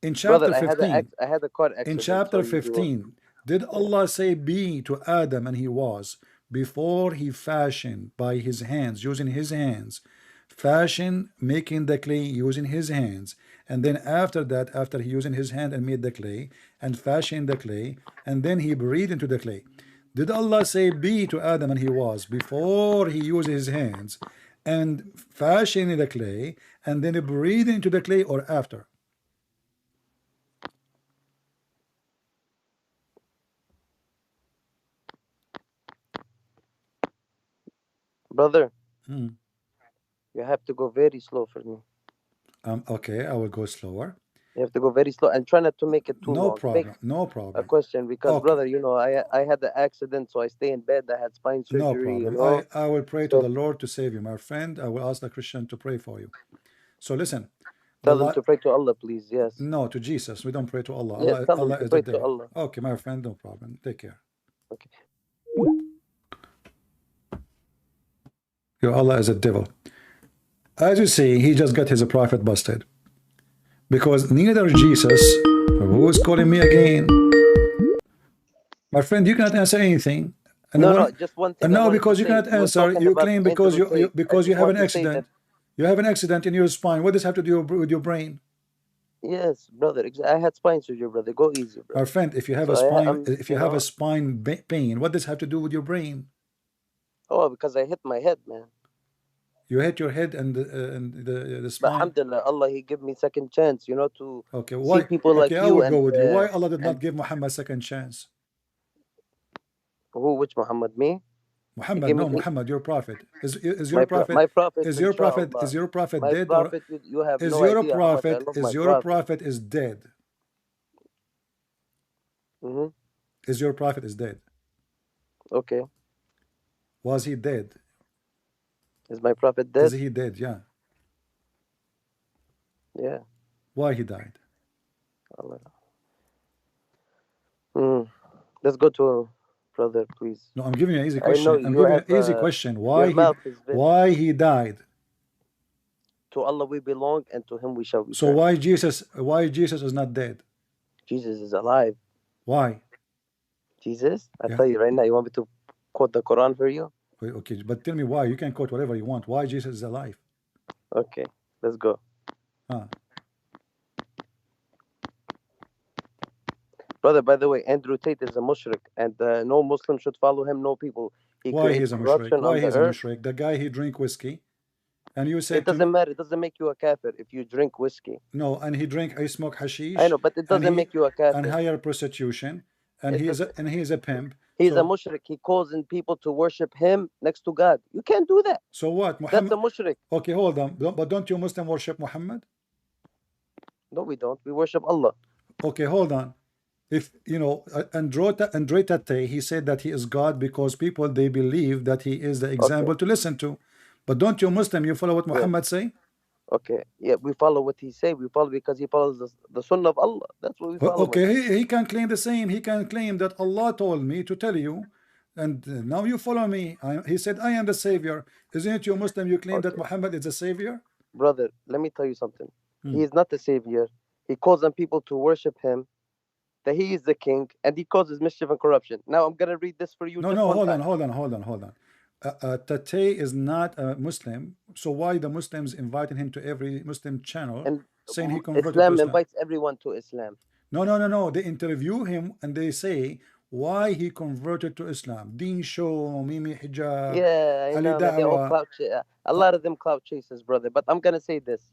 in Brother, chapter 15, I had a car in accident, so chapter you 15, did Allah say be to Adam and he was before he fashioned by his hands, using his hands, fashion, making the clay using his hands, and then after that, after he using his hand and made the clay and fashioned the clay, and then he breathed into the clay. Did Allah say be to Adam and he was before he used his hands and fashioned the clay and then he breathed into the clay, or after? brother, you have to go very slow for me. Okay, I will go slower. You have to go very slow and try not to make it too No long. problem. Make No a problem. question because, Okay. brother, you know, I had the accident, so I stay in bed. I had spine No surgery, you problem. know. I will pray to So the Lord to save you, my friend. I will ask the Christian to pray for you. So listen, tell them to pray to Allah, please. Yes. no, to Jesus. We don't pray to Allah. Yes, tell them Allah to is pray the to devil. Allah. Okay, my friend, no problem. Take care. Okay. Your Allah is a devil. As you see, he just got his prophet busted. Because neither Jesus, who is calling me again? My friend, you cannot answer anything. And No, just one thing and I now wanted to because you say. cannot You were answer, talking you about claim Andrew because you Tate. I because you just have an want to say that. accident. You have an accident in your spine. What does have to do with your brain? Yes, brother. I had spine surgery, brother. Go easy, My brother. friend, if you have So a spine, I'm, if you you have a know, spine pain, what does have to do with your brain? oh, because I hit my head, man. You hit your head and the But spine. alhamdulillah, Allah, He give me second chance, you know, to Okay, see why? people like Okay, I you will go with you. Why Allah did and not give Muhammad second chance? who? Which Muhammad? Me? He Muhammad, gave me no, Muhammad, your prophet. Is your my prophet? my prophet, Is inshallah. your prophet My dead, or prophet, you have no idea how much I love my is your prophet. prophet is dead? Mm-hmm. Is your prophet is dead? Okay. Was he dead? Is my prophet Is dead? he dead? Yeah. Yeah. Why he died? Allah. Let's go to brother, please. No, I'm giving you an easy I know question. I'm you giving you have an easy question. your mouth is very. Why he died? To Allah we belong, and to Him we shall So return. why Jesus is not dead? Jesus is alive. Why? Jesus, I Yeah. tell you right now. You want me to quote the Quran for you? Okay, but tell me why. You can quote whatever you want. Why Jesus is alive? Okay, let's go. Huh. Brother, by the way, Andrew Tate is a mushrik, and no Muslim should follow him. No people. He Why creates he's a mushrik? corruption Why on the he's a earth. mushrik? The guy he drink whiskey, and you said It doesn't matter. It doesn't make you a kafir if you drink whiskey. no, and he smoke hashish. I know, but it doesn't make you a kafir. And hire prostitution, and he is a pimp. He's a mushrik. He calls in people to worship him next to God. You can't do that. So what? Muhammad, that's a mushrik. Okay, hold on. But don't you Muslim worship Muhammad? No, we don't. We worship Allah. Okay, hold on. If you know Andre Tate, he said that he is God because people they believe that he is the example to listen to. But don't you Muslim you follow what Muhammad say? Okay, yeah, we follow what he say. We follow because he follows the Sunnah of Allah. That's what we follow him. Okay, he can claim the same. He can claim that Allah told me to tell you, and now you follow me. He said, I am the savior. Isn't it you Muslim? You claim that Okay, Muhammad is the savior? brother, let me tell you something. Hmm. He is not the savior. He calls on people to worship him, that he is the king, and he causes mischief and corruption. Now I'm gonna read this for you No, just no, one hold on, time. hold on, hold on, hold on. Tate is not a Muslim, so why the Muslims inviting him to every Muslim channel And saying he converted to Islam Islam? invites everyone to Islam. No, no, no, no. They interview him and they say why he converted to Islam. Deen show, Mimi hijab, Yeah, I Ali know, man. They all da'wah. a lot of them clout chasers, brother. But I'm gonna say this: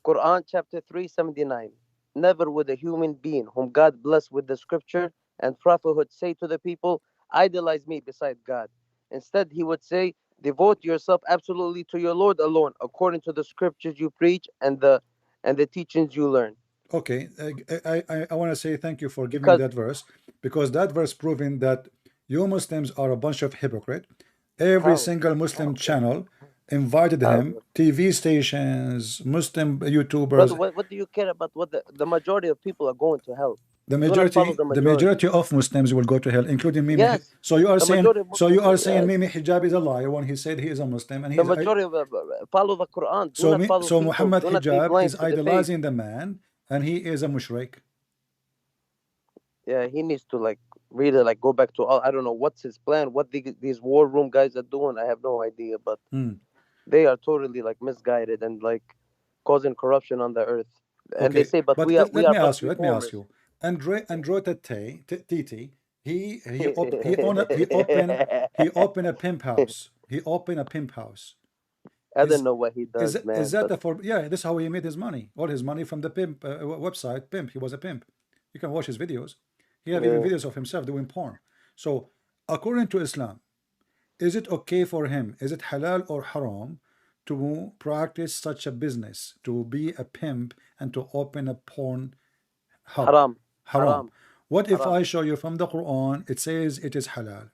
Quran chapter 379. Never would a human being whom God blessed with the scripture and prophethood say to the people, idolize me beside God. Instead, he would say, devote yourself absolutely to your Lord alone, according to the scriptures you preach and the teachings you learn. Okay, I want to say thank you for giving me Because that verse, because that verse proving that you Muslims are a bunch of hypocrite. Every how? single Muslim channel invited How? him, TV stations, Muslim Brother, YouTubers. what do you care about what the majority of people are going to hell? The Do not follow majority, the the majority. majority of Muslims will go to hell, including Mimi. Yes, So you are the saying, majority of so you Muslims, are saying yes. Mimi Hijab is a liar when he said he is a Muslim, and he The is. majority of follow the Quran. Do So not follow so people. Muhammad Do not be Hijab is blind to the faith. idolizing the man, and he is a mushrik. Yeah, he needs to like really like go back to all. I don't know what's his plan. What these war room guys are doing. I have no idea, but Hmm. they are totally like misguided and like causing corruption on the earth. And they Okay, say, but but we let are me but ask you. Let me ask reformers. you. Andrew Titi, he opened a pimp house. He opened a pimp house. I don't Is know what he does, is man. that But the for? Yeah, this is how he made his money. All his money from the pimp website. Pimp. He was a pimp. You can watch his videos. He have even yeah, videos of himself doing porn. So according to Islam, is it okay for him? Is it halal or haram to practice such a business, to be a pimp and to open a porn hub? haram, Haram. haram, What if haram, I show you from the Quran, it says it is halal?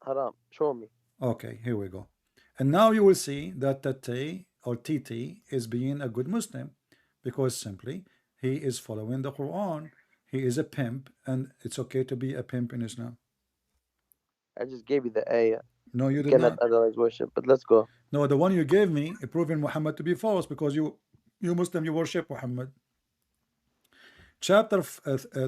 haram. Show me. Okay, here we go. And now you will see that Tate or Titi is being a good Muslim because simply he is following the Quran. He is a pimp, and it's okay to be a pimp in Islam. I just gave you the ayah. No, you You did cannot not. otherwise worship. But let's go. No, the one you gave me, proving Muhammad to be false because you Muslim, you worship Muhammad. Chapter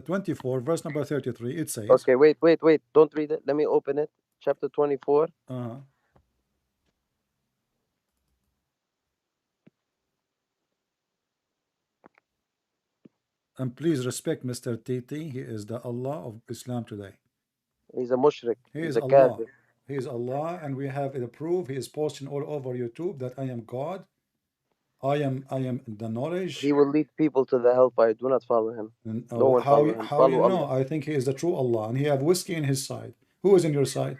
24, verse number 33, it says, Okay, wait. Don't read it. Let me open it. Chapter 24. uh, and please respect Mr. Titi. He is the Allah of Islam today. He's a mushrik. He He's is a Allah. kafir. He is Allah, and we have the proof. He is posting all over YouTube that I am God. I am the He knowledge. will lead people to the hellfire. Do not follow him. And, No one how follow him. how you Follow know? Allah. I think he is the true Allah, and he have whiskey in his side. Who is in your side?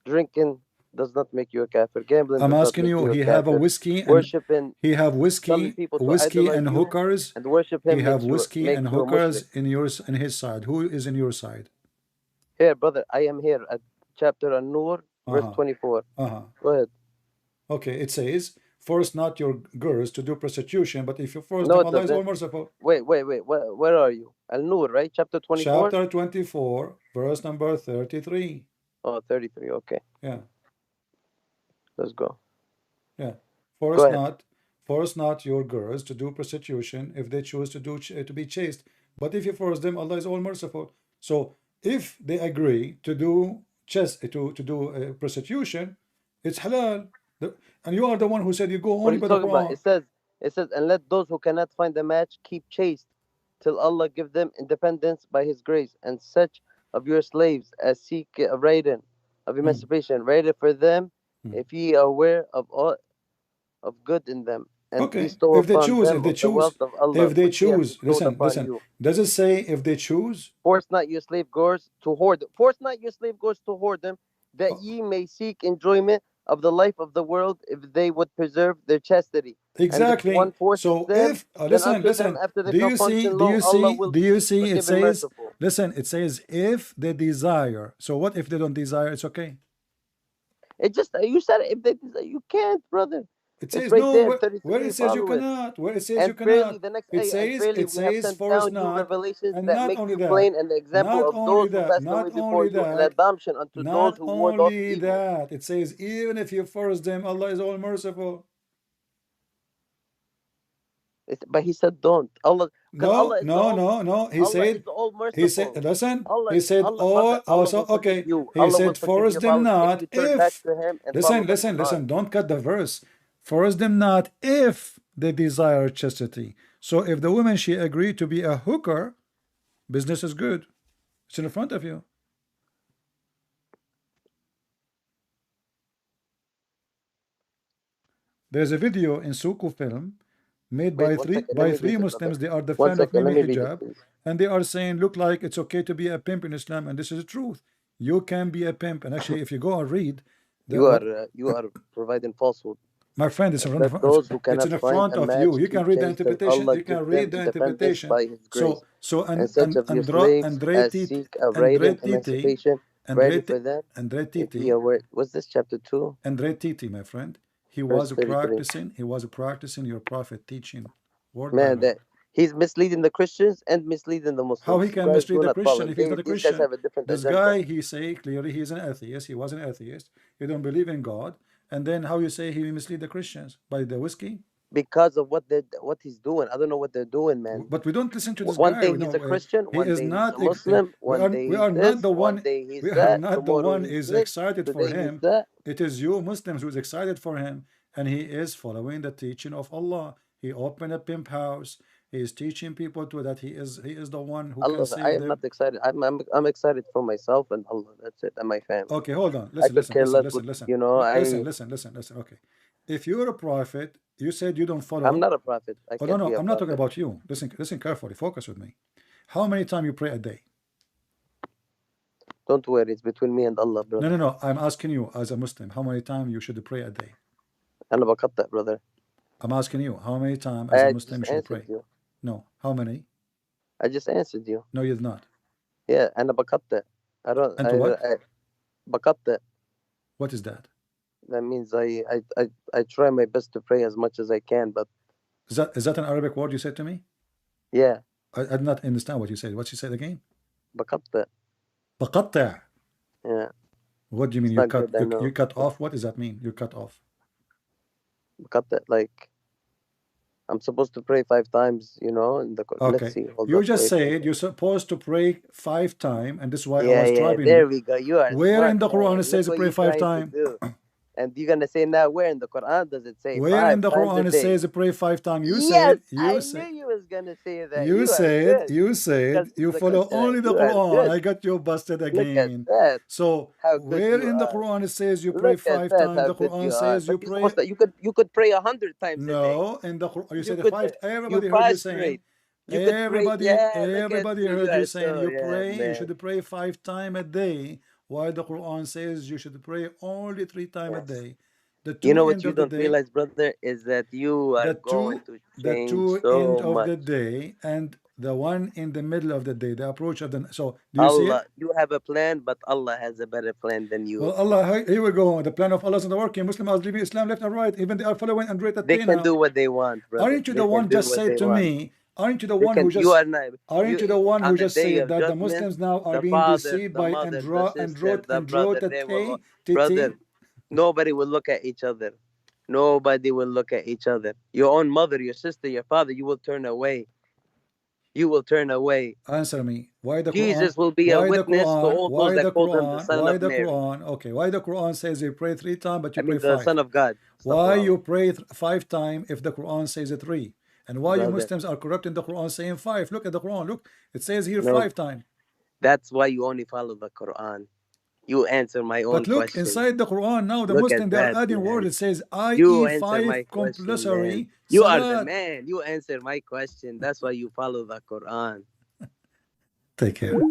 Drinking does not make you a kafir. Gambling I'm does not asking make you. you a He have a kafir. whiskey and Worshiping, he have telling whiskey, people to whiskey idolize and you hookers. and worship He him have whiskey and makes you a hookers mushrik. in his side. Who is in your side? Here, brother, I am here at chapter An-Nur, verse Uh-huh. 24. Uh-huh. Go ahead. Okay, it says, force not your girls to do prostitution, but if you force No, them, it Allah is all doesn't. merciful. Wait. Where are you? Al-Nur, right? Chapter 24? Chapter 24, verse number 33. Oh, 33. Okay, Yeah, let's go. yeah. Go Force ahead. not, force not your girls to do prostitution if they choose to to be chaste. But if you force them, Allah is all merciful. So if they agree to do prostitution, it's halal. And you are the one who said you go What are only you by the talking about? Quran. It says, and let those who cannot find a match keep chaste till Allah give them independence by His grace, and such of your slaves as seek a writing of Hmm, emancipation, write it for them, hmm. if ye are aware of all of good in them, and Okay, bestow if they upon choose, them of the wealth of Allah which He has bestowed listen, upon listen. you. Does it say if they choose? Force not your slave girls to hoard them. Force not your slave girls to hoard them, that Oh, ye may seek enjoyment of the life of the world, if they would preserve their chastity. And if one exactly. forces So them, if then listen, unto them listen. after the Do you see? compunction Do law, you Allah see? will Do you be see? It forgiving, says, merciful. listen. It says if they desire. So what if they don't desire? It's okay. It just you said it, if they you can't, brother. It It's says right no. there, Where 33. it says you Follow it. cannot. Where it says you And fairly, cannot. the next It ayah, and says fairly we have sent force down you not. revelations And that not make only you that, plain, and the example not of only those who that, passed not away before only you, and that, adoption unto those not who ward off only evil. that. It says even if you force them, Allah is all merciful. But he said don't. Allah, because No, Allah is the no, all, no, no. Allah is the all He said, merciful. listen, Allah, he said, Allah, brother, oh, Allah also, will forgive okay. you. He Allah will said, forgive force you them if not you turn back if, to Him and follow listen, the listen, Quran. listen, don't cut the verse. Force them not if they desire chastity. So if the woman, she agreed to be a hooker, business is good. It's in front of you. There's a video in Suku film made Wait by one second. Let me three read it, brother. Muslims. They are the One fan of second. Let Mimi me read it, hijab, please. and they are saying, look, like it's okay to be a pimp in Islam, and this is the truth. You can be a pimp, and actually, if you go and read the what You are providing falsehood. my friend, it's in front Let of those who it's cannot in find front a of match you. You can keep read the chaste till interpretation. Allah You give can them read the independence interpretation. by His grace. So And such of your slaves as seek a Andre writing Titi, emancipation ready for them. Andre If Titi, ye aware, what's this chapter 2, Andre Titi, my friend, he verse was 33? practicing. He was practicing your prophet teaching, word by Man, word. that he's misleading the Christians and misleading the How Muslims. he You can guys mislead do the not follow Christian him. if he's not a These guys Christian? have a different This agenda. guy, he say clearly he's an atheist. He was an atheist. He don't believe in God. And then how you say he mislead the Christians? By the whiskey? Because of what he's doing. I don't know what they're doing, man. But we don't listen to this One guy. day We he's know a Christian, he one is day he's not. a Muslim, one day We he's are not this, the one one. day he's We are that, not the tomorrow one he's is this, excited for today he's him. that. It is you Muslims who is excited for him, and he is following the teaching of Allah. He opened a pimp house. He is teaching people to that he is the one who can Allah, I save am them. not excited. I'm excited for myself and Allah. That's it, and my family. Okay, hold on. I Listen, could listen, care listen, less listen, what listen. you know. Listen. Okay, if you're a prophet, you said you don't I'm follow. not a prophet. I Oh no, can't no, be a I'm not talking prophet. about you. Listen carefully. Focus with me. How many times you pray a day? Don't worry, it's between me and Allah, No, brother. no, no. I'm asking you as a Muslim, how many times you should pray a day? أنا بقطع, brother. I'm asking you, how many times as a I Muslim just you should answered pray? you. No, how many? I just answered you. No, you're not. Yeah, أنا بقطع. I don't. And to what? I بقطع. What is that? That means I try my best to pray as much as I can, but Is that an Arabic word you said to me? yeah, I did not understand what you said. What you said again? بقطع. بقطع. Yeah, What do you mean? it's You not cut good. I know. you cut off? What does that mean? You cut off. بقطع, like I'm supposed to pray 5 times, you know. In the Okay. let's see. Hold You up, just wait. said you're supposed to pray 5 times, and this is why I Yeah, was yeah. troubling There you. we go. You are Where smart, in the Quran man. it says Look what pray you're 5 trying to times? do. And you're gonna say now, where in the Quran does it say Where in 5 the times a Quran it day? says pray 5 times? Yes, I knew you was gonna say that. You are good. You said you follow only the You are Quran. good. I got you busted Look at again. that. So How good where you in the are. Quran it says you pray Look at 5 that. times? How The good Quran you are. says But you you're pray. supposed to. You could pray 100 times a day. No, in the Quran you You said could. 5. You Everybody heard you saying. prostrate. You could pray. Yeah. Look at Everybody you. You heard are you saying so you yeah, pray. You man. should pray 5 times a day. While the Quran says you should pray only 3 times a Yes. day. The You two know what end you of the don't day. realize, brother, is that you are going to The change two end so of much. the day and the one in the middle of the day, the approach of the. So do you see Allah, it? you have a plan, but Allah has a better plan than Well, you. Allah, here we go. The plan of Allah is not working. Muslims are leaving Islam left and right. Even they are following Android They Tate can now. do what they want, brother. Aren't you They the can one do just what said they to want. me? Aren't you the They one who can. You just? are not. Aren't you the one On who the just day said of that the judgment, Muslims now are the being father, deceived the by mother, the sister, the brother, Android they will. Tate? Brother, nobody will look at each other. Nobody will look at each other. Your own mother, your sister, your father, you will turn away. You will turn away. Answer me. Why the Quran? Jesus will be a witness to all those Why that the called him the Quran? son Why of the Mary. Quran? Okay, why the Quran says you pray 3 times but you I pray mean, the 5? son of God. Why Astaghfirullah. you pray 5 times if the Quran says it 3? And why you Brother, Muslims are corrupting the Quran saying 5? Look at the Quran. Look, it says here no, 5 times. that's why you only follow the Quran. You answer my own But look question. inside the Quran now, the Look Muslim at they are that, adding word. man. It says You i.e. answer 5 my question, man. compulsory You are the salat. man. You answer my question. That's why you follow the Quran. Take care.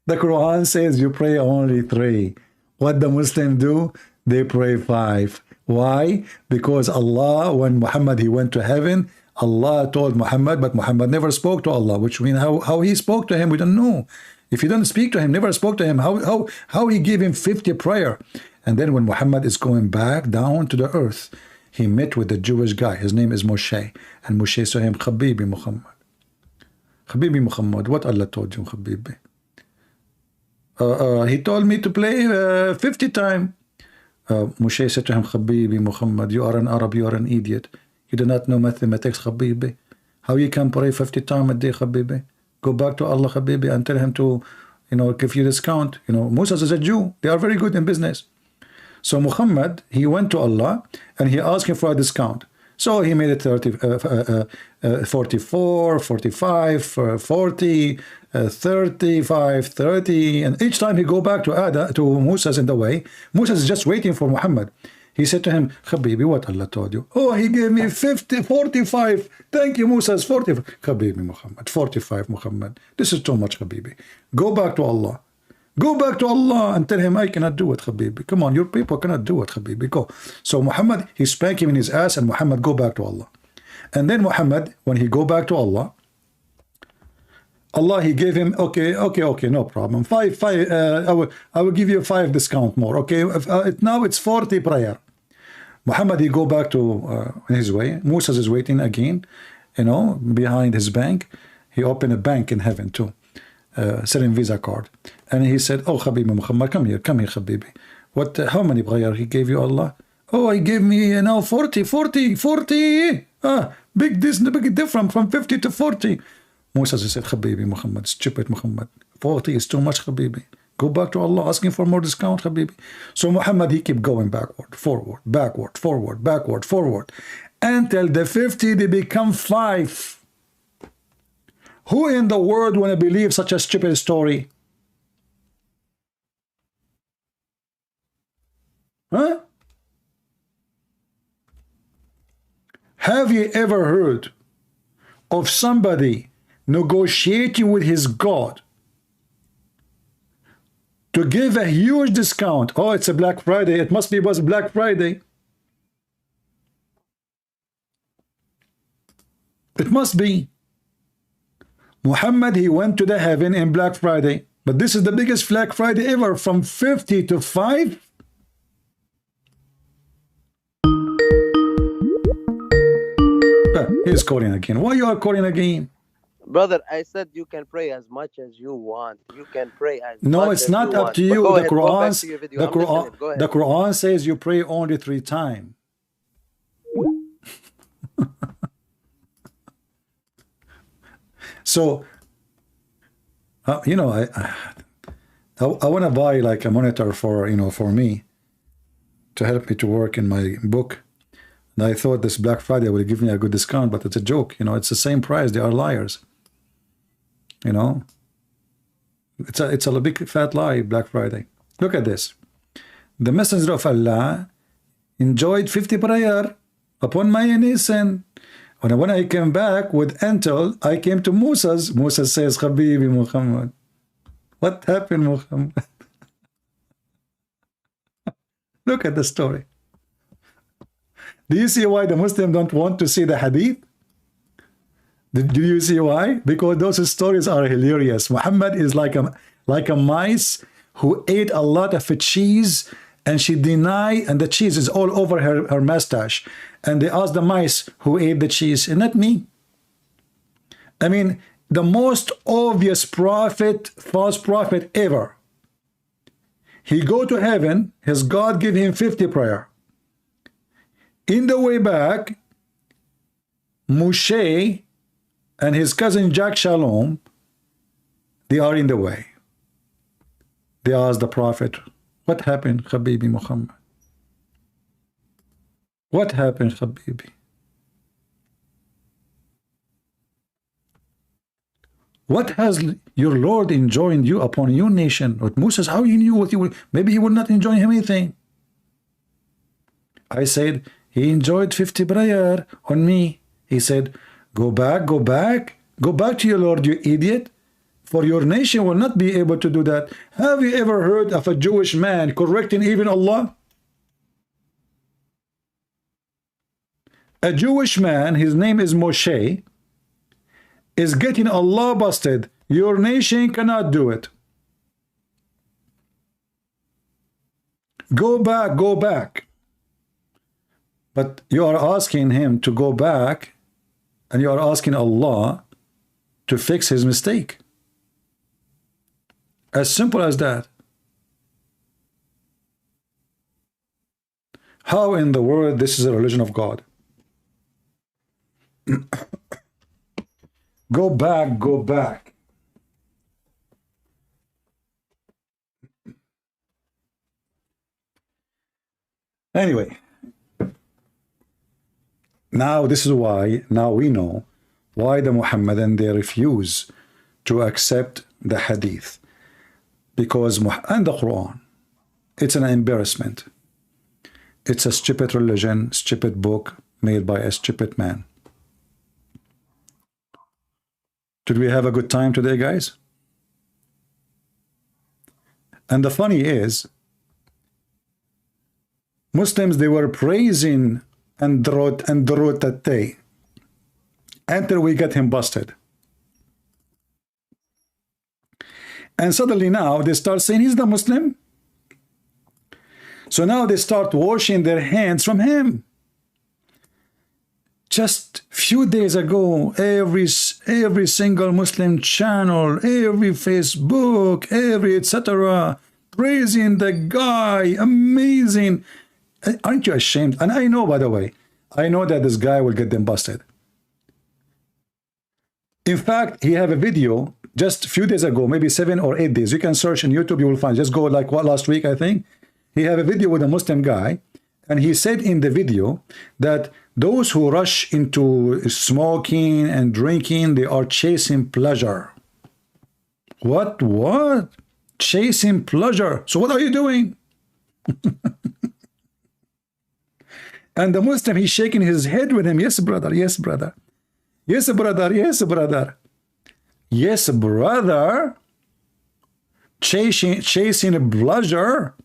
The Quran says you pray only 3. What the Muslim do? They pray 5. Why? Because Allah, when Muhammad he went to heaven, Allah told Muhammad, but Muhammad never spoke to Allah, which means how he spoke to him, we don't know. If he don't speak to him, never spoke to him, how he gave him 50 prayer? And then when Muhammad is going back down to the earth, he met with the Jewish guy. His name is Moshe. And Moshe saw him, Habibi Muhammad. Habibi Muhammad, what Allah told you, Habibi? He told me to play 50 times. Moshe said to him, Habibi Muhammad, you are an Arab, you are an idiot. You do not know mathematics, Habibi. How you can pray 50 times a day, Habibi? Go back to Allah, Habibi, and tell him to, give you discount. Moses is a Jew. They are very good in business. So Muhammad, he went to Allah and he asked him for a discount. So he made it 44, 45, 40, 35, 30. And each time he go back to Moses in the way, Moses is just waiting for Muhammad. He said to him, Habibi, what Allah told you? Oh, he gave me 50, 45. Thank you, Moses, 45. Habibi Muhammad, 45 Muhammad. This is too much, Habibi. Go back to Allah. Go back to Allah and tell him, I cannot do it, Habibi. Come on, your people cannot do it, Habibi. Go. So Muhammad, he spanked him in his ass, and Muhammad go back to Allah. And then Muhammad, when he go back to Allah, Allah, he gave him, okay, no problem. I will give you 5 discount more. Okay, now it's 40 prayer. Muhammad, he go back to his way. Moses is waiting again, behind his bank. He opened a bank in heaven too, selling Visa card. And he said, oh, Habibi Muhammad, come here, Habibi. How many prayer he gave you, Allah? Oh, he gave me now 40. Big difference from 50 to 40. Moses said, Habibi Muhammad, stupid Muhammad. 40 is too much, Habibi. Go back to Allah, asking for more discount, Habibi. So Muhammad, he keep going backward, forward, backward, forward, backward, forward. Until the 50, they become 5. Who in the world want to believe such a stupid story? Huh? Have you ever heard of somebody negotiating with his God to give a huge discount? Oh, it's a Black Friday. It must be was Black Friday. It must be. Muhammad, he went to the heaven in Black Friday. But this is the biggest Black Friday ever, from 50 to 5. He's calling again. Why you are calling again? Brother, I said you can pray as much as you want. You can pray as no, much it's as not you up want. to you. But The Quran says you pray only 3 times. So, I want to buy like a monitor for me to help me to work in my book. And I thought this Black Friday would give me a good discount, but it's a joke. It's the same price. They are liars. It's a big fat lie, Black Friday. Look at this. The Messenger of Allah enjoyed 50 prayer upon my innocence. When I came back with Intel, I came to Moses. Moses says, Habibi Muhammad. What happened, Muhammad? Look at the story. Do you see why the Muslims don't want to see the hadith? Do you see why? Because those stories are hilarious. Muhammad is like a mice who ate a lot of cheese, and she denied, and the cheese is all over her mustache. And they asked the mice who ate the cheese, and not me. I mean, the most obvious prophet, false prophet ever. He go to heaven, his God give him 50 prayer. In the way back, Moshe and his cousin Jack Shalom, they are in the way. They asked the prophet, what happened, Habibi Muhammad? What happened, Habibi? What has your Lord enjoined you upon your nation? With Moses, how you knew what you would? Maybe he would not enjoin him anything. I said, he enjoyed 50 prayer on me. He said, go back to your Lord, you idiot. For your nation will not be able to do that. Have you ever heard of a Jewish man correcting even Allah? A Jewish man, his name is Moshe, is getting Allah busted. Your nation cannot do it. Go back. But you are asking him to go back, and you are asking Allah to fix his mistake. As simple as that. How in the world this is a religion of God? Go back, go back. Anyway, now this is why, now we know why the Muhammadan, they refuse to accept the hadith. Because, and the Quran, it's an embarrassment. It's a stupid religion, stupid book made by a stupid man. Did we have a good time today, guys? And the funny is, Muslims, they were praising Androtate until we get him busted. And suddenly now they start saying he's the Muslim. So now they start washing their hands from him. Just few days ago, every single Muslim channel, every Facebook, every etc., praising the guy, amazing. Aren't you ashamed? And I know, by the way, I know that this guy will get them busted. In fact, he have a video just a few days ago, maybe 7 or 8 days. You can search on YouTube, you will find. Just go like what, last week, I think. He have a video with a Muslim guy, and he said in the video that those who rush into smoking and drinking, they are chasing pleasure. What? Chasing pleasure. So what are you doing? And the Muslim, he's shaking his head with him. Yes, brother. Yes, brother. Yes, brother. Yes, brother. Yes, brother. Chasing pleasure.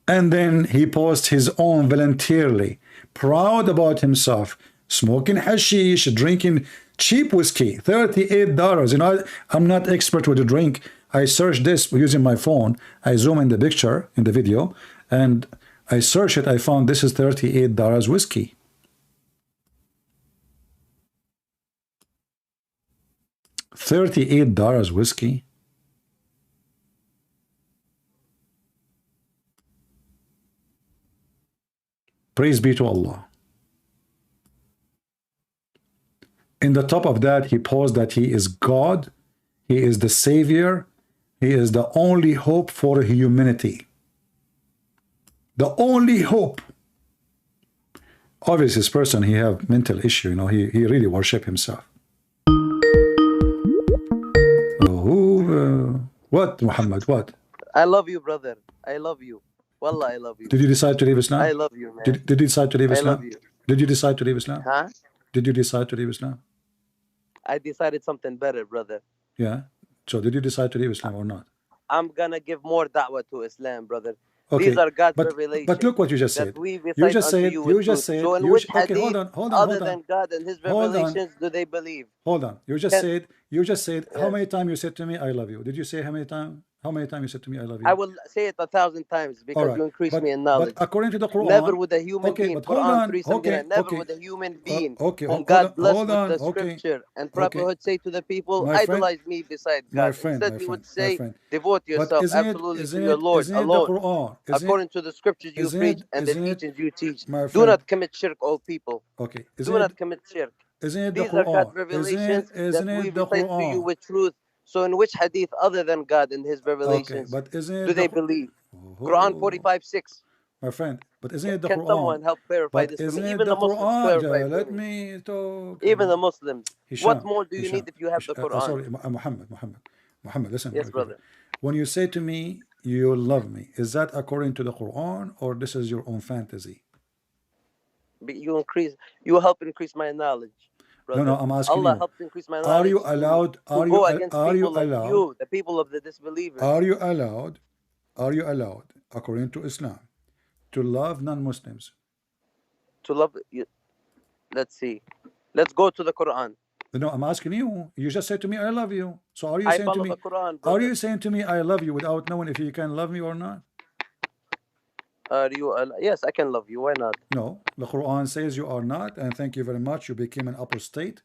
And then he posts his own voluntarily, proud about himself, smoking hashish, drinking cheap whiskey, $38. You know, I'm not expert with the drink. I searched this using my phone. I zoom in the picture, in the video, and I searched it. I found this is $38 whiskey. $38 whiskey. Praise be to Allah. In the top of that, he posed that he is God, he is the Savior, he is the only hope for humanity. The only hope. Obviously, this person, he have mental issue, you know, he really worship himself. What, Muhammad, what? I love you, brother. I love you. Wallah, I love you. Did you decide to leave Islam? I love you, man. Did you decide to leave Islam? I love you. Did you decide to leave Islam? Huh? Did you decide to leave Islam? I decided something better, brother. Yeah. So did you decide to leave Islam or not? I'm gonna give more da'wah to Islam, brother. Okay. These are God's revelations. But look what you just said. You just said. So in which hadith, okay, hold on, other than God and His revelations, do they believe? Hold on. You just said. How many times you said to me, "I love you"? Did you say how many times? How many times you said to me, "I love you"? I will say it 1,000 times because you increase me in knowledge. But according to the Quran, never with a human being. But hold on. Never with a human being. Whom God blessed with the scripture and prophethood say to the people, idolize me beside God. Instead, He would say, devote yourself absolutely to your Lord alone, according to the scriptures you preach and the teachings you teach. Do not commit shirk, all people. Okay. Do not commit shirk. These are God's revelations that we recite to you with truth. So in which hadith other than God and His revelations do they believe? Quran 45:6. My friend, but isn't it the Quran? Can someone help clarify this for me? Even the Muslims clarify Let me talk. Even the Muslims. What more do you need if you have the Quran? Sorry, Muhammad, listen. Yes, brother. When you say to me, you love me, is that according to the Quran or this is your own fantasy? You help increase my knowledge. Brother. No, I'm asking Allah you. helps increase my knowledge. Are you allowed? Are you allowed? You, the people of the disbelievers. Are you allowed? According to Islam, to love non-Muslims? To love you. Let's see. Let's go to the Quran. No, I'm asking you. You just said to me, "I love you." So are you saying to me? Quran, are you saying to me, "I love you" without knowing if you can love me or not? Are you yes, I can love you. Why not? No, the Quran says you are not, and thank you very much. You became an apostate,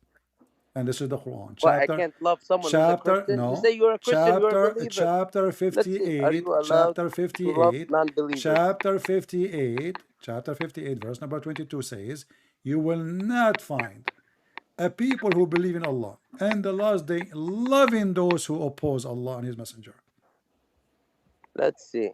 and this is the Quran. Why I can't love someone who's a Christian? You say No, you're a Christian, you're a believer. chapter Let's see. Are 58, you allowed chapter to love 58, non-believers? chapter 58, verse number 22 says, you will not find a people who believe in Allah and the last day loving those who oppose Allah and His Messenger. Let's see.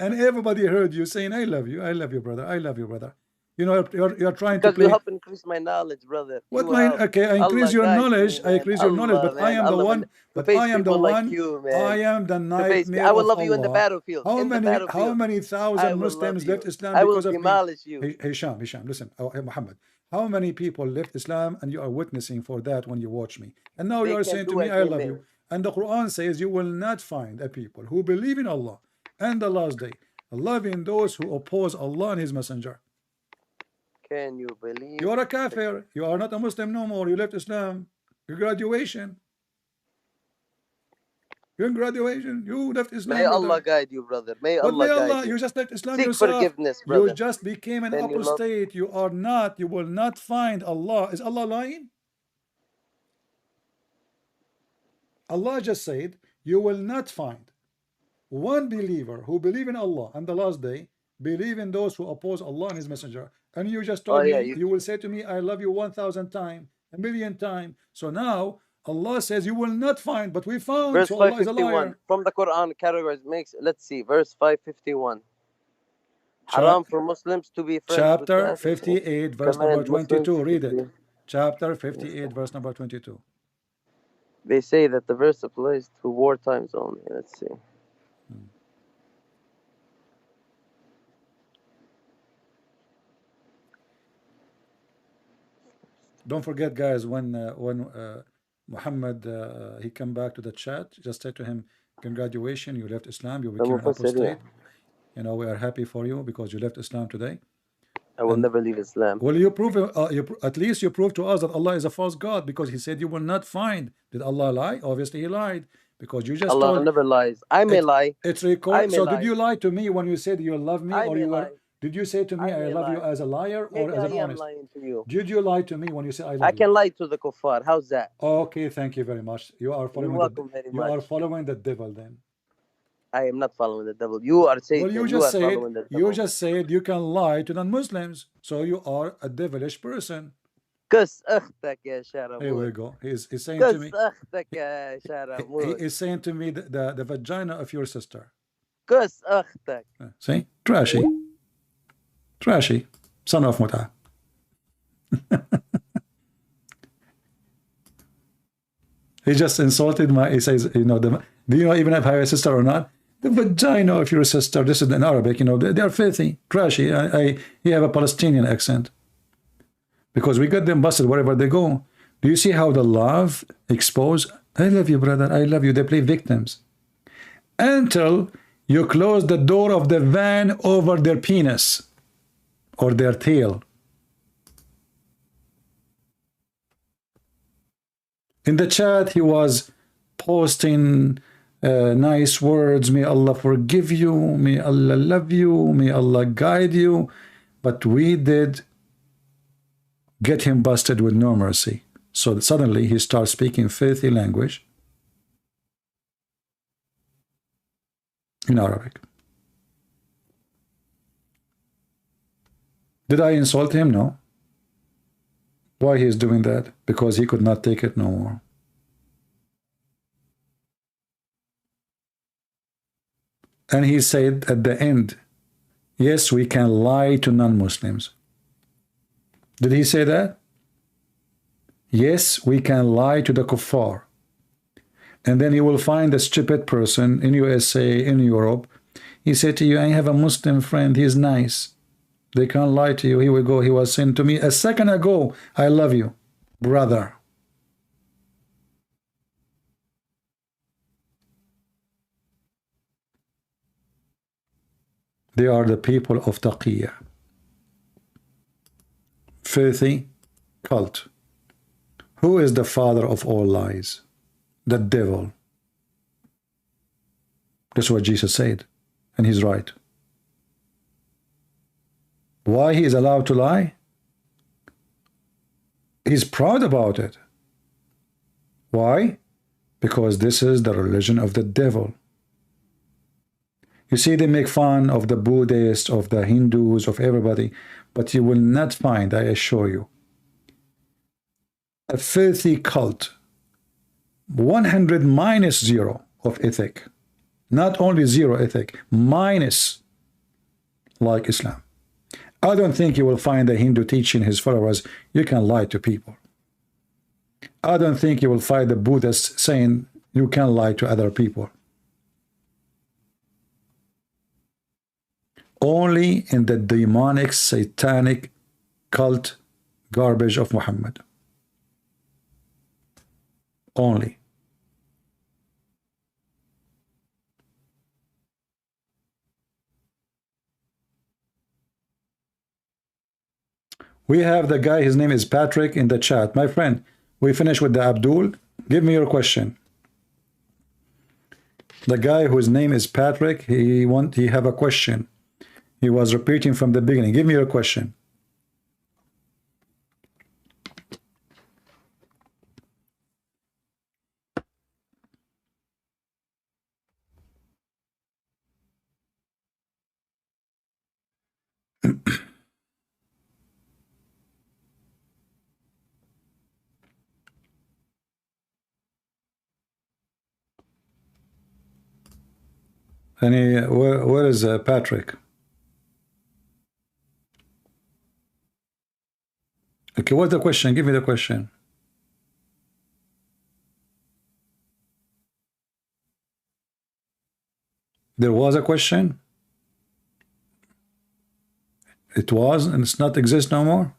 And everybody heard you saying, I love you, brother, I love you, brother. You know, you're trying Because to play. you help increase my knowledge, brother. What You my help. okay? I increase Allah your guides knowledge. me, I increase your knowledge, Allah, but I am the Allah, one. But face I am the people like one. you, man. I am the nightmare I will of love you in the Allah. battlefield. How in the many? battlefield. How many I thousand will Muslims love you. left Islam I will because of me? demolish you. Hisham, listen. Oh, hey, Muhammad. How many people left Islam, and you are witnessing for that when you watch me? And now you are saying to me, I love you. And the Quran says you will not find a people who believe in Allah and the last day, loving those who oppose Allah and His Messenger. Can you believe? You are a kafir. You are not a Muslim no more. You left Islam. Your graduation. You're in graduation. You left Islam. May Allah guide you, brother. May Allah guide you. You just left Islam Seek yourself. forgiveness, brother. You just became an Can you love- apostate. You are not. You will not find Allah. Is Allah lying? Allah just said, you will not find one believer who believe in Allah and the last day, believe in those who oppose Allah and His Messenger. And you just told me, you will say to me, I love you 1,000 times, 1,000,000 times. So now Allah says you will not find, but we found. Verse so Allah is a 551 liar. from the Quran categories makes. Let's see, verse 551. Haram for Muslims to be friends Chapter with 58, verse number 22. Read it. Chapter 58, verse number 22. They say that the verse applies to war times only. Let's see. Don't forget, guys, when Muhammad he come back to the chat, just say to him, congratulations, you left Islam, you became an apostate. You know, we are happy for you because you left Islam today. I will never leave Islam. Well, you prove at least you prove to us that Allah is a false God, because He said you will not find. Did Allah lie? Obviously He lied, because you just Allah told, never lies. I may lie. It's recorded. So did you lie to me when you said you love me, or you were? Did you say to me I love you as a liar or as an honest? Lying to you. Did you lie to me when you said I love you? I can lie to the kuffar. How's that? Okay, thank you very much. You are following. You're welcome very much. You are following the devil then. I am not following the devil. You are saying. Well, you just said you can lie to non-Muslims, so you are a devilish person. Here we go. He's saying to me. He's saying to me the vagina of your sister. See, trashy, son of Muta. He just insulted he says, you know, do you know even if I have a sister or not? The vagina of your sister. This is in Arabic, you know, they are filthy, trashy. He have a Palestinian accent, because we got them busted wherever they go. Do you see how the love expose? I love you, brother, I love you. They play victims until you close the door of the van over their penis or their tail. In the chat, he was posting nice words. May Allah forgive you. May Allah love you. May Allah guide you. But we did get him busted with no mercy. So suddenly he starts speaking filthy language in Arabic. Did I insult him? No. Why he is doing that? Because he could not take it no more. And he said at the end, yes, we can lie to non-Muslims. Did he say that? Yes, we can lie to the kuffar. And then you will find a stupid person in USA, in Europe. He said to you, I have a Muslim friend, he's nice. They can't lie to you. Here we go. He was saying to me a second ago, I love you, brother. They are the people of Taqiyya. Filthy cult. Who is the father of all lies? The devil. That's what Jesus said. and he's right. Why he is allowed to lie? He's proud about it. Why? Because this is the religion of the devil. You see, they make fun of the Buddhists, of the Hindus, of everybody, but you will not find, I assure you, a filthy cult, 100 minus 0 of ethic. Not only 0 ethic, minus, like Islam. I don't think you will find a Hindu teaching his followers, you can lie to people. I don't think you will find the Buddhists saying you can lie to other people. Only in the demonic, satanic cult garbage of Muhammad. Only. We have the guy, his name is Patrick, in the chat. My friend, we finished with the Abdul. Give me your question. The guy whose name is Patrick, he have a question. He was repeating from the beginning. Give me your question. Where is Patrick? Okay, what's the question? Give me the question. There was a question? It was, and it's not exist no more?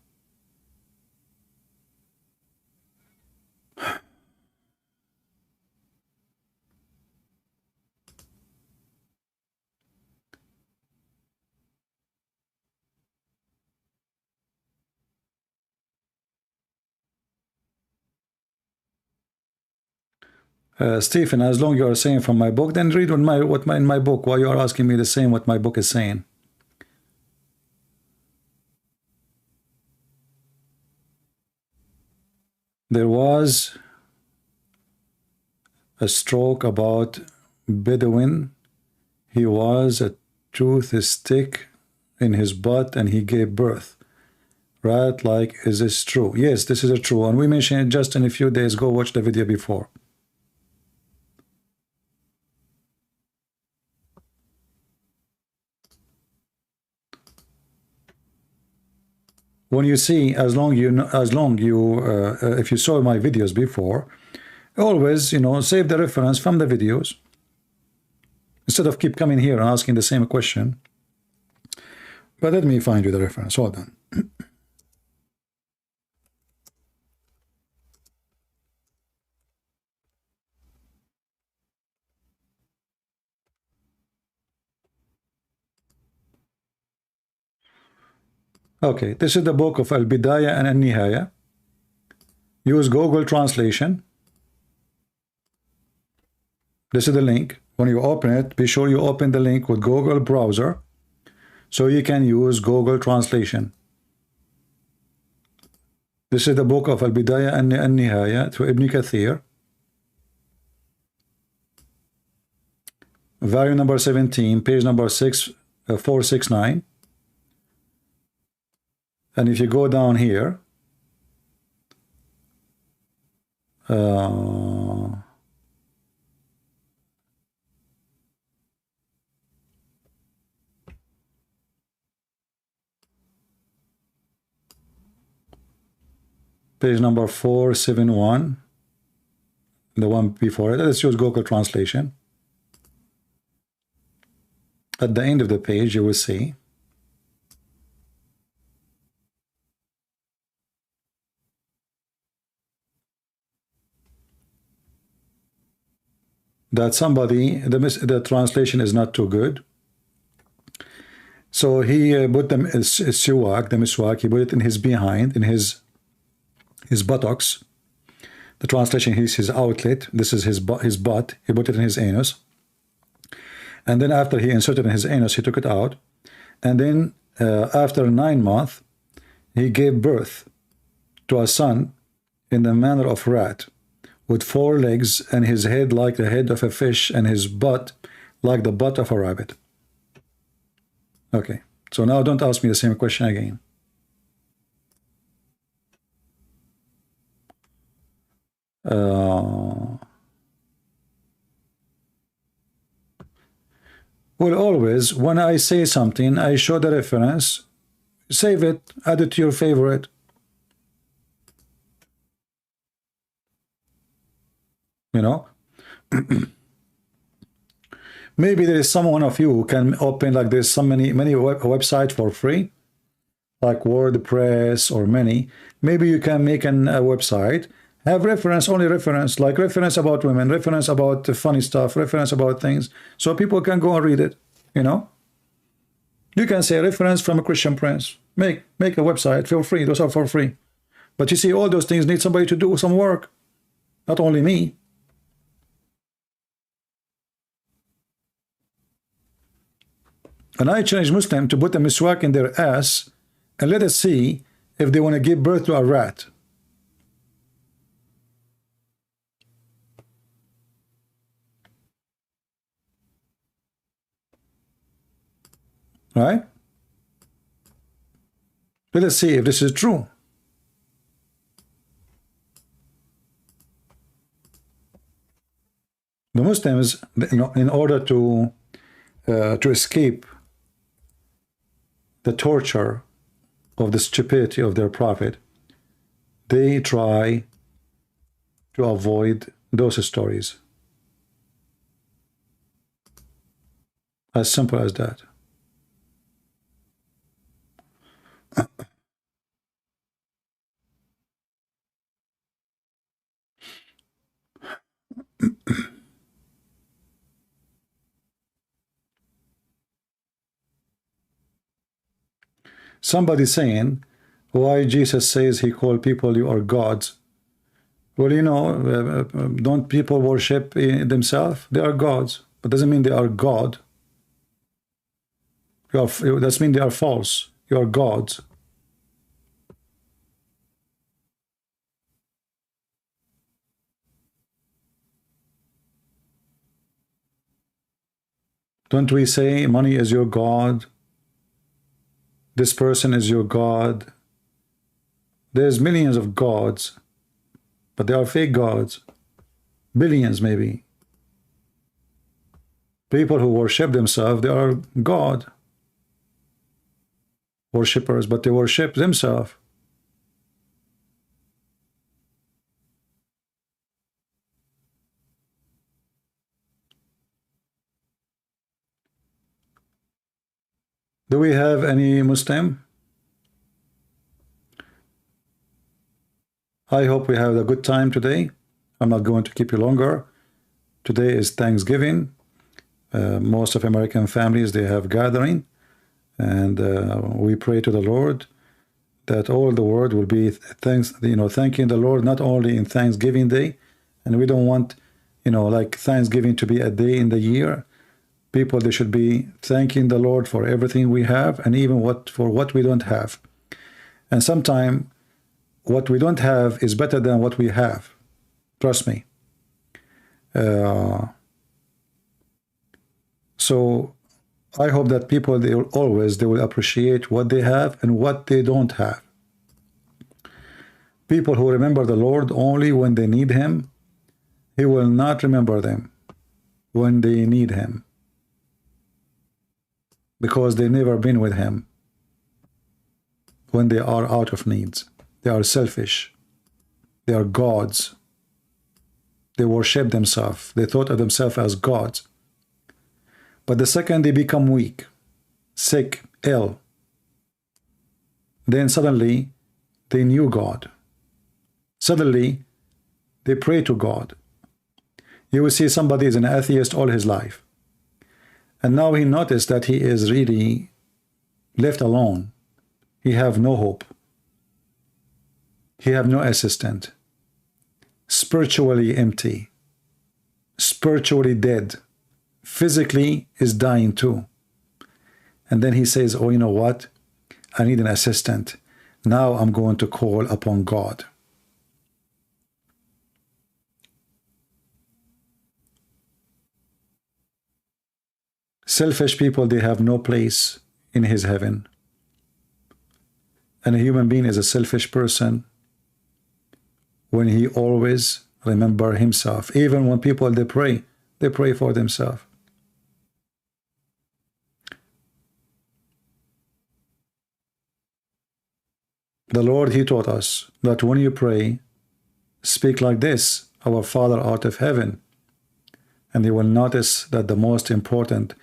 Stephen, as long you are saying from my book, then read in my book. Why you are asking me the same what my book is saying? There was a stroke about Bedouin. He was a tooth stick in his butt and he gave birth. Right? Like, is this true? Yes, this is true. And we mentioned it just in a few days. Go watch the video before. When you see, if you saw my videos before, always, save the reference from the videos instead of keep coming here and asking the same question. But let me find you the reference. Hold on. Okay, this is the book of Al-Bidayah and Al-Nihaya. Use Google Translation. This is the link. When you open it, be sure you open the link with Google browser so you can use Google Translation. This is the book of Al-Bidayah and Al-Nihaya to Ibn Kathir. Volume number 17, page number 469. And if you go down here, page number 471, the one before it, let's use Google Translation. At the end of the page, you will see that the translation is not too good. So he put the miswak, he put it in his behind, in his buttocks. The translation is his outlet. This is his butt. He put it in his anus. And then after he inserted in his anus, he took it out. And then after 9 months, he gave birth to a son in the manner of rat, with 4 legs and his head like the head of a fish and his butt like the butt of a rabbit. Okay, so now don't ask me the same question again. Well, always, when I say something, I show the reference, save it, add it to your favorite. You know? Maybe there is someone of you who can open like this, many websites for free, like WordPress or many. Maybe you can make a website, have reference, only reference, like reference about women, reference about funny stuff, reference about things, so people can go and read it, you know? You can say reference from a Christian Prince. Make a website, feel free, those are for free. But you see, all those things need somebody to do some work, not only me. And I challenge Muslims to put a miswak in their ass and let us see if they want to give birth to a rat. Right? Let us see if this is true. The Muslims, you know, in order to escape the torture of the stupidity of their prophet, they try to avoid those stories. As simple as that. Somebody saying, why Jesus says he called people you are gods? Well, you know, don't people worship themselves? They are gods, but doesn't mean they are God. That means they are false. You are gods. Don't we say money is your God? This person is your God. There's millions of gods, but they are fake gods. Billions, maybe. People who worship themselves, they are God. Worshippers, but they worship themselves. Do we have any Muslim? I hope we have a good time today. I'm not going to keep you longer. Today is Thanksgiving. Most of American families, they have gathering. And we pray to the Lord that all the world will be thanking the Lord, not only in Thanksgiving Day. And we don't want, like Thanksgiving to be a day in the year. People, they should be thanking the Lord for everything we have, and even for what we don't have. And sometimes what we don't have is better than what we have. Trust me. So I hope that people, they will appreciate what they have and what they don't have. People who remember the Lord only when they need him, he will not remember them when they need him, because they've never been with him when they are out of needs. They are selfish. They are gods. They worship themselves. They thought of themselves as gods. But the second they become weak, sick, ill, then suddenly they knew God. Suddenly they pray to God. You will see somebody is an atheist all his life. And now he noticed that he is really left alone. He have no hope. He have no assistant. Spiritually empty. Spiritually dead. physically is dying too. And then he says, oh, you know what? I need an assistant. Now I'm going to call upon God. Selfish people, they have no place in his heaven. And a human being is a selfish person when he always remember himself. Even when people, they pray for themselves. The Lord, he taught us that when you pray, speak like this, our Father art of heaven. And you will notice that the most important,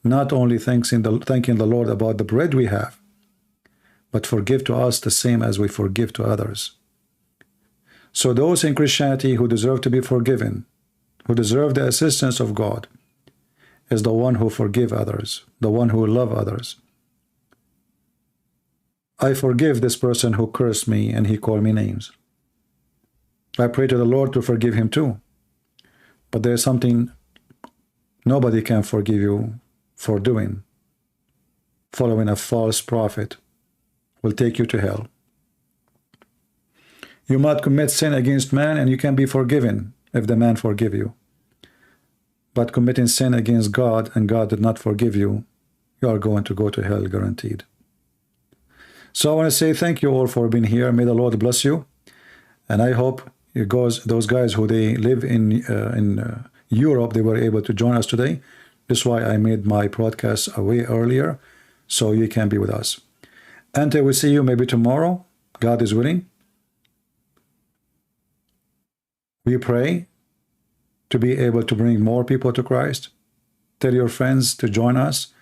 not only thanking the Lord about the bread we have, but forgive to us the same as we forgive to others. So those in Christianity who deserve to be forgiven, who deserve the assistance of God, is the one who forgive others, the one who love others. I forgive this person who cursed me and he called me names. I pray to the Lord to forgive him too. But there's something nobody can forgive you for doing. Following a false prophet will take you to hell. You might commit sin against man and you can be forgiven if the man forgive you. But committing sin against God and God did not forgive you, you are going to go to hell guaranteed. So I want to say thank you all for being here. May the Lord bless you. And I hope those guys who they live in Europe, they were able to join us today. This is why I made my broadcast way earlier, so you can be with us. Until we see you maybe tomorrow, God is willing. We pray to be able to bring more people to Christ. Tell your friends to join us.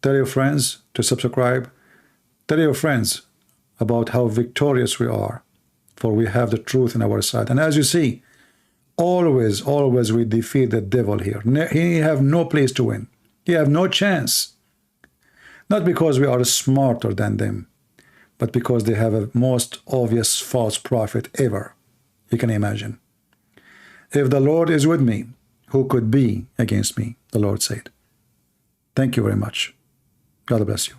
Tell your friends to subscribe. Tell your friends about how victorious we are, for we have the truth in our side. And as you see, always we defeat the devil here. He have no place to win. He have no chance. Not because we are smarter than them, but because they have a most obvious false prophet ever you can imagine. If the Lord is with me, who could be against me? The Lord said. Thank you very much. God bless you.